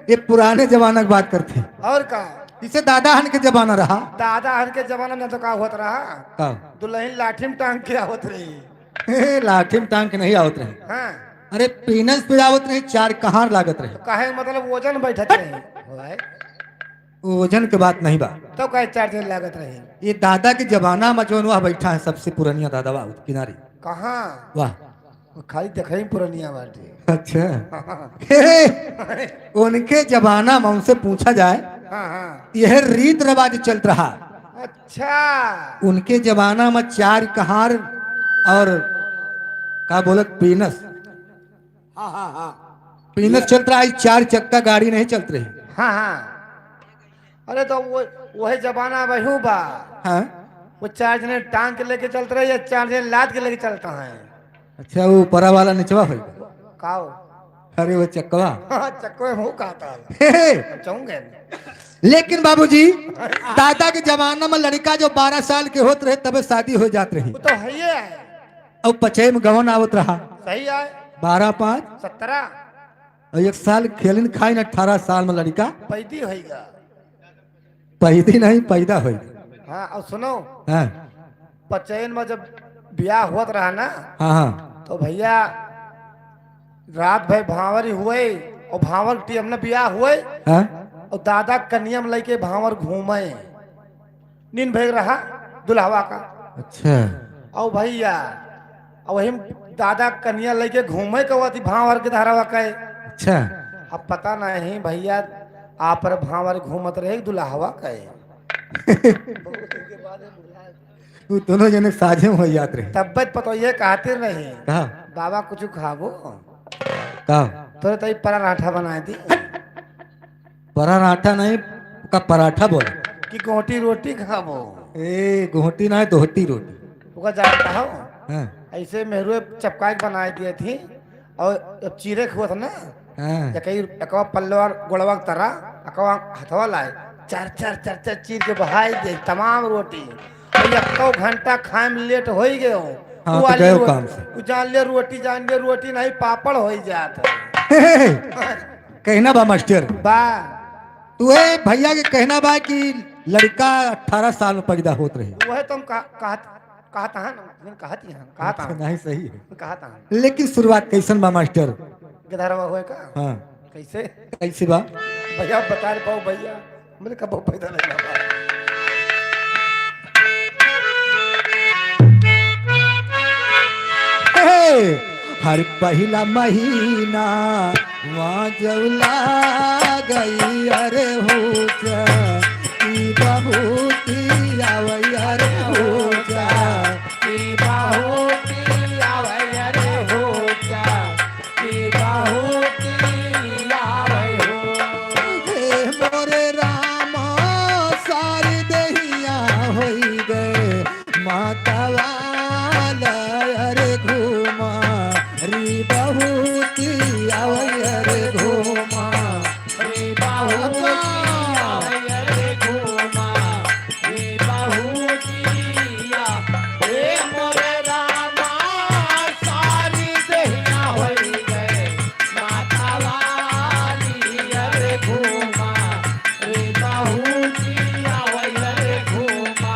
[SPEAKER 5] ये पुराने जमाना की बात करते
[SPEAKER 2] और का
[SPEAKER 5] इसे दादा हन के जमाना रहा
[SPEAKER 2] दादा हन के जमाने में तो का होत रहा
[SPEAKER 5] का
[SPEAKER 2] दुल्हन लाठी में टांग के आवत रही
[SPEAKER 5] लाठी में टांग के नहीं आवत रहे
[SPEAKER 2] हाँ
[SPEAKER 5] अरे पीनस पे आवत रहे 4 कहार लागत रहे
[SPEAKER 2] काहे मतलब वजन बैठत रही
[SPEAKER 5] वजन के बात नहीं बा
[SPEAKER 2] तो कहे 4 दिन लागत रही
[SPEAKER 5] ये दादा के जमाना में जो वह बैठा है सबसे पुरानिया दादा बा किनारे
[SPEAKER 2] कहाँ
[SPEAKER 5] वाह
[SPEAKER 2] खाली देखई पुरानिया बाटे
[SPEAKER 5] अच्छा उनके जमाना में उनसे पूछा जाए
[SPEAKER 2] हाँ हाँ
[SPEAKER 5] यह रीत रिवाज चल रहा
[SPEAKER 2] अच्छा
[SPEAKER 5] उनके जमाना में 4 कहार और का बोलत पीनस
[SPEAKER 2] हाँ हाँ हाँ
[SPEAKER 5] पीनस चल रहा है 4 चक्का गाड़ी नहीं चल रही
[SPEAKER 2] हाँ हाँ अरे तो वो वही जमाना बहू बा
[SPEAKER 5] हाँ
[SPEAKER 2] वो 4 जने टांग के लेके चलते रहे या 4 जने लाद के लेके चलता है?
[SPEAKER 5] अच्छा वो परा वाला निचवा होगा।
[SPEAKER 2] काओ
[SPEAKER 5] अरे वो चकवा।
[SPEAKER 2] हाँ चक्को मुंह कहता
[SPEAKER 5] हे, हे।
[SPEAKER 2] चाहूंगे।
[SPEAKER 5] लेकिन बाबूजी दादा के जमाना में लड़का जो 12 साल के होते रहे तब शादी हो जात रही।
[SPEAKER 2] वो तो है ही है।
[SPEAKER 5] अब 5 में गवन आवत रहा।
[SPEAKER 2] सही है।
[SPEAKER 5] 12 5
[SPEAKER 2] 17
[SPEAKER 5] और 1 साल खेलिन खाई 18 साल में लड़का
[SPEAKER 2] पैदी होगा।
[SPEAKER 5] पैदी नहीं पैदा हो।
[SPEAKER 2] हाँ और सुनो
[SPEAKER 5] हाँ
[SPEAKER 2] 55 में जब ब्याह हुआ रहा ना
[SPEAKER 5] हाँ हाँ
[SPEAKER 2] तो भैया रात भर भावर हुए और भावर टी हमने ब्याह हुए
[SPEAKER 5] हाँ?
[SPEAKER 2] और दादा कन्या में लेके भावर घूमे नींद भेज रहा दुल्हवा का।
[SPEAKER 5] अच्छा
[SPEAKER 2] और भैया और वही दादा कन्या लेके घूमे कवा थी भावर के धारावा का।
[SPEAKER 5] अच्छा
[SPEAKER 2] अब पता नहीं भैया आप पर भावर घूमत रहे दुल्हवा का।
[SPEAKER 5] वो दोनों जने साझे में हो जात रहे।
[SPEAKER 2] तब्बत पतो ये कहते नहीं
[SPEAKER 5] कहा
[SPEAKER 2] बाबा कुछ खाबो
[SPEAKER 5] कहा
[SPEAKER 2] तो तई पराठा बनाए दी
[SPEAKER 5] पराठा नहीं का पराठा बोल।
[SPEAKER 2] कि गोटी रोटी खाबो।
[SPEAKER 5] ए गोहटी ना दोहटी रोटी।
[SPEAKER 2] ओका जानता हो
[SPEAKER 5] हाँ
[SPEAKER 2] ऐसे मेहरुए चपका के बनाई दिए थी और जब चीरे हुआ था ना
[SPEAKER 5] हाँ
[SPEAKER 2] एकवा पल्लो और गोड़वा के तरह एकवा हथवा लाए चार चार चार चार चीर के बहाई दे तमाम रोटी और 1 घंटा खाए में लेट हो ही गए हो।
[SPEAKER 5] हाँ,
[SPEAKER 2] तू
[SPEAKER 5] तो
[SPEAKER 2] वाली
[SPEAKER 5] गए हो
[SPEAKER 2] रो-
[SPEAKER 5] काम से।
[SPEAKER 2] तू जान ले रोटी नहीं पापड़ हो ही जात
[SPEAKER 5] कहना बा मास्टर
[SPEAKER 2] बा।
[SPEAKER 5] तू भैया के कहना बा कि लड़का 18 साल में पैदा होत रही।
[SPEAKER 2] वह तुम कहता है ना कहती है कहता है
[SPEAKER 5] नहीं सही है
[SPEAKER 2] कहता है
[SPEAKER 5] लेकिन शुरुआत कैसन बा मास्टर।
[SPEAKER 2] गिधारवा हुए का
[SPEAKER 5] हाँ
[SPEAKER 2] कैसे
[SPEAKER 5] कैसे बा
[SPEAKER 2] भैया बता रहे पाओ भैया मैंने कब पैदा नहीं हुआ।
[SPEAKER 5] हर पहला महीना वहाँ जौला गई अरे हो की बहूती आवई अरे हो
[SPEAKER 2] की बाहोती आवे रे हो क्या की बाहोती आवे हो।
[SPEAKER 5] हे मोरे रामा सारी दहिया होई गए माता वाला अरे घूमा री बहूती आवई अरे घूमा
[SPEAKER 2] रे बाहोती आवे रे घूमा रे बाहोती रे मोरे रामा सारी दहिया होई गए माता वाली रे घूमा रे बाहोती आवे रे घूमा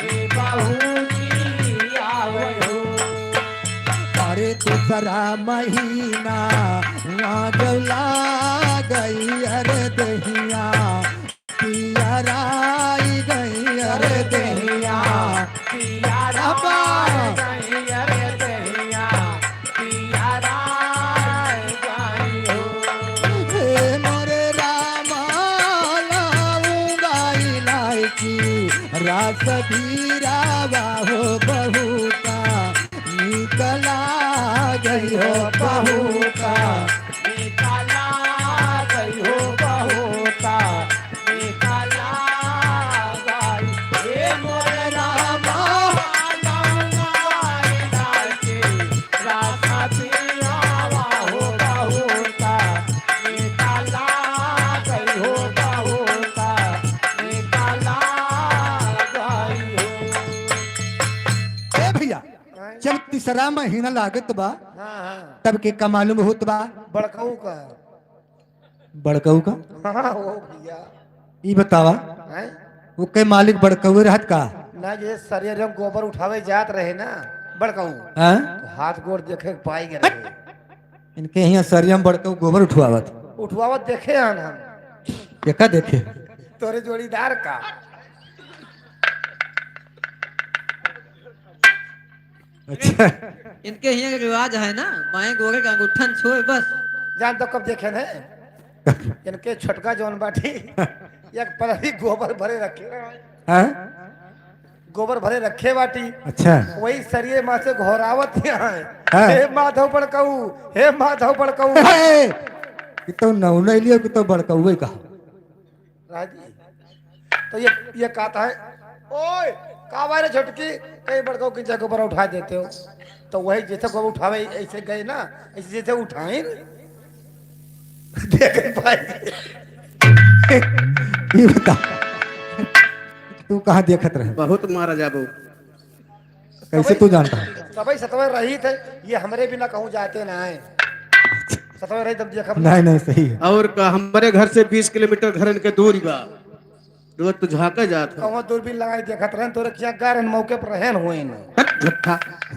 [SPEAKER 2] रे बाहोती आवे हो।
[SPEAKER 5] अरे दूसरा महीना वहाँ जौला गई अरे दहिया पियराई गई अरे दहिया हे मोरे रामा लाऊंगाई लाइकी रास भीरा हो बहू का निकला गई हो बहू का ए भैया जब तीसरा महीना लागत बा
[SPEAKER 2] हाँ हाँ
[SPEAKER 5] तब के का मालूम होत बा
[SPEAKER 2] बड़कऊ का
[SPEAKER 5] बड़कऊ का
[SPEAKER 2] हाँ वो भैया
[SPEAKER 5] ई बतावा
[SPEAKER 2] हैं?
[SPEAKER 5] वो के मालिक बड़कऊ रहत का
[SPEAKER 2] ना ये शरीर में गोबर उठावे जात रहे ना बड़कऊ
[SPEAKER 5] हैं?
[SPEAKER 2] तो हाथ गोड़ देखे के पाई गए
[SPEAKER 5] इनके यहाँ सरियम बड़कऊ गोबर उठवावत
[SPEAKER 2] उठवावत देखे हन हम
[SPEAKER 5] देखा देखे
[SPEAKER 2] तोरे जोड़ीदार का
[SPEAKER 5] अच्छा
[SPEAKER 4] इनके यहाँ का रिवाज है ना बाएं गोरे का अंगूठन छोए बस।
[SPEAKER 2] जान तो कब देखे ने इनके छोटका जौन बाटी एक पर ही गोबर भरे रखे
[SPEAKER 5] हैं?
[SPEAKER 2] गोबर भरे रखे बाटी
[SPEAKER 5] अच्छा
[SPEAKER 2] वही सरिये माँ से घोरावत यहाँ
[SPEAKER 5] हाँ।
[SPEAKER 2] हे माधव बड़कऊ हे माधव बड़कऊ
[SPEAKER 5] हे! कि तो नौना लियो कि तो बड़कऊ कहा
[SPEAKER 2] राजी तो ये कहता है ओए का बारे छोटकी कई बड़कों की जगह पर उठा देते हो तो वही जैसे को उठावे ऐसे गए ना ऐसे जैसे उठाए देख पाए
[SPEAKER 5] ये बता तू कहाँ देखत रहे
[SPEAKER 3] बहुत मारा जाबो।
[SPEAKER 5] कैसे तू जानता है?
[SPEAKER 2] सबई सतवे रही थे ये हमरे बिना कहूँ जाते ना है सतवे रही तब देखा
[SPEAKER 5] नहीं नहीं सही है।
[SPEAKER 3] और का हमारे घर से 20 किलोमीटर घर के दूरी बा, रोज तो झाका जात है।
[SPEAKER 2] कहूँ दूरबीन लगाई देखत रहे तोरे क्या गारन मौके पर रहन हुए ना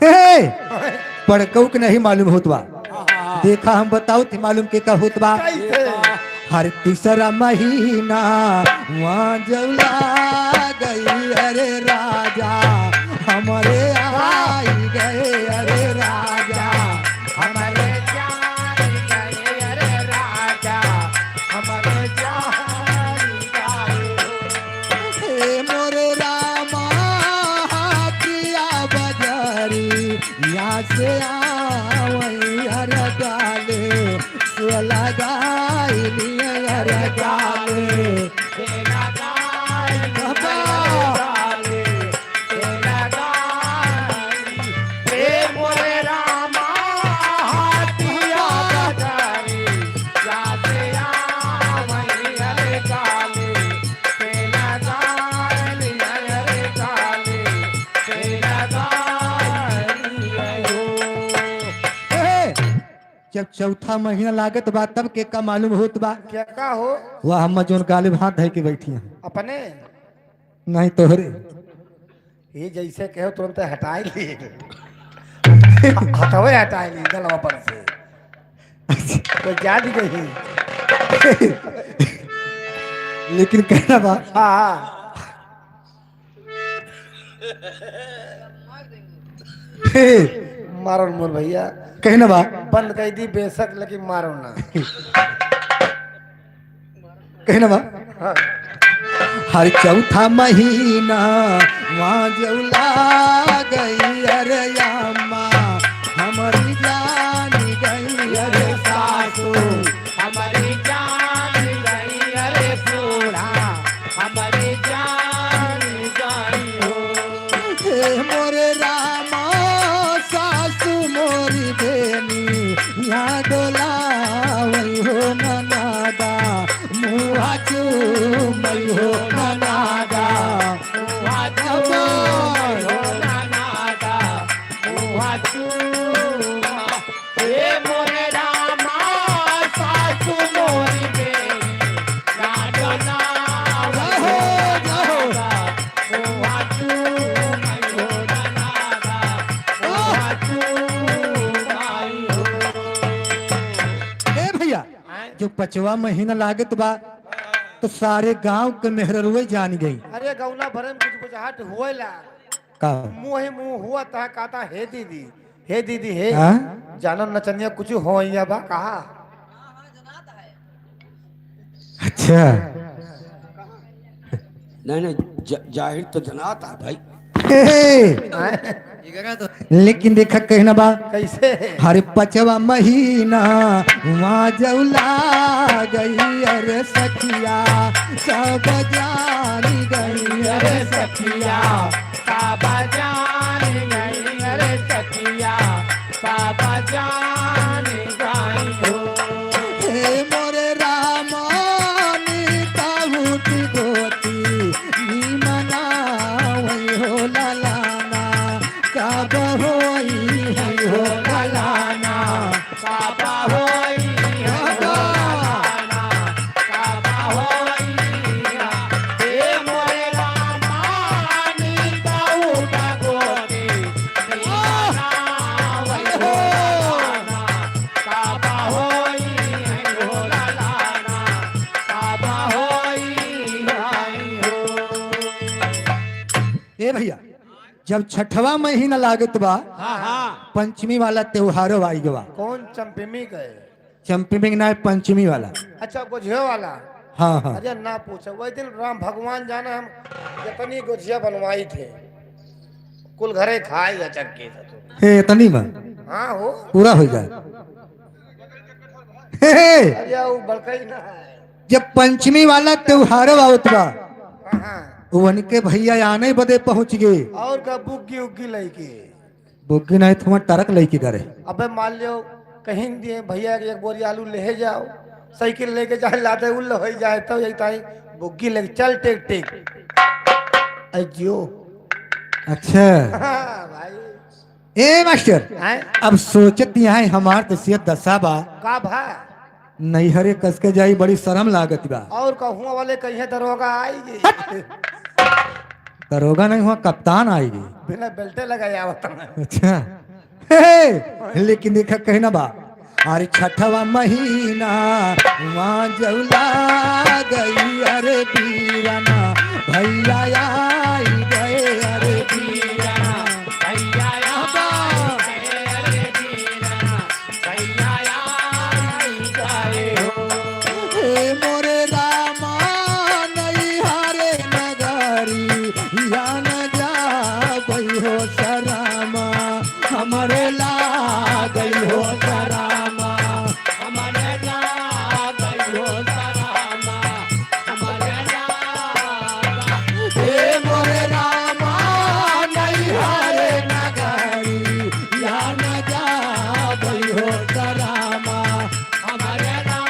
[SPEAKER 5] हे पड़कऊ के नहीं मालूम होत बा देखा हम बताओ थे मालूम के का होत बा
[SPEAKER 2] कैसे
[SPEAKER 5] हर तीसरा महीना वहाँ जौला गई अरे राजा हमारे आई गए अरे राजा हमारे
[SPEAKER 2] जान गए अरे राजा हमारे जान गए
[SPEAKER 5] हे मोरे रामा प्रिया बजारी यहाँ से आवई हर गाले से लगाई हर गाले
[SPEAKER 2] तेरा गाय गाले तेरा गाय हे मोरे रामा हाथिया बजारी जाते आवई अरे गाले तेरा गाय अरे गाले तेरा गाय हो
[SPEAKER 5] जब चौथा महीना लागत बा तब के का मालूम होत बा
[SPEAKER 2] क्या का हो
[SPEAKER 5] वह हम जोन गालिब हाथ धै के बैठी हैं
[SPEAKER 2] अपने
[SPEAKER 5] नहीं तोहरे
[SPEAKER 2] ये जैसे कहो तुरंत हटाई ली हथवे हटाई ली गलवा पर से तो याद गई
[SPEAKER 5] लेकिन कहना बा
[SPEAKER 2] हाँ
[SPEAKER 5] हे,
[SPEAKER 2] मारो मोर भैया
[SPEAKER 5] कहना बा
[SPEAKER 2] बंद कर दी बेशक लेकिन मारो ना
[SPEAKER 5] कहना बा
[SPEAKER 2] हाँ।
[SPEAKER 5] हर चौथा महीना वहाँ जौला गई अरे अम्मा हमारी जान गई अरे सासू
[SPEAKER 2] हमारी जान गई अरे सोना हमारी जान गई हो
[SPEAKER 5] हे मोरे रामा सासू मोरी बेनी यहाँ डोला वही हो ननादा मुँह चूमई हो ननादा ए भैया जो 5वां महीना लागत बा तो सारे गांव के मेहररुए जान गई
[SPEAKER 2] अरे गौना भरम कुछ बुझाहट होएला
[SPEAKER 5] का
[SPEAKER 2] मुँह मुँह हुआ था कहता हे दीदी हे
[SPEAKER 5] हाँ?
[SPEAKER 2] जानो नचनिया कुछ हो या बा कहा
[SPEAKER 5] अच्छा
[SPEAKER 1] नहीं जाहिर तो जनाता है भाई।
[SPEAKER 5] लेकिन देखा कहना बा
[SPEAKER 2] कैसे
[SPEAKER 5] हर 5वां महीना वहाँ जौला गई अरे सखिया सब जान गई अरे सखिया
[SPEAKER 2] बाबा जान गई अरे सखिया बाबा जान गई हो
[SPEAKER 5] हे मोरे रामा ताहूती गोती नी मना वही हो ललाना कब होई है हो ललाना
[SPEAKER 2] बाबा होई बाबा होई हे मोरे रामानी बाऊटा गोती बाबा होई हो लाना बाबा होई
[SPEAKER 5] ए भैया जब 6वां महीना लागत बा
[SPEAKER 2] हाँ हाँ
[SPEAKER 5] पंचमी वाला त्योहारो आई गवा
[SPEAKER 2] कौन चंपमी गए
[SPEAKER 5] चंपी में ना पंचमी वाला
[SPEAKER 2] अच्छा गोझिया वाला
[SPEAKER 5] हाँ हाँ
[SPEAKER 2] अरे ना पूछो वही दिन राम भगवान जाने हम जितनी गोझिया बनवाई थे कुल घरे खाए चक्के
[SPEAKER 5] हे इतनी में
[SPEAKER 2] हाँ हो
[SPEAKER 5] पूरा हो जाए हे,
[SPEAKER 2] अरे वो बड़का ही ना है
[SPEAKER 5] जब पंचमी वाला त्योहारो आवत बा
[SPEAKER 2] हाँ हाँ
[SPEAKER 5] उनके भैया आने बदे पहुंच गए।
[SPEAKER 2] और का बुग्गी उग्गी लईके।
[SPEAKER 5] बुग्गी नहीं तो टरक लेके करे।
[SPEAKER 2] अबे मान लियो कहीं दिए भैया के एक बोरी आलू ले जाओ, साइकिल लेके जाए लाते उल्ल हो जाए तो यही ताई बुग्गी लेके चल टेक टेक अजियो।
[SPEAKER 5] अच्छा
[SPEAKER 2] हाँ भाई
[SPEAKER 5] ए मास्टर,
[SPEAKER 2] हैं
[SPEAKER 5] अब सोचत यहाँ हमार तो सियत दशा बा,
[SPEAKER 2] का भा
[SPEAKER 5] नैहरे कस के जाई बड़ी शर्म लागत बा।
[SPEAKER 2] और कहूँ वाले कहीं दरोगा आएगी
[SPEAKER 5] दरोगा नहीं हुआ कप्तान आएगी।
[SPEAKER 2] बिना बेल्टे लगाए आवत है।
[SPEAKER 5] अच्छा हे, लेकिन देखा कहना बा, अरे छठवा महीना वहाँ जौला गई अरे बीराना भैया आई गए अरे बीराना भैया हे मोरे रामा नहीं हारे नगरी या न जा गई हो सरामा हमारे ला गई हो सरामा हमारे ला गई हो सरामा हमारे ला हे मोरे रामा नहीं हारे नगरी या न जा गई हो सरामा हमारे ला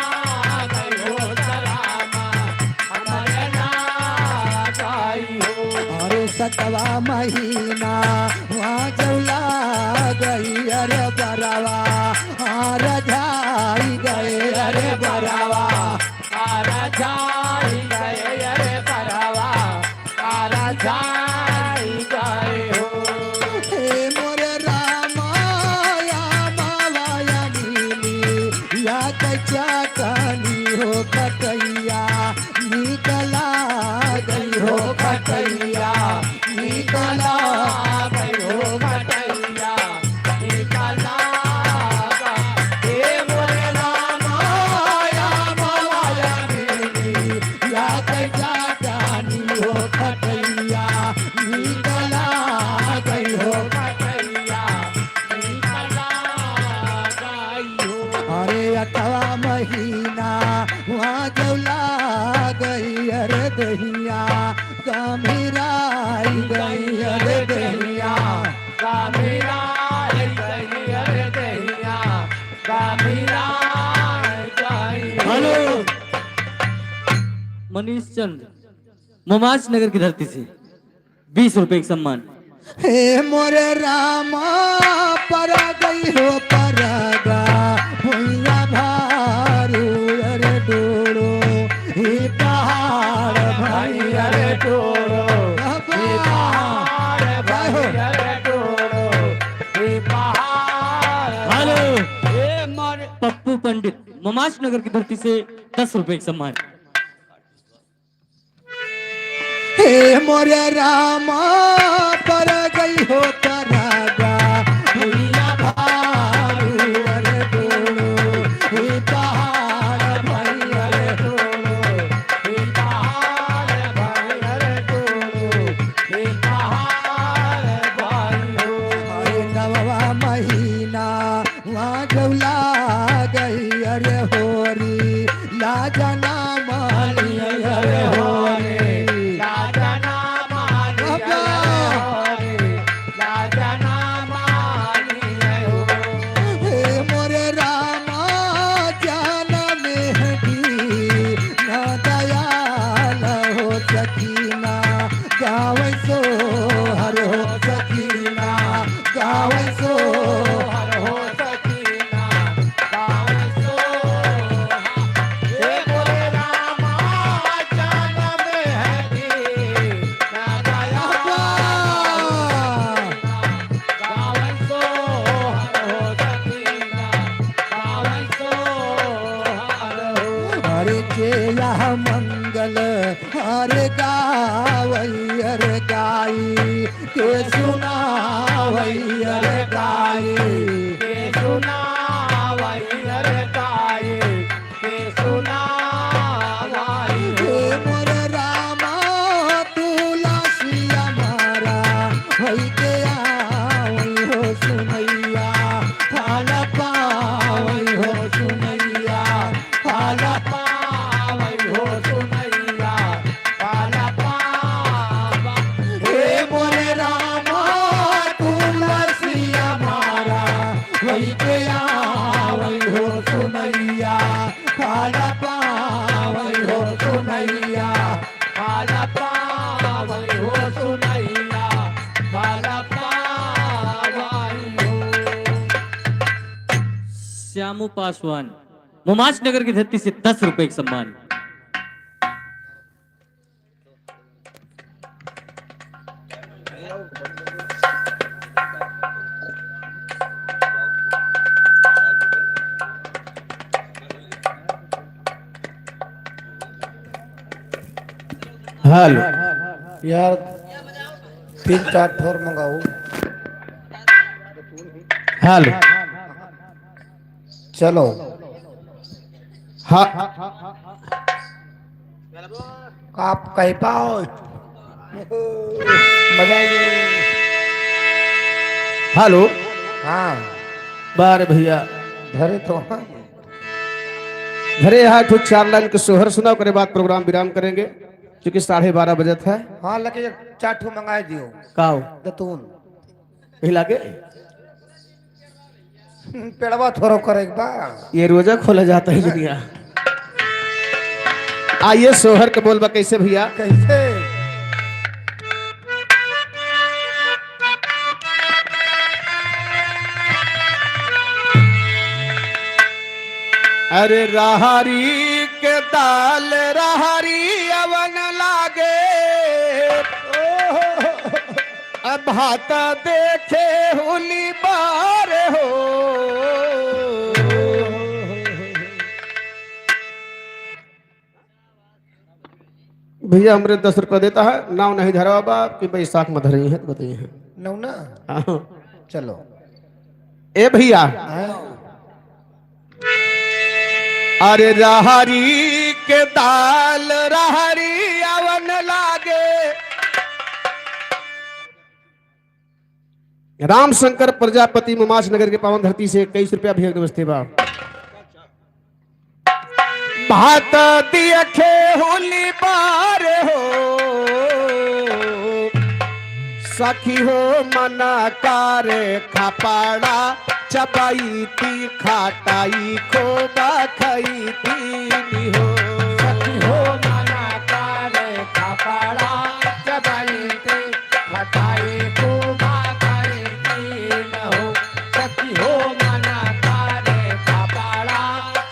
[SPEAKER 5] गई हो सरामा हमारे ला गई हो। अरे सतवा महीना वहाँ जौला गई अरे बरावा हार जाई गए अरे बरावा हार जाई गए अरे बरावा हार जाई गए हो। हे मोरे रामा या मावा या नीली या कच्चा कानी हो कटैया निकला गई हो कटैया निकला गई हो कटैया निकला हे मोरे रामा या मावा या नीली या कच्चा कानी हो कटैया निकला गई हो कटैया निकला गई हो। अरे अठवा महीना वहाँ जौला गई अरे दहिया गंभीराई गई अरे दहिया गंभीराई गई अरे दहिया गंभीराई गई।
[SPEAKER 6] हेलो मनीष चंद, मुमाज नगर की धरती से 20 रुपए का सम्मान।
[SPEAKER 5] हे मोरे रामा पर गई हो परगा भुइया भारू अरे डोरो हे पहाड़ भाई अरे डोरो हे पहाड़ भाई अरे डोरो हे पहाड़।
[SPEAKER 6] हेलो
[SPEAKER 1] ए मारे
[SPEAKER 6] पप्पू पंडित, मुमाज नगर की धरती से 10 रुपए का सम्मान।
[SPEAKER 5] हे मोरे रामा पर गई हो परागा भुइया भारू अरे डोरो हे पहाड़ भाई अरे डोरो हे पहाड़ भाई अरे डोरो हे पहाड़ भाई हो। अरे नवा महीना वहाँ जौला गई अरे होरी लाजना माली अरे होरी लाजना माली अरे होरी लाजना माली हो। हे मोरे रामा जान मेहदी ना दयाल हो सकीना गाँव सो हर हो सकीना गाँव सो हर हो सकीना गाँव सो हे मोरे रामा जान मेहदी ना दयाल गाँव सो हर हो सकीना गाँव सो हर हो। हरे केला मंगल हरे गावैयर गाई के सुनावैयर गाई
[SPEAKER 6] श्यामू पासवान, मुमाश नगर की धरती से 10 रुपए का सम्मान।
[SPEAKER 3] हेलो
[SPEAKER 2] यार 3-4 ठोर मंगाओ।
[SPEAKER 3] हेलो
[SPEAKER 2] चलो
[SPEAKER 3] हाँ
[SPEAKER 2] आप कहीं पाओ मजा आएगी।
[SPEAKER 3] हेलो
[SPEAKER 2] हाँ
[SPEAKER 3] बार भैया
[SPEAKER 2] धरे तो हाँ
[SPEAKER 3] घरे यहाँ कुछ 4 लाइन के सोहर सुना करे बाद प्रोग्राम विराम करेंगे क्योंकि 12:30 बजे था।
[SPEAKER 2] हाँ लगे 4 ठो मंगाए दियो
[SPEAKER 3] काओ
[SPEAKER 2] दतून
[SPEAKER 3] यही लागे
[SPEAKER 2] पेड़वा थोरो करे बा।
[SPEAKER 3] ये रोजा खोला जाता है दुनिया। आइए सोहर के बोलबा कैसे भैया।
[SPEAKER 2] कैसे
[SPEAKER 3] अरे राहरी के दाल राहरी अवन लागे अब भात देखे हुली बार हो। भैया हमरे 10 रुपया देता है नाव नहीं धरा बाप कि बैसाख में धरी है तो बताइए
[SPEAKER 2] नौना
[SPEAKER 3] हाँ।
[SPEAKER 2] चलो
[SPEAKER 3] ए भैया
[SPEAKER 2] हाँ?
[SPEAKER 3] अरे राहरी के दाल राहरी अवन लागे राम शंकर प्रजापति मुमाश नगर के पावन धरती से 21 रुपया भैया नमस्ते बा। भात दिखे होली बार हो सखी हो मना कारे खपाड़ा चबाई थी खाटाई खोबा खाई थी हो।
[SPEAKER 2] सखी हो मना कारे खपाड़ा चबाई थी खटाई खूबा खाई थी न हो। सखी हो मना कारे खपाड़ा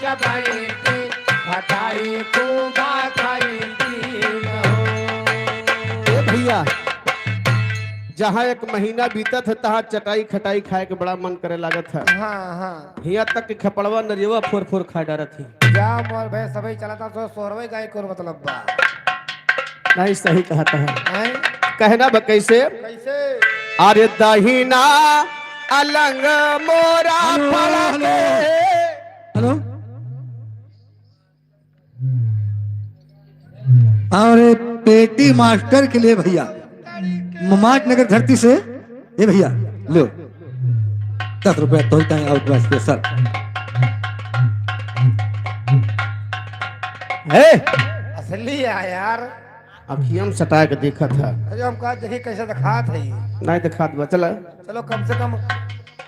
[SPEAKER 2] चबाई थी खटाई खूबा खाई थी न हो।
[SPEAKER 3] ए भैया जहाँ 1 महीना बीतत है तहाँ चटाई खटाई खाए के बड़ा मन करे लागत है।
[SPEAKER 2] हाँ हाँ
[SPEAKER 3] हिया तक कि खपड़वा नरियवा फोर फोर खा डारत थी।
[SPEAKER 2] जा मोर भाई सभी चलाता तो सोरवे गाय को मतलब बा।
[SPEAKER 3] नहीं सही कहता है
[SPEAKER 2] हैं?
[SPEAKER 3] कहना बा कैसे।
[SPEAKER 2] कैसे
[SPEAKER 3] अरे दहीना अलंग मोरा फड़के
[SPEAKER 5] हेलो और पेटी मास्टर के लिए भैया मुमाज नगर धरती से ये भैया लो 10 रुपया तो आउट स्पेशल।
[SPEAKER 3] है
[SPEAKER 2] असली है यार।
[SPEAKER 3] अखियम सटा के देखा था
[SPEAKER 2] अरे हम कहा देखिए कैसे दिखात है ये।
[SPEAKER 3] नहीं दिखात बा चला।
[SPEAKER 2] चलो कम से कम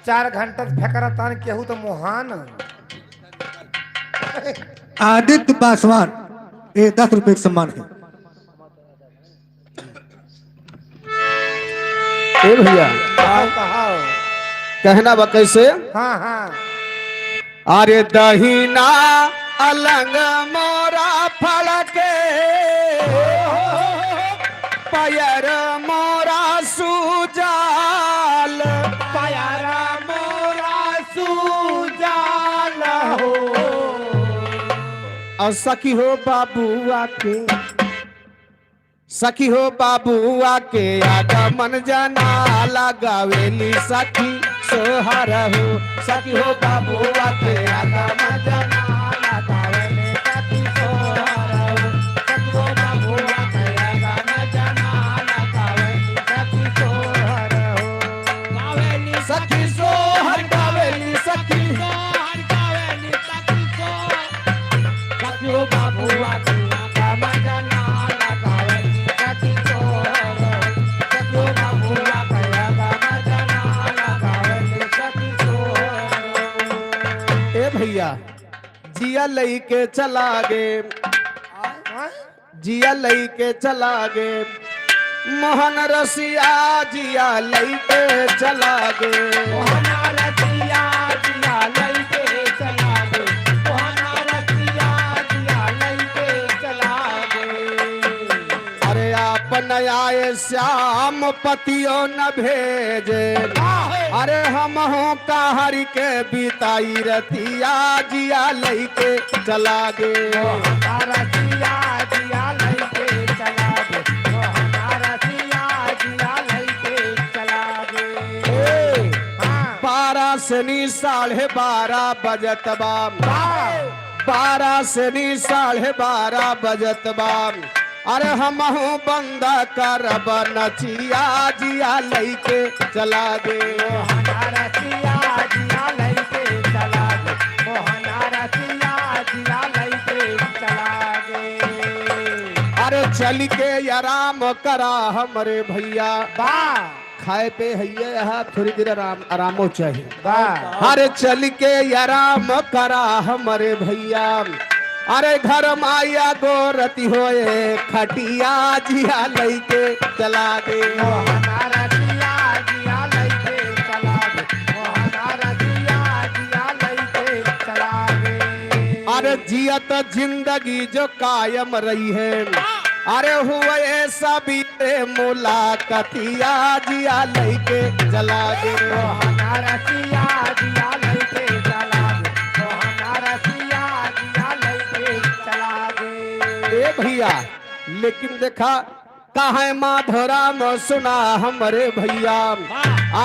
[SPEAKER 2] 4 घंटा फेंकरा तान केहू तो मुहान।
[SPEAKER 5] आदित्य पासवान ये 10 रुपए का सम्मान है।
[SPEAKER 3] ए भैया
[SPEAKER 2] कहा
[SPEAKER 3] कहना बा कैसे।
[SPEAKER 2] हाँ हाँ
[SPEAKER 3] अरे दहीना अलंग मोरा फड़के पैर मोरा सुजाल
[SPEAKER 2] प्यारा मोरा सुजाल हो।
[SPEAKER 3] और सखी हो बाबुआ के सखी हो बाबुआ के आगमन जना लगावेली सखी सोहर हो। सखी हो बाबुआ के आगमन जना लगावेली सखी सोहर हो। सखी हो बाबुआ के आगमन जना लगावेली सखी सोहर हो। गावेली सखी सोहर गावेली सखी सोहर गावेली सखी सोहर। सखी हो बाबुआ के आगमन जना भैया जिया लई के चला गे जिया लई के चला गे मोहन रसिया जिया लई के चला गे
[SPEAKER 2] मोहन रसिया जिया लई के
[SPEAKER 3] राम पतियो न भेजे अरे हम हो कहर के बिताई रतिया जिया लैके चला गे
[SPEAKER 2] हमारा सिया जिया लैके चला गे ओ हमारा सिया जिया लैके चला गे हाँ
[SPEAKER 3] 12 से नी 12:30 बजत बाम 12 से नी 12:30 बजत बाम अरे हम हूँ बंद करब नचिया जिया लैके चला गे
[SPEAKER 2] हमारा सिया जिया लैके चला गे ओ हमारा सिया जिया लैके चला गे
[SPEAKER 3] अरे चल के आराम करा हमरे भैया
[SPEAKER 2] बा
[SPEAKER 3] खाए पे हैया यहाँ थोड़ी देर आरामो चाहिए
[SPEAKER 2] बा
[SPEAKER 3] अरे चल के आराम करा हमरे भैया अरे घर माया गोरती होए खटिया जिया लैके चला गे
[SPEAKER 2] ओ हमारा सिया जिया लैके चला गे ओ हमारा सिया जिया लैके चला गे
[SPEAKER 3] अरे जियत जिंदगी जो कायम रही है अरे हुए सभी मुलाकातिया जिया लैके चला गे
[SPEAKER 2] ओ हमारा सिया जिया लैके चला गे ओ हमारा सिया जिया लैके चला गे
[SPEAKER 3] ए भैया लेकिन देखा कहा माधोराम सुना हमरे भैया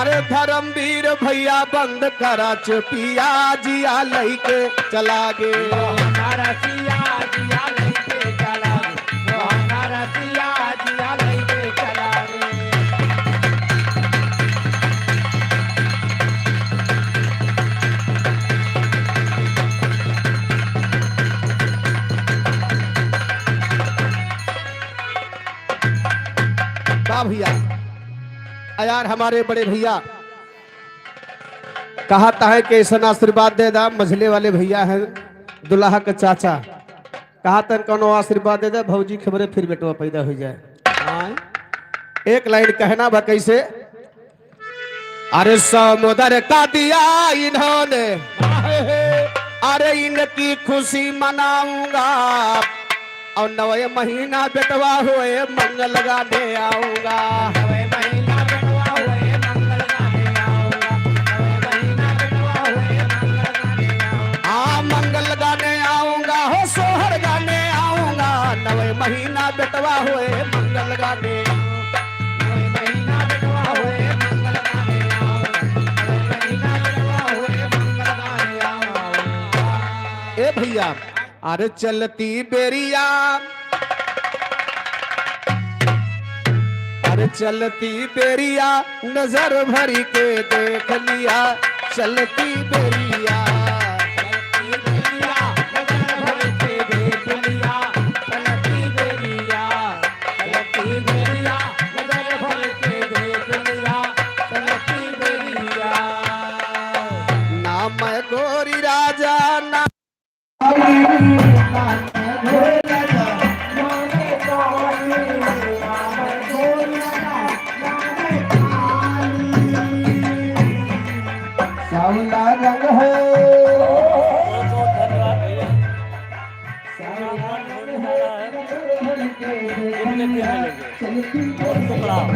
[SPEAKER 3] अरे धर्मवीर भैया बंद करा चुपिया जिया लैके चला गे
[SPEAKER 2] ओ हमारा सिया जिया लैके चला गे ओ हमारा सिया जिया लैके चला गे
[SPEAKER 3] वाह भैया यार हमारे बड़े भैया कहता है कि ऐसा आशीर्वाद दे दा मझले वाले भैया हैं दुल्हा के चाचा कहा तन कोनो आशीर्वाद दे दे भौजी खबरे फिर बेटवा पैदा हो जाए एक लाइन कहना बा कैसे अरे समुद्र का दिया इन्होंने अरे इनकी खुशी मनाऊंगा और 9 महीना बेटवा हुए मंगल गाने आऊंगा
[SPEAKER 2] नवे महीना बेटवा हुए मंगल गाने आऊंगा नवे महीना बेटवा हुए मंगल गाने आऊंगा
[SPEAKER 3] हाँ मंगल गाने आऊंगा हो सोहर गाने आऊंगा 9 महीना बेटवा हुए मंगल गाने
[SPEAKER 2] नवे महीना बेटवा हुए मंगल गाने आऊंगा नवे महीना बेटवा हुए मंगल गाने आऊंगा
[SPEAKER 3] ए भैया अरे चलती बेरिया अरे चलती बेरिया नजर भरी के देख लिया चलती बेरिया